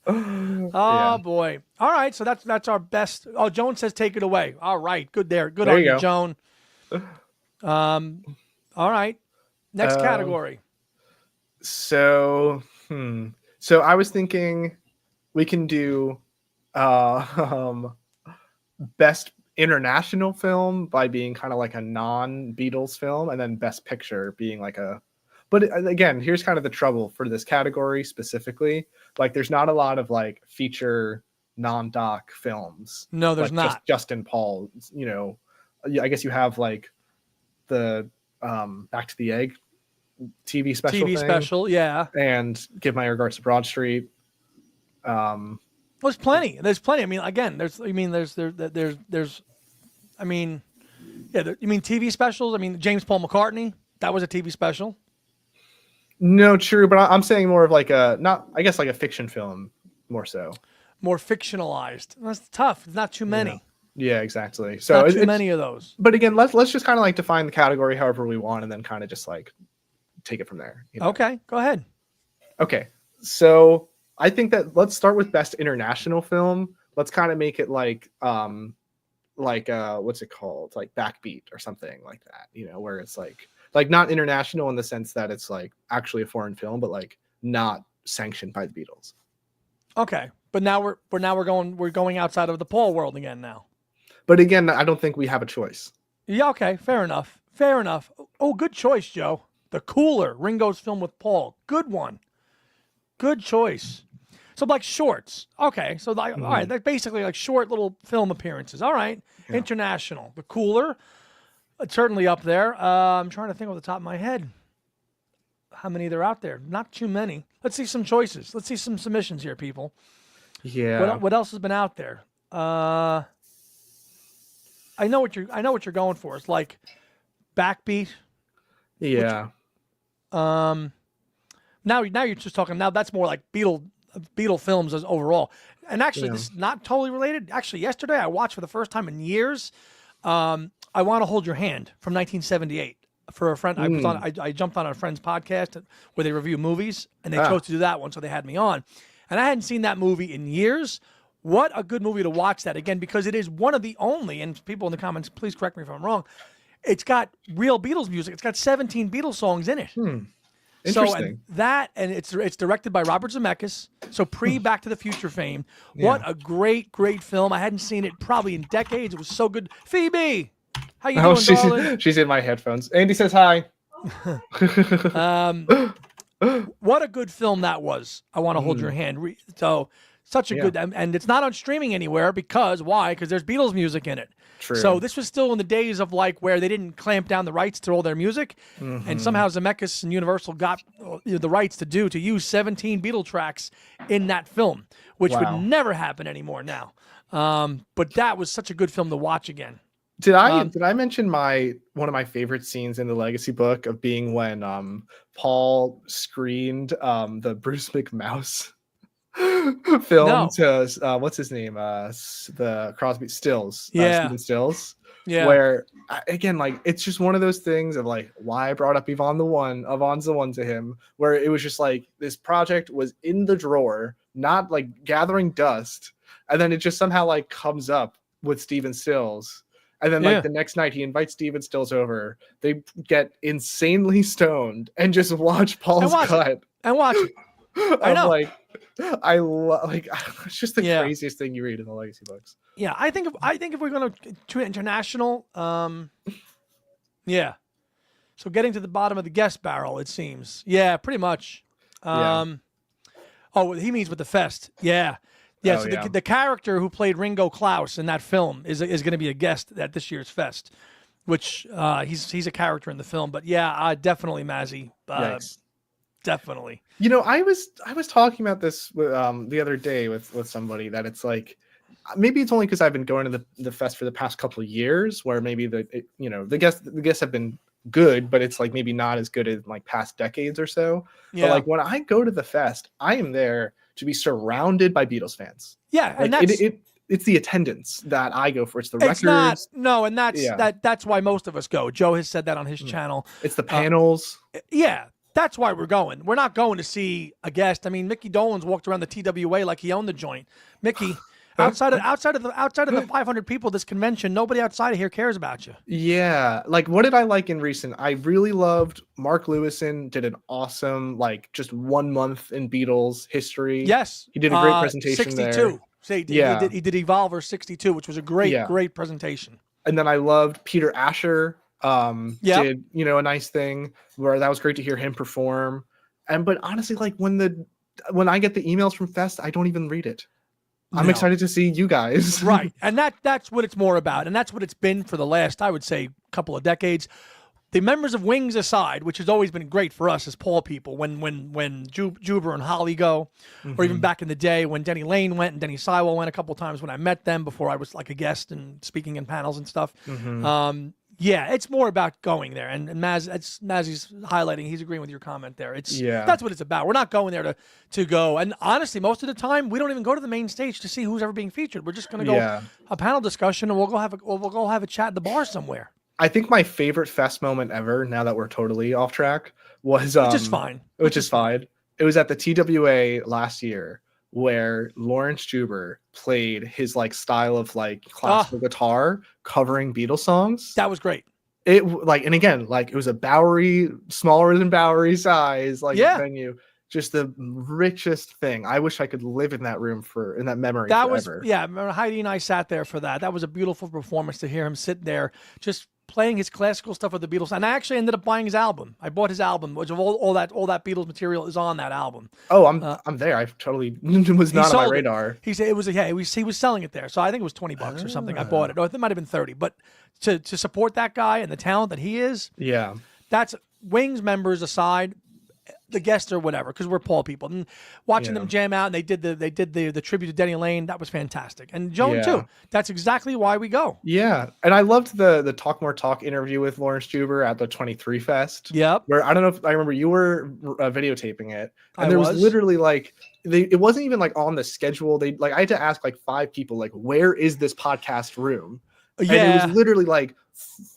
Oh boy! All right, so that's our best. Oh, Joan says take it away. All right, good there. Good on you, Joan. All right, next category. So I was thinking we can do best international film by being kind of like a non-Beatles film, and then best picture being like a. But again, here's kind of the trouble for this category specifically. Like, there's not a lot of like feature non-doc films. No, there's like not. Justin Paul, I guess you have like the Back to the Egg TV special. TV special, yeah. And Give My Regards to Broad Street. There's plenty. There's plenty. I mean, again, there's you mean TV specials? I mean, James Paul McCartney, that was a TV special. No, true, but I'm saying more of like like a fiction film, more so. More fictionalized. That's tough. There's not too many. Yeah, exactly. So not too many of those. But again, let's just kind of like define the category however we want, and then kind of just like take it from there. Okay, go ahead. Okay, so I think that let's start with best international film. Let's kind of make it like what's it called? Like Backbeat or something like that. Where it's like not international in the sense that it's like actually a foreign film, but like not sanctioned by the Beatles. Okay, but now we're going outside of the Paul world again now. But again, I don't think we have a choice. Yeah, okay, fair enough. Oh, good choice, Joe. The Cooler, Ringo's film with Paul. Good one. Good choice. So like shorts. Okay, so like all right, they're basically like short little film appearances. All right, international. The Cooler. It's certainly up there. I'm trying to think off the top of my head how many there are out there. Not too many. Let's see some choices. Let's see some submissions here, people. Yeah. What else has been out there? I know what you're going for. It's like Backbeat. Yeah. Now you're just talking. Now that's more like Beatle films as overall. And actually, this is not totally related. Actually, yesterday I watched for the first time in years. I Want to Hold Your Hand from 1978 for a friend. I jumped on a friend's podcast where they review movies, and they chose to do that one, so they had me on. And I hadn't seen that movie in years. What a good movie to watch that again, because it is one of the only, and people in the comments, please correct me if I'm wrong, it's got real Beatles music. It's got 17 Beatles songs in it. Interesting. So, and it's directed by Robert Zemeckis, so pre-Back to the Future fame. What a great, great film. I hadn't seen it probably in decades. It was so good. Phoebe, how you doing, darling? She's in my headphones. Andy says hi. What a good film that was. I Want to Hold Your Hand. So such a good, and it's not on streaming anywhere because why? Because there's Beatles music in it. True. So this was still in the days of like where they didn't clamp down the rights to all their music, and somehow Zemeckis and Universal got the rights to use 17 Beatle tracks in that film, which would never happen anymore now. But that was such a good film to watch again. Did I mention one of my favorite scenes in the Legacy book of being when Paul screened the Bruce McMouse film No. to what's his name? The Crosby Stills, Yeah. Stephen Stills. Yeah. Where again, like it's just one of those things of like why I brought up Yvonne's the one to him, where it was just like this project was in the drawer, not like gathering dust, and then it just somehow like comes up with Stephen Stills. And then like the next night he invites Stephen Stills over. They get insanely stoned and just watch Paul's cut. And watch it. I know. Like it's just the craziest thing you read in the Legacy books. Yeah, I think if we're going to international, yeah. So getting to the bottom of the guest barrel, it seems. Yeah, pretty much. Oh, he means with the fest. Yeah. Yeah, so the character who played Ringo Klaus in that film is going to be a guest at this year's fest, which he's a character in the film. But yeah, definitely Mazzy. Definitely. You know, I was talking about this the other day with somebody that it's like maybe it's only because I've been going to the fest for the past couple of years where maybe the guests have been good, but it's like maybe not as good as like past decades or so. Yeah. But like when I go to the fest, I am there to be surrounded by Beatles fans. Yeah, like, and it's the attendance that I go for. It's the records. That's why most of us go. Joe has said that on his channel. It's the panels. That's why we're going. We're not going to see a guest. I mean, Mickey Dolenz walked around the TWA like he owned the joint. Mickey, outside of the 500 people this convention, nobody outside of here cares about you. Yeah, like what did I like in recent? I really loved Mark Lewison. Did an awesome like just 1 month in Beatles history. Yes, he did a great presentation 62. There. He did Evolver 62, which was a great presentation. And then I loved Peter Asher. Did a nice thing where that was great to hear him perform. But honestly, like when I get the emails from Fest, I don't even read it. I'm excited to see you guys. Right. And that's what it's more about. And that's what it's been for the last, I would say, couple of decades. The members of Wings aside, which has always been great for us as Paul people, when Juber and Holly go, or even back in the day when Denny Lane went and Denny Sywell went a couple of times when I met them before I was like a guest and speaking in panels and stuff. It's more about going there. And Mazzy's highlighting, he's agreeing with your comment there. That's what it's about. We're not going there to go. And honestly, most of the time, we don't even go to the main stage to see who's ever being featured. We're just going to go a panel discussion and we'll go have a chat at the bar somewhere. I think my favorite fest moment ever, now that we're totally off track, was which is fine. It was at the TWA last year where Lawrence Juber played his like style of like classical guitar covering Beatles songs. That was great. It like, and again, like it was a Bowery, smaller than Bowery size, like venue. Just the richest thing. I wish I could live in that room in that memory. That forever. Remember Heidi and I sat there for that. That was a beautiful performance to hear him sit there just playing his classical stuff with the Beatles. And I actually ended up buying his album. I bought his album, which of all that Beatles material is on that album. Oh, I'm there. I totally was not on my radar. He said he was selling it there. So I think it was $20 or something. I bought it. Or it might have been 30. But to support that guy and the talent that he is, that's Wings members aside. The guests or whatever, because we're Paul people, and watching them jam out, and they did the tribute to Denny Lane. That was fantastic, and Joan too. That's exactly why we go. Yeah, and I loved the Talk More Talk interview with Lawrence Juber at the 23 Fest. Yep. Where I don't know if I remember you were videotaping it, and there was literally like it wasn't even like on the schedule. I had to ask like 5 people like, where is this podcast room? And it was literally like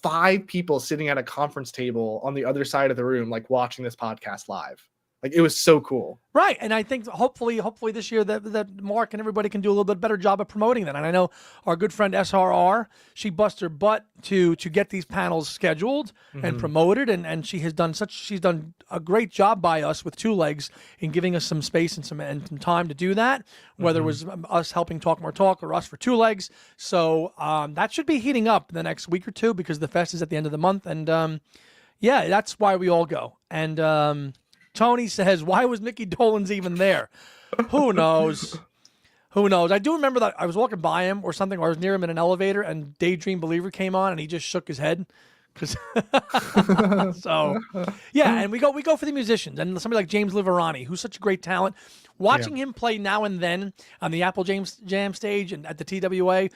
5 people sitting at a conference table on the other side of the room, like watching this podcast live. Like it was so cool. Right. And I think hopefully this year that Mark and everybody can do a little bit better job of promoting that. And I know our good friend SRR, she busts her butt to get these panels scheduled and promoted. And she's done a great job by us with Two Legs in giving us some space and some time to do that, whether it was us helping Talk More Talk or us for Two Legs. So that should be heating up in the next week or two because the fest is at the end of the month. And that's why we all go. And Tony says, why was Mickey Dolenz even there? Who knows? Who knows? I do remember that I was walking by him or something, or I was near him in an elevator, and Daydream Believer came on, and he just shook his head. So, and we go for the musicians, and somebody like James Liverani, who's such a great talent. Watching him play now and then on the Apple Jam stage and at the TWA,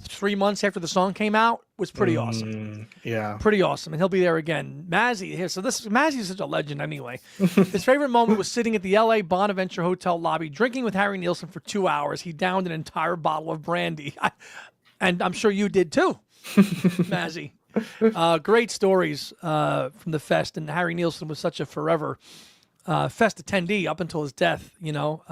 3 months after the song came out was pretty awesome. Yeah. Pretty awesome. And he'll be there again. Mazzy here. So Mazzy is such a legend anyway. His favorite moment was sitting at the LA Bonaventure Hotel lobby, drinking with Harry Nilsson for 2 hours. He downed an entire bottle of brandy. And I'm sure you did too, Mazzy. Great stories from the fest. And Harry Nilsson was such a forever fest attendee up until his death, you know.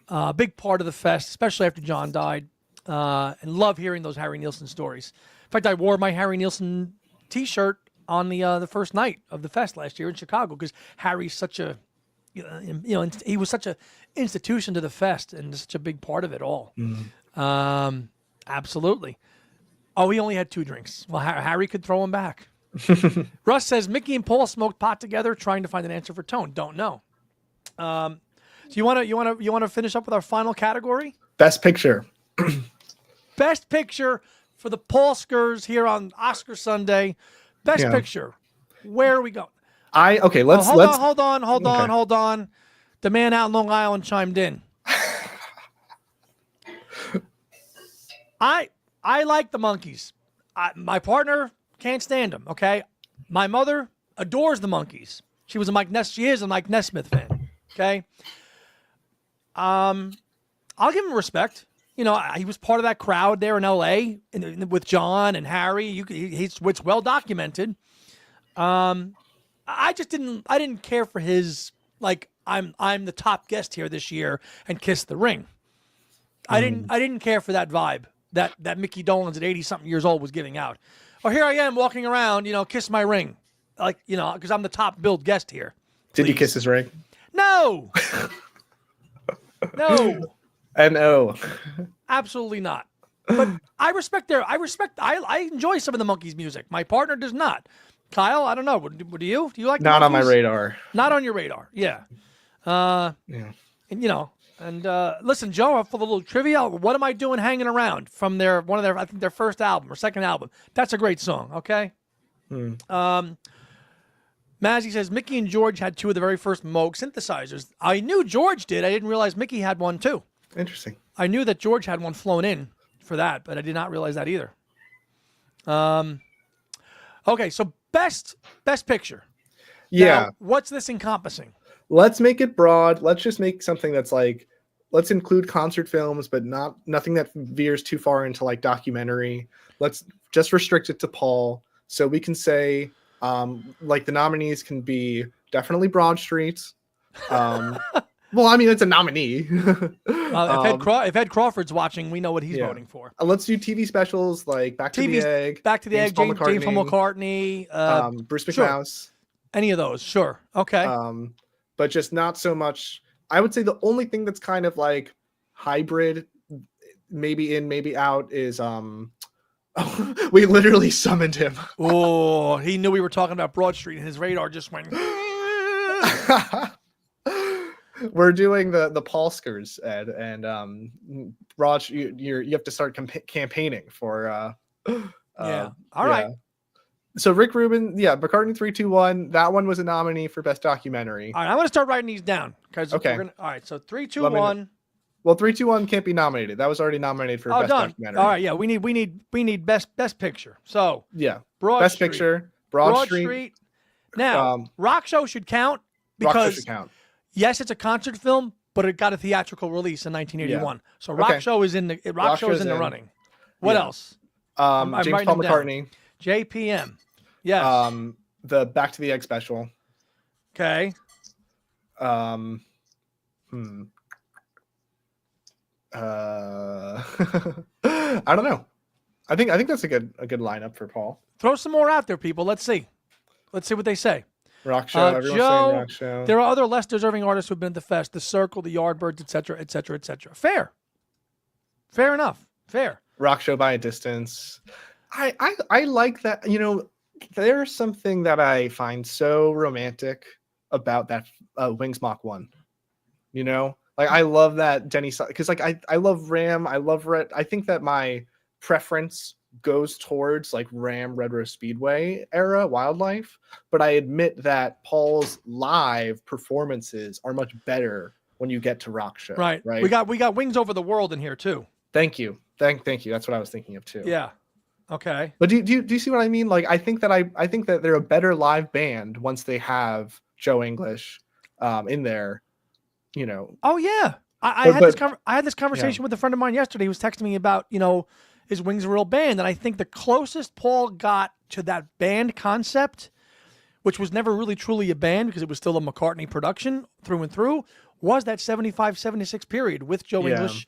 A big part of the fest, especially after John died. And love hearing those Harry Nilsson stories. In fact, I wore my Harry Nilsson T-shirt on the first night of the fest last year in Chicago because Harry's such a, he was such a institution to the fest and such a big part of it all. Absolutely. Oh, he only had 2 drinks. Well, Harry could throw him back. Russ says Mickey and Paul smoked pot together, trying to find an answer for Tone. Don't know. So you want to finish up with our final category? Best Picture. Best Picture for the Paulskers here on Oscar Sunday. Best Picture. Where are we going? Hold on. The man out in Long Island chimed in. I like the Monkees. My partner can't stand them. Okay, my mother adores the Monkees. She is a Mike Nesmith fan. Okay, I'll give him respect. You know, he was part of that crowd there in L.A. with John and Harry. It's well documented. I didn't care for his I'm the top guest here this year and Kiss the Ring. I didn't care for that vibe that Mickey Dolenz at 80-something years old was giving out. Oh, here I am walking around, kiss my ring. Because I'm the top billed guest here. Did you kiss his ring? No. No. No. Absolutely not. But I enjoy some of the Monkees music. My partner does not. Kyle, I don't know. Do you? Do you like the Not Monkees? On my radar. Not on your radar. Yeah. Yeah. And listen, Joe, for the little trivia, What Am I Doing Hanging Around from their first album or second album. That's a great song, okay? Mazzy says Mickey and George had 2 of the very first Moog synthesizers. I knew George did. I didn't realize Mickey had one too. Interesting. I knew that George had one flown in for that, but I did not realize that either. Okay, so best picture. Yeah. Now, what's this encompassing? Let's make it broad. Let's just make something that's let's include concert films, but nothing that veers too far into documentary. Let's just restrict it to Paul. So we can say the nominees can be definitely Broad Street. Well, I mean, it's a nominee. If Ed Crawford's watching, we know what he's voting for. Let's do TV specials like Back to the Egg, James Paul McCartney, Bruce McMouse. Sure. Any of those, sure. Okay. But just not so much. I would say the only thing that's kind of hybrid, maybe in, maybe out, is we literally summoned him. Oh, he knew we were talking about Broad Street, and his radar just went. We're doing the Paulskers, Ed, and Raj, you have to start campaigning for. Yeah. All right. So Rick Rubin, McCartney 3-2-1. That one was a nominee for best documentary. All right, I'm going to start writing these down because okay. All right, so 3-2-1. Well, 3-2-1 can't be nominated. That was already nominated for best documentary. All right, yeah, we need best picture. So Best Picture, Broad Street. Now, Rock Show should count because Rock Show should count. Yes, it's a concert film, but it got a theatrical release in 1981. Yeah. So Rock Show is in the the running. What else? James Paul McCartney. JPM. Yes. The Back to the Egg special. Okay. I don't know. I think that's a good lineup for Paul. Throw some more out there, people. Let's see what they say. Rock Show. Everyone's saying Rock Show. There are other less deserving artists who've been at the fest: The Circle, The Yardbirds, etc., etc., etc. Fair enough. Fair. Rock Show by a distance. I like that. There's something that I find so romantic about that Wings Mach 1. I love that Denny, because I love Ram. I love Red. I think that my preference goes towards Ram Red Rose Speedway era wildlife, but I admit that Paul's live performances are much better when you get to Rock Show. Right. We got Wings Over the World in here too. Thank you. Thank you. That's what I was thinking of too. Yeah. Okay. But do you see what I mean? Like, I think that they're a better live band once they have Joe English in there, you know. Oh yeah. I had this conversation with a friend of mine yesterday. He was texting me about, his Wings a Real Band, and I think the closest Paul got to that band concept, which was never really truly a band because it was still a McCartney production through and through, was that 75, 76 period with Joe English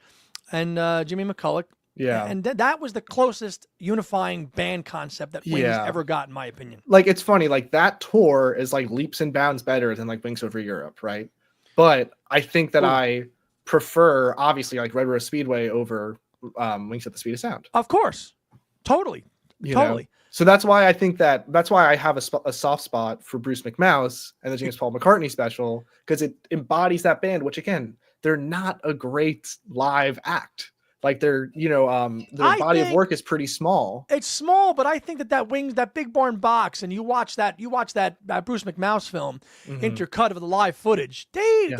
and Jimmy McCulloch. Yeah. And that was the closest unifying band concept that Wings ever got, in my opinion. Like, it's funny, like that tour is like leaps and bounds better than like Wings Over Europe, right? But I think that I prefer, obviously, like Red Rose Speedway over Wings at the Speed of Sound. Of course. Totally. You know? So that's why I have a soft spot for Bruce McMouse and the James Paul McCartney special, because it embodies that band, which again, they're not a great live act. Like their body of work is pretty small. It's small, but I think that Wings, that Big Barn Box, and you watch that Bruce McMouse film, intercut of the live footage. They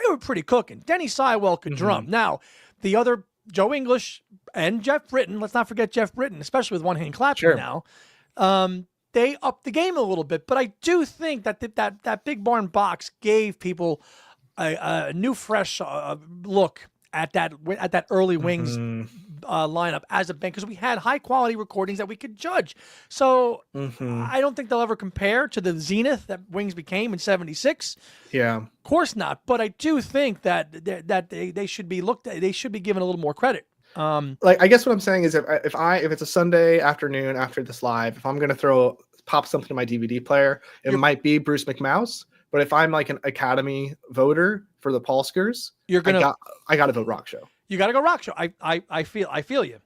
were pretty cooking. Denny Sywell could drum. Now, the other Joe English and Jeff Britton, let's not forget Jeff Britton, especially with one hand clapping now. They upped the game a little bit, but I do think that that Big Barn Box gave people a new, fresh look at that early Wings lineup as a band, because we had high quality recordings that we could judge. So I don't think they'll ever compare to the zenith that Wings became in '76. Yeah, of course not. But I do think that they should be looked at. They should be given a little more credit. Like, I guess what I'm saying is if it's a Sunday afternoon after this live, if I'm gonna pop something in my DVD player, it might be Bruce McMouse. But if I'm like an Academy voter for the Polskers, I gotta vote Rock Show. You gotta go Rock Show. I feel you.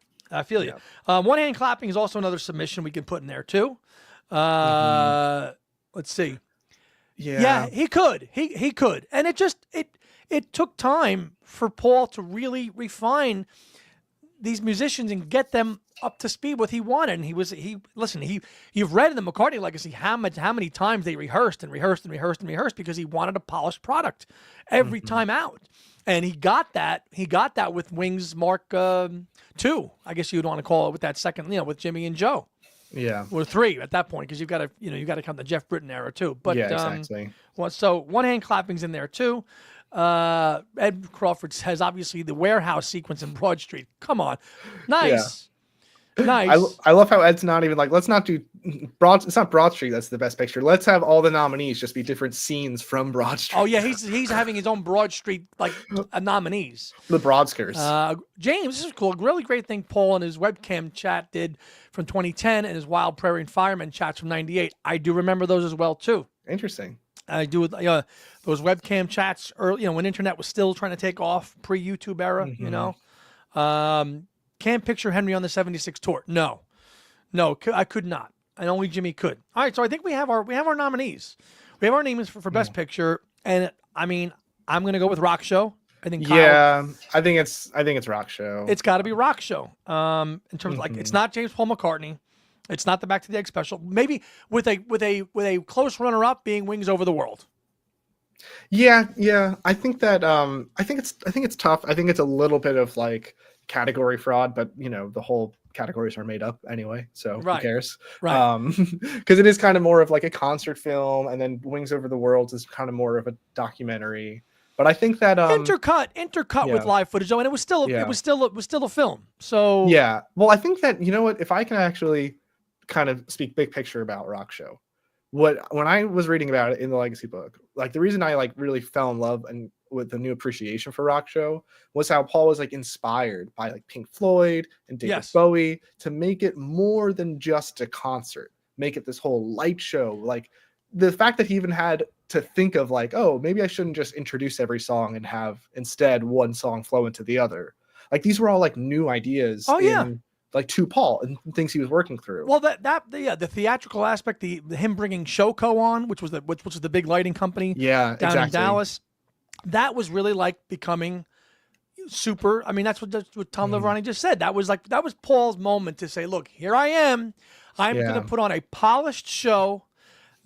One hand clapping is also another submission we can put in there too. Let's see. Yeah, he could. He could. And it took time for Paul to really refine these musicians and get them up to speed with what he wanted. And you've read in the McCartney legacy how many times they rehearsed because he wanted a polished product every time out. And he got that with Wings Mark II, I guess you'd want to call it, with that second, with Jimmy and Joe. Yeah. Or 3 at that point, because you've got to count the Jeff Britton era too. But exactly. So one hand clapping's in there too. Ed Crawford says, obviously, the warehouse sequence in Broad Street. Come on. Nice. Nice. I love how Ed's not even like, let's not do it's not Broad Street that's the best picture. Let's have all the nominees just be different scenes from Broad Street. Oh yeah, he's having his own Broad Street nominees. The Broadskers. James, this is cool. Really great thing Paul and his webcam chat did from 2010 and his Wild Prairie and Fireman chats from '98. I do remember those as well too. Interesting. I do those webcam chats early, when internet was still trying to take off, pre-YouTube era, Can't picture Henry on the 76 tour. No, I could not. And only Jimmy could. All right, so I think we have our nominees. We have our names for Best Picture, and I mean, I'm going to go with Rock Show. I think Kyle, I think it's Rock Show. It's got to be Rock Show. In terms of it's not James Paul McCartney. It's not the Back to the Egg special. Maybe with a close runner-up being Wings Over the World. Yeah. I think that I think it's tough. I think it's a little bit of like category fraud, but the whole categories are made up anyway, so who cares? Right. Because it is kind of more of like a concert film, and then Wings Over the World is kind of more of a documentary. But I think that intercut with live footage, though, and it was still a film. So yeah. Well, I think that if I can actually kind of speak big picture about Rock Show, when I was reading about it in the Legacy book, like the reason I like really fell in love and with the new appreciation for Rock Show was how Paul was like inspired by like Pink Floyd and David Bowie to make it more than just a concert, make it this whole light show. Like the fact that he even had to think of like, oh, maybe I shouldn't just introduce every song and have instead one song flow into the other. Like these were all like new ideas. Like to Paul and things he was working through. Well, the theatrical aspect, him bringing Showco on, which was the big lighting company, down in Dallas, that was really like becoming super. I mean, that's what Tom Leverani just said. That was Paul's moment to say, look, here I am. I'm going to put on a polished show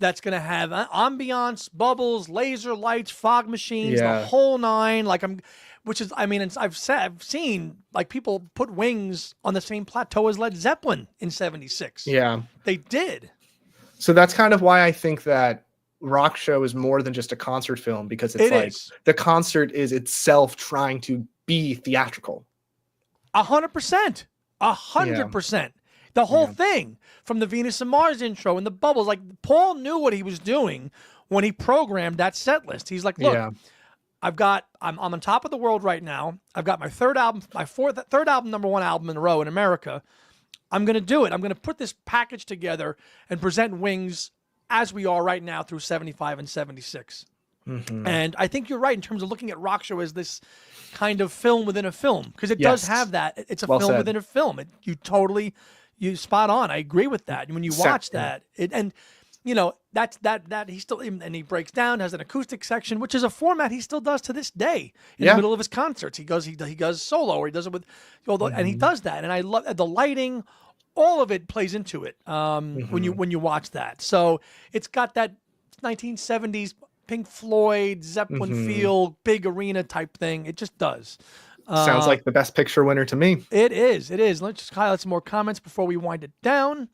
that's going to have ambiance, bubbles, laser lights, fog machines, the whole nine. Like I've seen like people put Wings on the same plateau as Led Zeppelin in '76. Yeah, they did. So that's kind of why I think that Rock Show is more than just a concert film, because the concert is itself trying to be theatrical. 100%. 100%. The whole thing, from the Venus and Mars intro and the bubbles, like Paul knew what he was doing when he programmed that set list. He's like, look, I'm on top of the world right now. I've got my third album, number one album in a row in America. I'm going to do it. I'm going to put this package together and present Wings as we are right now through 75 and 76. Mm-hmm. And I think you're right in terms of looking at Rock Show as this kind of film within a film, because it does have that. It's a film within a film. You spot on. I agree with that. When you watch that, that he still, and he breaks down, has an acoustic section, which is a format he still does to this day in the middle of his concerts. He goes solo, or he does it with, and he does that. And I love the lighting. All of it plays into it when you watch that. So it's got that 1970s Pink Floyd, Zeppelin feel, big arena type thing. It just does. Sounds like the best picture winner to me. It is. Let's just highlight some more comments before we wind it down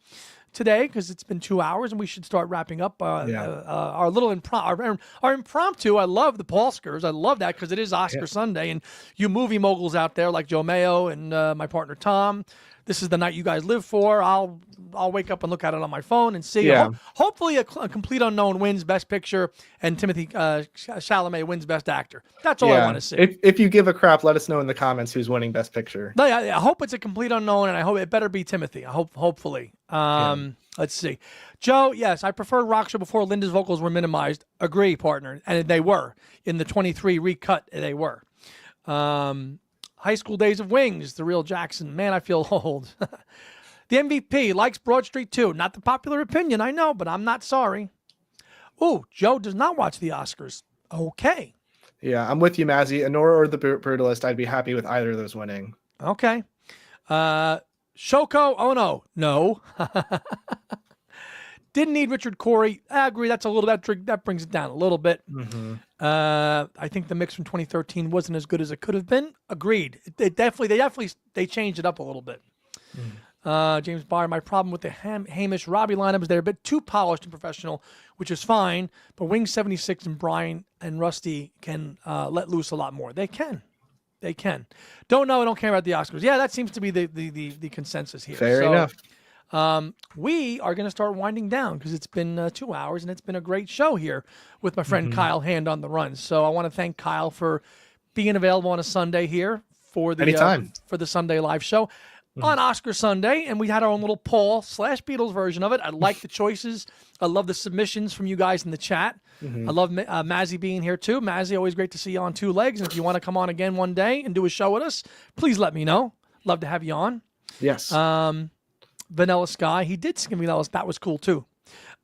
today, because it's been 2 hours and we should start wrapping up our little our impromptu. I love the Paulskers. I love that because it is Oscar Sunday, and you movie moguls out there like Joe Mayo and my partner Tom. This is the night you guys live for. I'll wake up and look at it on my phone and see. Yeah. Hopefully, a Complete Unknown wins Best Picture and Timothy Chalamet wins Best Actor. That's all I want to see. If you give a crap, let us know in the comments who's winning Best Picture. No, I hope it's a Complete Unknown, and I hope it better be Timothy. Hopefully. Let's see. Joe, yes, I preferred Rock Show before Linda's vocals were minimized. Agree, partner. And they were. In the 23 recut, they were. High School Days of Wings, The Real Jackson. Man, I feel old. The MVP likes Broad Street too. Not the popular opinion, I know, but I'm not sorry. Ooh, Joe does not watch the Oscars. Okay. Yeah, I'm with you, Mazzy. Honora or The Brutalist, I'd be happy with either of those winning. Okay. Shoko, oh no. Didn't need Richard Corey. I agree. That's a little that brings it down a little bit. Mm-hmm. I think the mix from 2013 wasn't as good as it could have been. Agreed. They changed it up a little bit. James Byer, my problem with the Hamish Robbie lineup is they're a bit too polished and professional, which is fine. But Wings 76 and Brian and Rusty can let loose a lot more. They can. Don't know. I don't care about the Oscars. Yeah, that seems to be the consensus here. Fair enough. We are going to start winding down because it's been 2 hours and it's been a great show here with my friend Kyle Hand on the Run. So I want to thank Kyle for being available on a Sunday here for the Sunday live show on Oscar Sunday. And we had our own little Paul/Beatles version of it. I like the choices. I love the submissions from you guys in the chat. I love Mazzy being here too. Mazzy, always great to see you on two legs. And if you want to come on again one day and do a show with us, please let me know. Love to have you on. Yes. Vanilla Sky. He did sing Vanilla. That was cool too.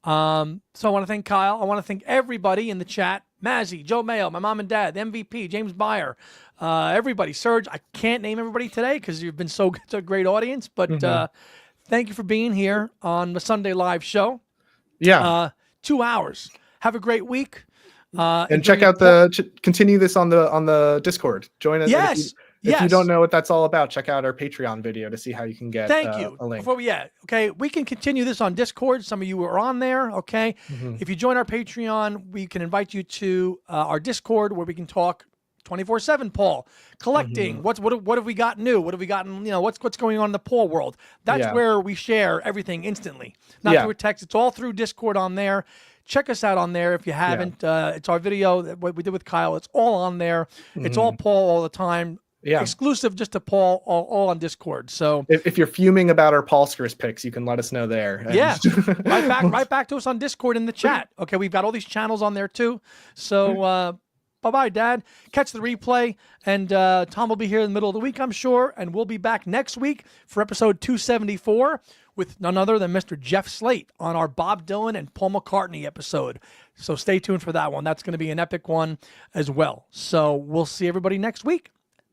So I want to thank Kyle. I want to thank everybody in the chat. Mazzy, Joe Mayo, my mom and dad, the MVP, James Byer, everybody. Serge, I can't name everybody today because you've been so a great audience, but thank you for being here on the Sunday live show. Yeah. 2 hours. Have a great week. And check out continue this on the Discord. Join us. Yes. If you don't know what that's all about, check out our Patreon video to see how you can get a link. We can continue this on Discord. Some of you are on there, okay? If you join our Patreon, we can invite you to our Discord where we can talk 24/7, Paul. Collecting. What have we got new? What have we gotten, what's going on in the Paul world? That's where we share everything instantly. Not through a text. It's all through Discord on there. Check us out on there if you haven't. It's our video, what we did with Kyle. It's all on there. It's all Paul all the time. Yeah. Exclusive just to Paul, all on Discord. So if you're fuming about our Paulskers picks, you can let us know there. Yeah, right back to us on Discord in the chat. Okay, we've got all these channels on there too. So bye-bye, Dad. Catch the replay, and Tom will be here in the middle of the week, I'm sure, and we'll be back next week for episode 274 with none other than Mr. Jeff Slate on our Bob Dylan and Paul McCartney episode. So stay tuned for that one. That's going to be an epic one as well. So we'll see everybody next week.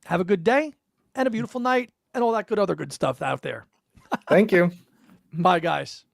Have a good day and a beautiful night and all that other good stuff out there. Thank you. Bye, guys.